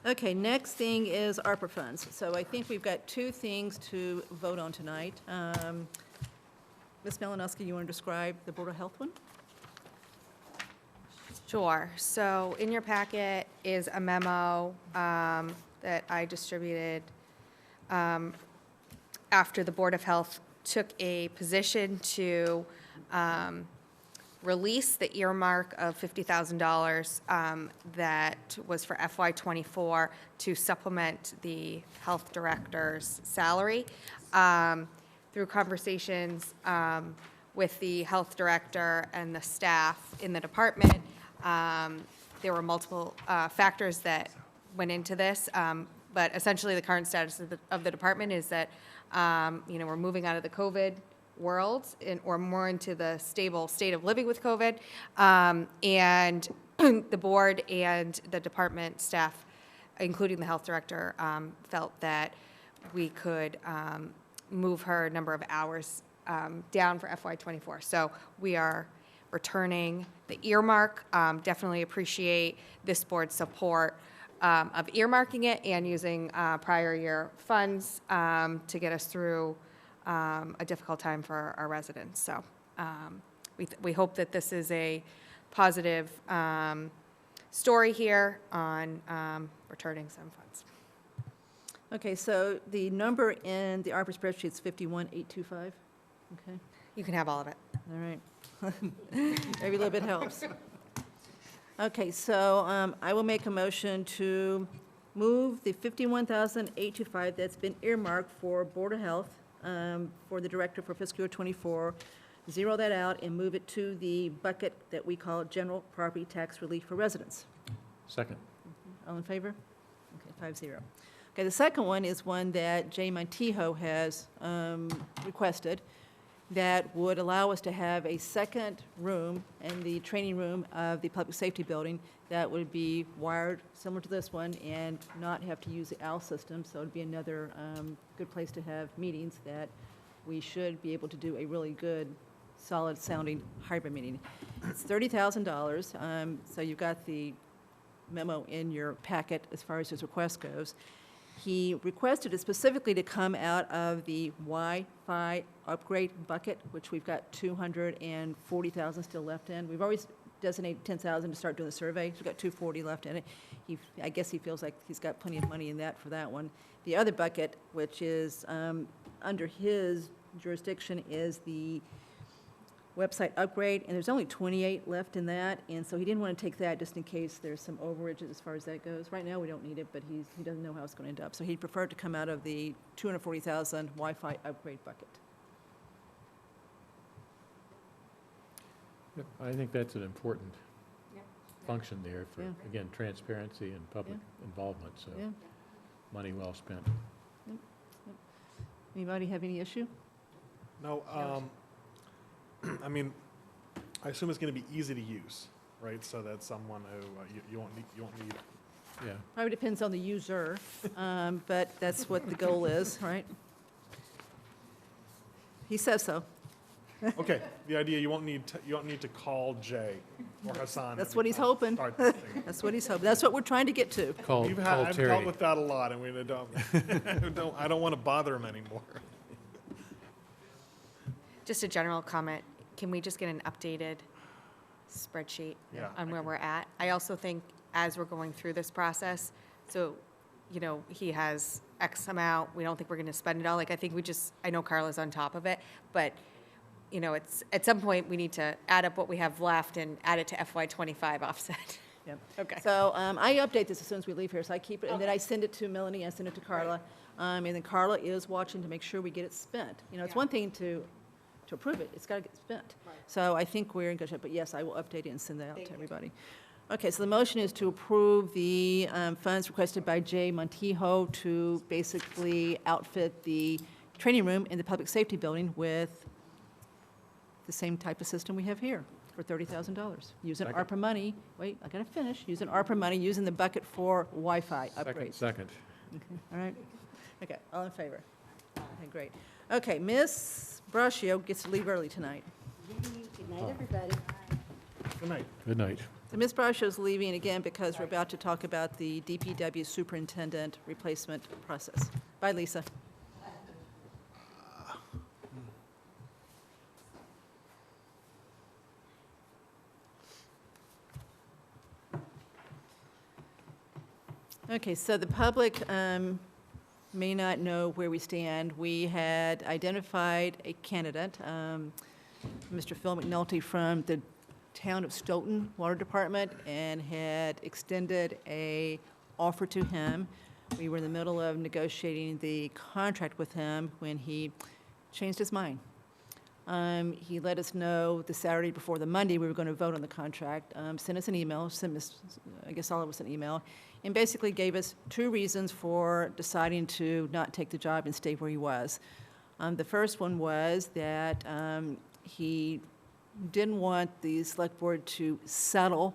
Okay, next thing is ARPA funds. So I think we've got two things to vote on tonight. Ms. Malinowski, you want to describe the Board of Health one?
Sure. So in your packet is a memo that I distributed after the Board of Health took a position to release the earmark of $50,000 that was for FY '24 to supplement the health director's salary. Through conversations with the health director and the staff in the department, there were multiple factors that went into this, but essentially the current status of the department is that we're moving out of the COVID world or more into the stable state of living with COVID, and the board and the department staff, including the health director, felt that we could move her number of hours down for FY '24. So we are returning the earmark. Definitely appreciate this board's support of earmarking it and using prior year funds to get us through a difficult time for our residents. So we hope that this is a positive story here on returning some funds.
Okay, so the number in the ARPA spreadsheet is 51,825? Okay,
You can have all of it.
all right. Every little bit helps. Okay, so I will make a motion to move the 51,825 that's been earmarked for Board of Health for the director for fiscal year '24, zero that out and move it to the bucket that we call general property tax relief for residents.
Second.
All in favor? Okay, 5-0. Okay, the second one is one that Jay Montijo has requested that would allow us to have a second room in the training room of the public safety building that would be wired similar to this one and not have to use the OWL system. So it'd be another good place to have meetings that we should be able to do a really good, solid sounding hybrid meeting. It's $30,000. So you've got the memo in your packet as far as his request goes. He requested it specifically to come out of the Wi-Fi upgrade bucket, which we've got 240,000 still left in. We've always designated 10,000 to start doing the survey. We've got 240 left in it. I guess he feels like he's got plenty of money in that for that one. The other bucket, which is under his jurisdiction, is the website upgrade, and there's only 28 left in that, and so he didn't want to take that just in case there's some overage as far as that goes. Right now, we don't need it, but he doesn't know how it's going to end up. So he preferred to come out of the 240,000 Wi-Fi upgrade bucket.
Yep, I think that's an important function there for,
Yeah.
again, transparency and public involvement, so
Yeah.
money well spent.
Anybody have any issue?
No, I mean, I assume it's going to be easy to use, right? So that someone who you won't need.
Yeah.
Probably depends on the user, but that's what the goal is, right? He says so.
Okay, the idea you won't need to call Jay or Hassan.
That's
every
what he's
time.
hoping.
Start this thing.
That's what he's hoping. That's what we're trying to get to.
Call
I've
Terry.
dealt with that a lot, and we don't. I don't want to bother him anymore.
Just a general comment, can we just get an updated spreadsheet
Yeah,
on where we're at? I also think as we're going through this process, so, he has X amount, we don't think we're going to spend it all. Like, I think I know Carla's on top of it, but, it's, at some point, we need to add up what we have left and add it to FY '25 offset.
Yep.
Okay.
So I update this as soon as we leave here, so I keep it, and then I send it to Melanie, I send it to Carla. And then Carla is watching to make sure we get it spent. It's one thing to approve it, it's got to get spent. So I think we're in good shape, but yes, I will update it and send that out to everybody. Okay, so the motion is to approve the funds requested by Jay Montijo to basically outfit the training room in the public safety building with the same type of system we have here for $30,000. Using ARPA money, wait, I got to finish, using ARPA money, using the bucket for Wi-Fi upgrades.
Second.
Okay, all right. Okay, all in favor? Okay, great. Okay, Ms. Braccio gets to leave early tonight.
Good night, everybody.
Good night.
Good night.
So Ms. Brascio is leaving again because we're about to talk about the DPW superintendent replacement process. Bye, Lisa. Okay, so the public may not know where we stand. We had identified a candidate, Mr. Phil McNulty from the Town of Stoughton Water Department, and had extended a offer to him. We were in the middle of negotiating the contract with him when he changed his mind. He let us know the Saturday before the Monday we were going to vote on the contract, sent us an email, I guess all of us an email, and basically gave us 2 reasons for deciding to not take the job and stay where he was. The first one was that he didn't want the select board to settle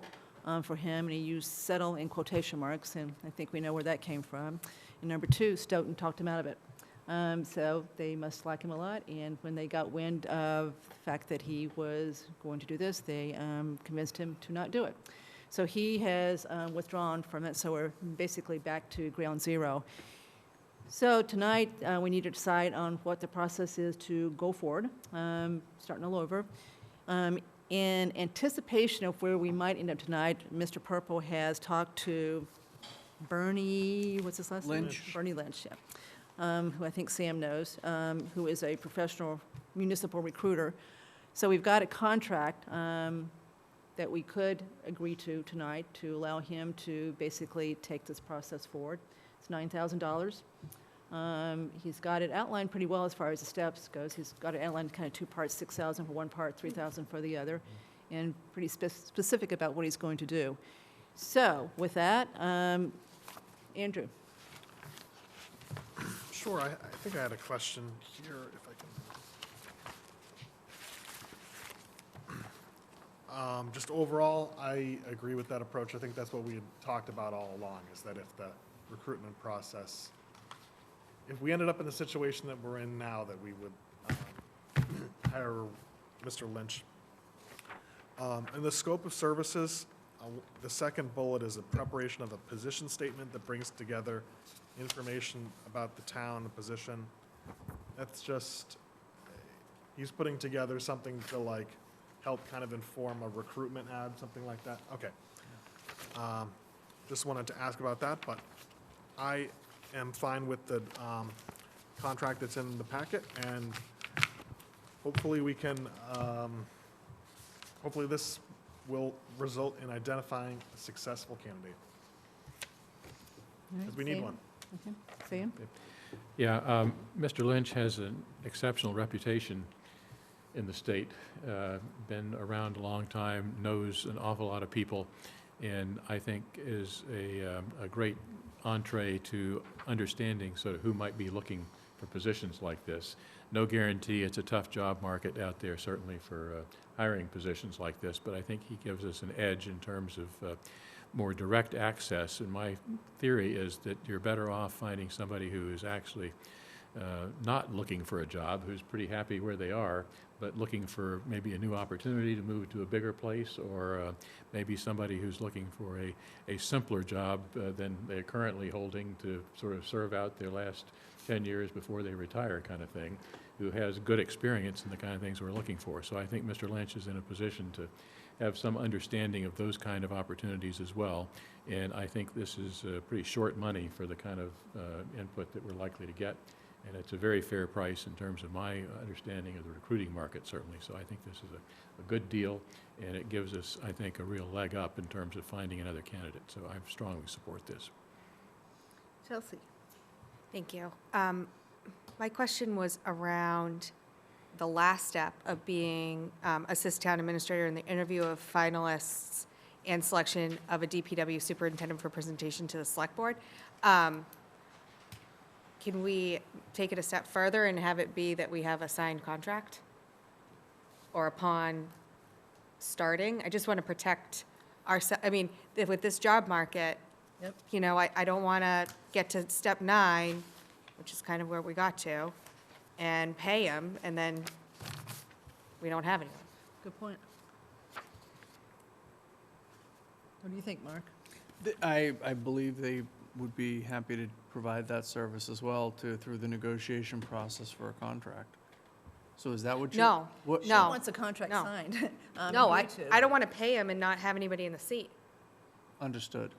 for him, and he used settle in quotation marks, and I think we know where that came from. And number 2, Stoughton talked him out of it. So they must like him a lot, and when they got wind of the fact that he was going to do this, they convinced him to not do it. So he has withdrawn from it, so we're basically back to ground zero. So tonight, we need to decide on what the process is to go forward, starting all over. In anticipation of where we might end up tonight, Mr. Purple has talked to Bernie, what's his last name?
Lynch.
Bernie Lynch, yeah. Who I think Sam knows, who is a professional municipal recruiter. So we've got a contract that we could agree to tonight to allow him to basically take this process forward. It's $9,000. He's got it outlined pretty well as far as the steps goes. He's got it outlined kind of 2 parts, 6,000 for one part, 3,000 for the other, and pretty specific about what he's going to do. So with that, Andrew.
Sure, I think I had a question here, if I can. Just overall, I agree with that approach. I think that's what we had talked about all along, is that if the recruitment process, if we ended up in the situation that we're in now, that we would hire Mr. Lynch. In the scope of services, the second bullet is a preparation of a position statement that brings together information about the town, the position. That's just, he's putting together something to like help kind of inform a recruitment ad, something like that. Okay. Just wanted to ask about that, but I am fine with the contract that's in the packet, and hopefully we can, hopefully this will result in identifying a successful candidate. Because we need one.
Okay. Sam?
Yeah, Mr. Lynch has an exceptional reputation in the state, been around a long time, knows an awful lot of people, and I think is a great entree to understanding sort of who might be looking for positions like this. No guarantee, it's a tough job market out there, certainly for hiring positions like this, but I think he gives us an edge in terms of more direct access, and my theory is that you're better off finding somebody who is actually not looking for a job, who's pretty happy where they are, but looking for maybe a new opportunity to move to a bigger place, or maybe somebody who's looking for a simpler job than they're currently holding to sort of serve out their last 10 years before they retire, kind of thing, who has good experience in the kind of things we're looking for. So I think Mr. Lynch is in a position to have some understanding of those kind of opportunities as well. And I think this is pretty short money for the kind of input that we're likely to get. And it's a very fair price in terms of my understanding of the recruiting market, certainly. So I think this is a good deal, and it gives us, I think, a real leg up in terms of finding another candidate. So I strongly support this.
Chelsea?
Thank you. My question was around the last step of being assistant town administrator in the interview of finalists and selection of a DPW superintendent for presentation to the select board. Can we take it a step further and have it be that we have a signed contract? Or upon starting? I just want to protect I mean, with this job market,
Yep.
you know, I don't want to get to step 9, which is kind of where we got to, and pay them, and then we don't have anyone.
Good point. What do you think, Mark?
I believe they would be happy to provide that service as well through the negotiation process for a contract. So is that what you?
No,
what-
She
no.
wants a contract
No.
signed.
No,
agreed to.
I don't want to pay him and not have anybody in the seat.
Understood.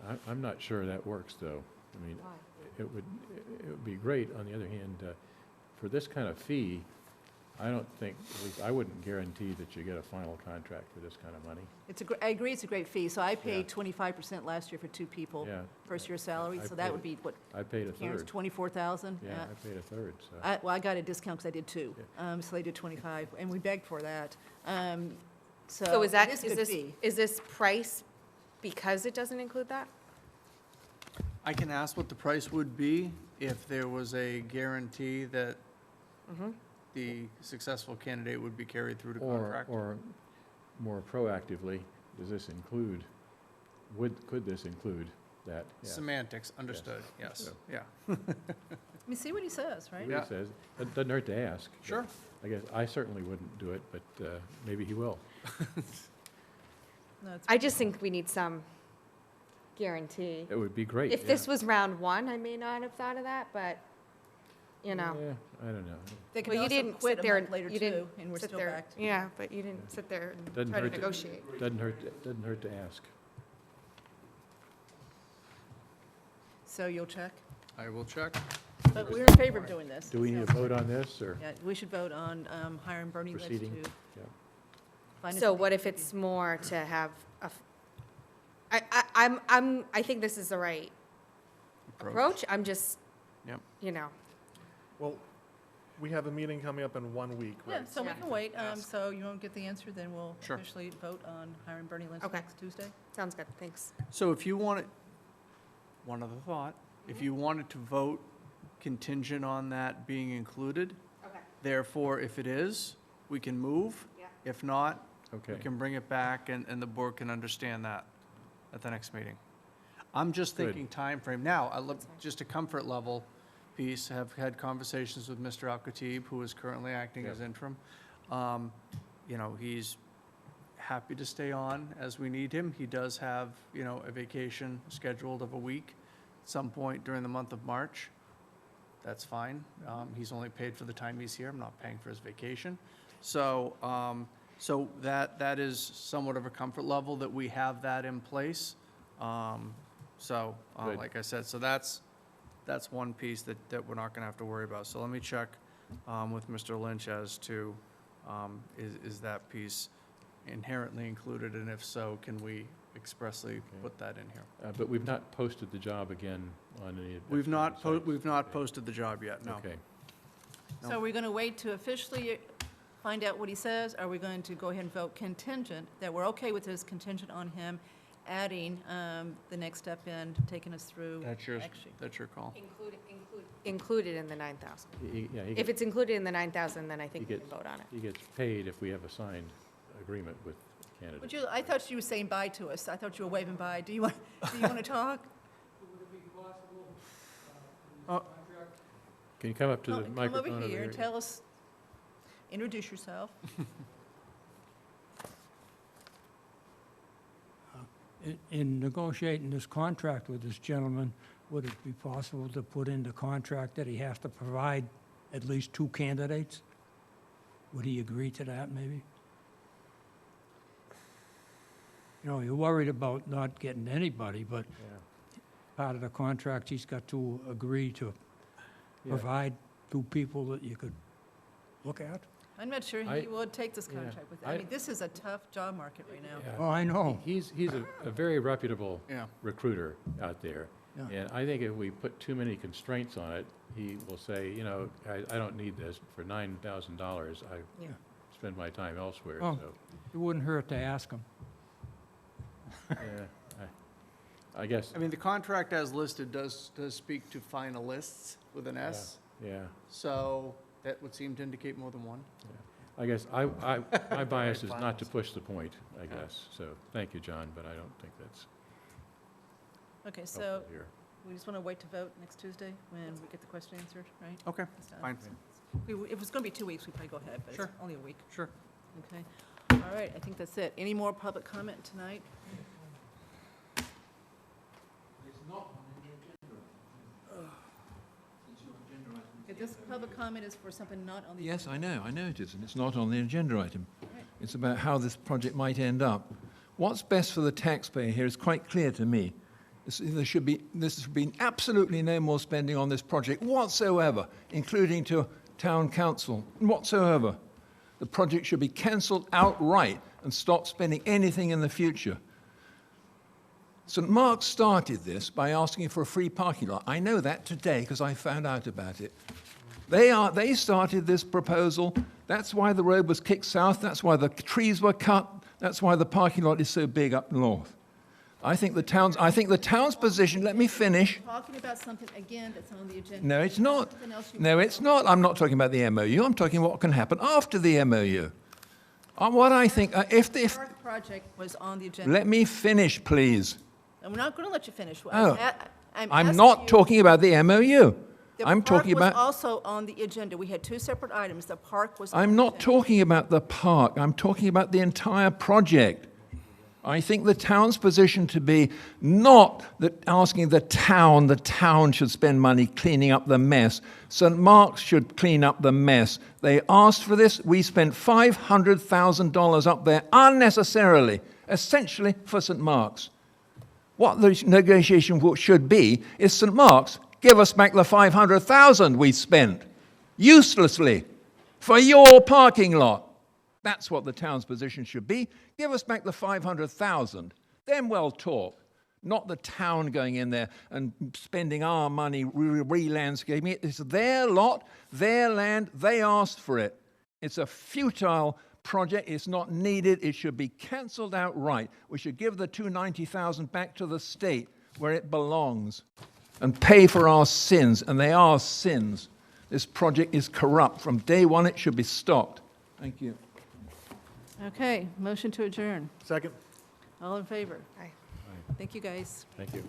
Yeah, I'm not sure that works, though. I mean, it would be great. On the other hand, for this kind of fee, I don't think, at least I wouldn't guarantee that you get a final contract for this kind of money.
I agree, it's a great fee. So I paid
Yeah.
25% last year for 2 people,
Yeah.
first year salary,
I
so that
paid-
would be, what,
I paid a
Karen's
third.
24,000?
Yeah, I paid a third, so.
Well, I got a discount because I did 2, so they did 25, and we begged for that.
So is that,
it a good fee.
is this price because it doesn't include that?
I can ask what the price would be if there was a guarantee that the successful candidate would be carried through to contract.
Or more proactively, does this include, could this include that? Yeah.
Semantics, understood, yes,
So-
yeah.
Let me see what he says, right?
See what he says. It doesn't hurt to ask. but
Sure.
I guess I certainly wouldn't do it, but maybe he will.
No, it's-
I just think we need some guarantee.
It would be great.
If this was round 1, I may not have thought of that, but, you know.
Yeah, I don't know.
They could
Well, you
also
didn't
quit
sit
a
there,
month later
you
too,
didn't
and we're
sit
still
there.
back.
Yeah, but you didn't sit there and
Doesn't
try to
hurt to-
negotiate.
Doesn't hurt to ask.
So you'll check?
I will check.
But we're in favor of doing this.
Do we need to vote on this, or
Yeah, we should vote on hiring Bernie Lynch
proceeding?
to
Yeah.
find us
So
a
what if
VP.
it's more to have I think this is the right approach. I'm just,
Yep.
you know.
Well, we have a meeting coming up in 1 week, right?
Yeah, so we
Yeah.
can wait.
Ask.
So you won't get the answer, then we'll
Sure.
officially vote on hiring Bernie Lynch
Okay.
next Tuesday.
Sounds good, thanks.
So if you wanted, one other thought, if you wanted to vote contingent on that being included,
Okay.
therefore, if it is, we can move.
Yeah.
If not, we
Okay.
can bring it back and the board can understand that at the next meeting. I'm just
Good.
thinking time frame. Now, I look, just a comfort level piece, have had conversations with Mr. Al-Khatib, who is currently acting as interim. You know, he's happy to stay on as we need him. He does have, you know, a vacation scheduled of a week at some point during the month of March. That's fine. He's only paid for the time he's here. I'm not paying for his vacation. So, so that is somewhat of a comfort level that we have that in place.
Good.
Like I said, so that's one piece that we're not gonna have to worry about. So let me check, with Mr. Lynch as to, is that piece inherently included? And if so, can we expressly put that in here?
But we've not posted the job again on any. of the
We've not,
sites.
we've not posted the job yet, no.
Okay.
So are we going to wait to officially find out what he says? Are we going to go ahead and vote contingent, that we're okay with this contingent on him adding the next step in, taking us through?
That's yours,
actually?
that's your call.
Included in the 9,000.
Yeah,
If it's included in the 9,000, then I
he
think we
gets-
can vote on it.
He gets paid if we have a signed agreement with Canada.
Would you, I thought you were saying bye to us. I thought you were waving bye. Do you want to talk?
Can you come up to the
Come
microphone
over
over
here
here?
and tell us, introduce yourself.
In negotiating this contract with this gentleman, would it be possible to put in the contract that he has to provide at least 2 candidates? Would he agree to that, maybe? You know, you're worried about not getting anybody, but
Yeah.
part of the contract, he's got to agree to
Yeah.
provide 2 people that you could look at.
I'm not sure
I-
he would take this
yeah,
contract with,
I-
I mean, this is a tough job market right now.
Yeah.
Oh, I know.
He's a very reputable
Yeah.
recruiter out there.
Yeah.
And I think if we put too many constraints on it, he will say, you know, I don't need this. For $9,000, I
Yeah.
spend my time elsewhere,
Oh.
so,
It wouldn't hurt to ask him.
yeah. I guess,
I mean, the contract as listed does speak to finalists with an S,
yeah.
so that would seem to indicate more than one.
I guess my bias is not to push the point, I guess. So, thank you, John, but I don't think that's
Okay, so
helpful here.
we just want to wait to vote next Tuesday when we get the question answered, right?
Okay,
That's done.
fine.
If it was going to be 2 weeks, we'd probably go ahead, but
Sure.
it's only a week.
Sure.
Okay. All All right, I think that's it. Any more public comment tonight? If this public comment is for something not on the.
Yes, I know it is, and it's not on the agenda item. It's about how this project might end up. What's best for the taxpayer here is quite clear to me. There should be absolutely no more spending on this project whatsoever, including to town council, whatsoever. The project should be cancelled outright and stop spending anything in the future. St. Mark's started this by asking for a free parking lot. I know that today because I found out about it. They started this proposal. That's why the road was kicked south. That's why the trees were cut. That's why the parking lot is so big up north. I think the town's position, let me finish.
Talking about something again that's on the agenda.
No, it's not.
Something else you
No, it's not. I'm not talking about the MOU. I'm talking what can happen after the MOU. What I think, if
The park project was on the agenda.
let me finish, please.
And we're not going to let you finish.
Oh,
I'm
I'm
asking
not
you-
talking about the MOU. I'm talking
The park
about.
was also on the agenda. We had two separate items. The park was. on
I'm
the
not
agenda.
talking about the park. I'm talking about the entire project. I think the town's position to be not that asking the town should spend money cleaning up the mess. St. Mark's should clean up the mess. They asked for this. We spent $500,000 up there unnecessarily, essentially for St. Mark's. What the negotiation should be is St. Mark's, give us back the $500,000 we spent uselessly for your parking lot. That's what the town's position should be. Give us back the $500,000. Then we'll talk. Not the town going in there and spending our money re-landscaping it. It's their lot, their land. They asked for it. It's a futile project. It's not needed. It should be cancelled outright. We should give the $290,000 back to the state where it belongs and pay for our sins. And they are sins. This project is corrupt. From day one, it should be stopped. Thank you.
Okay, motion to adjourn.
Second.
All in favor?
Aye.
Thank you, guys.
Thank you.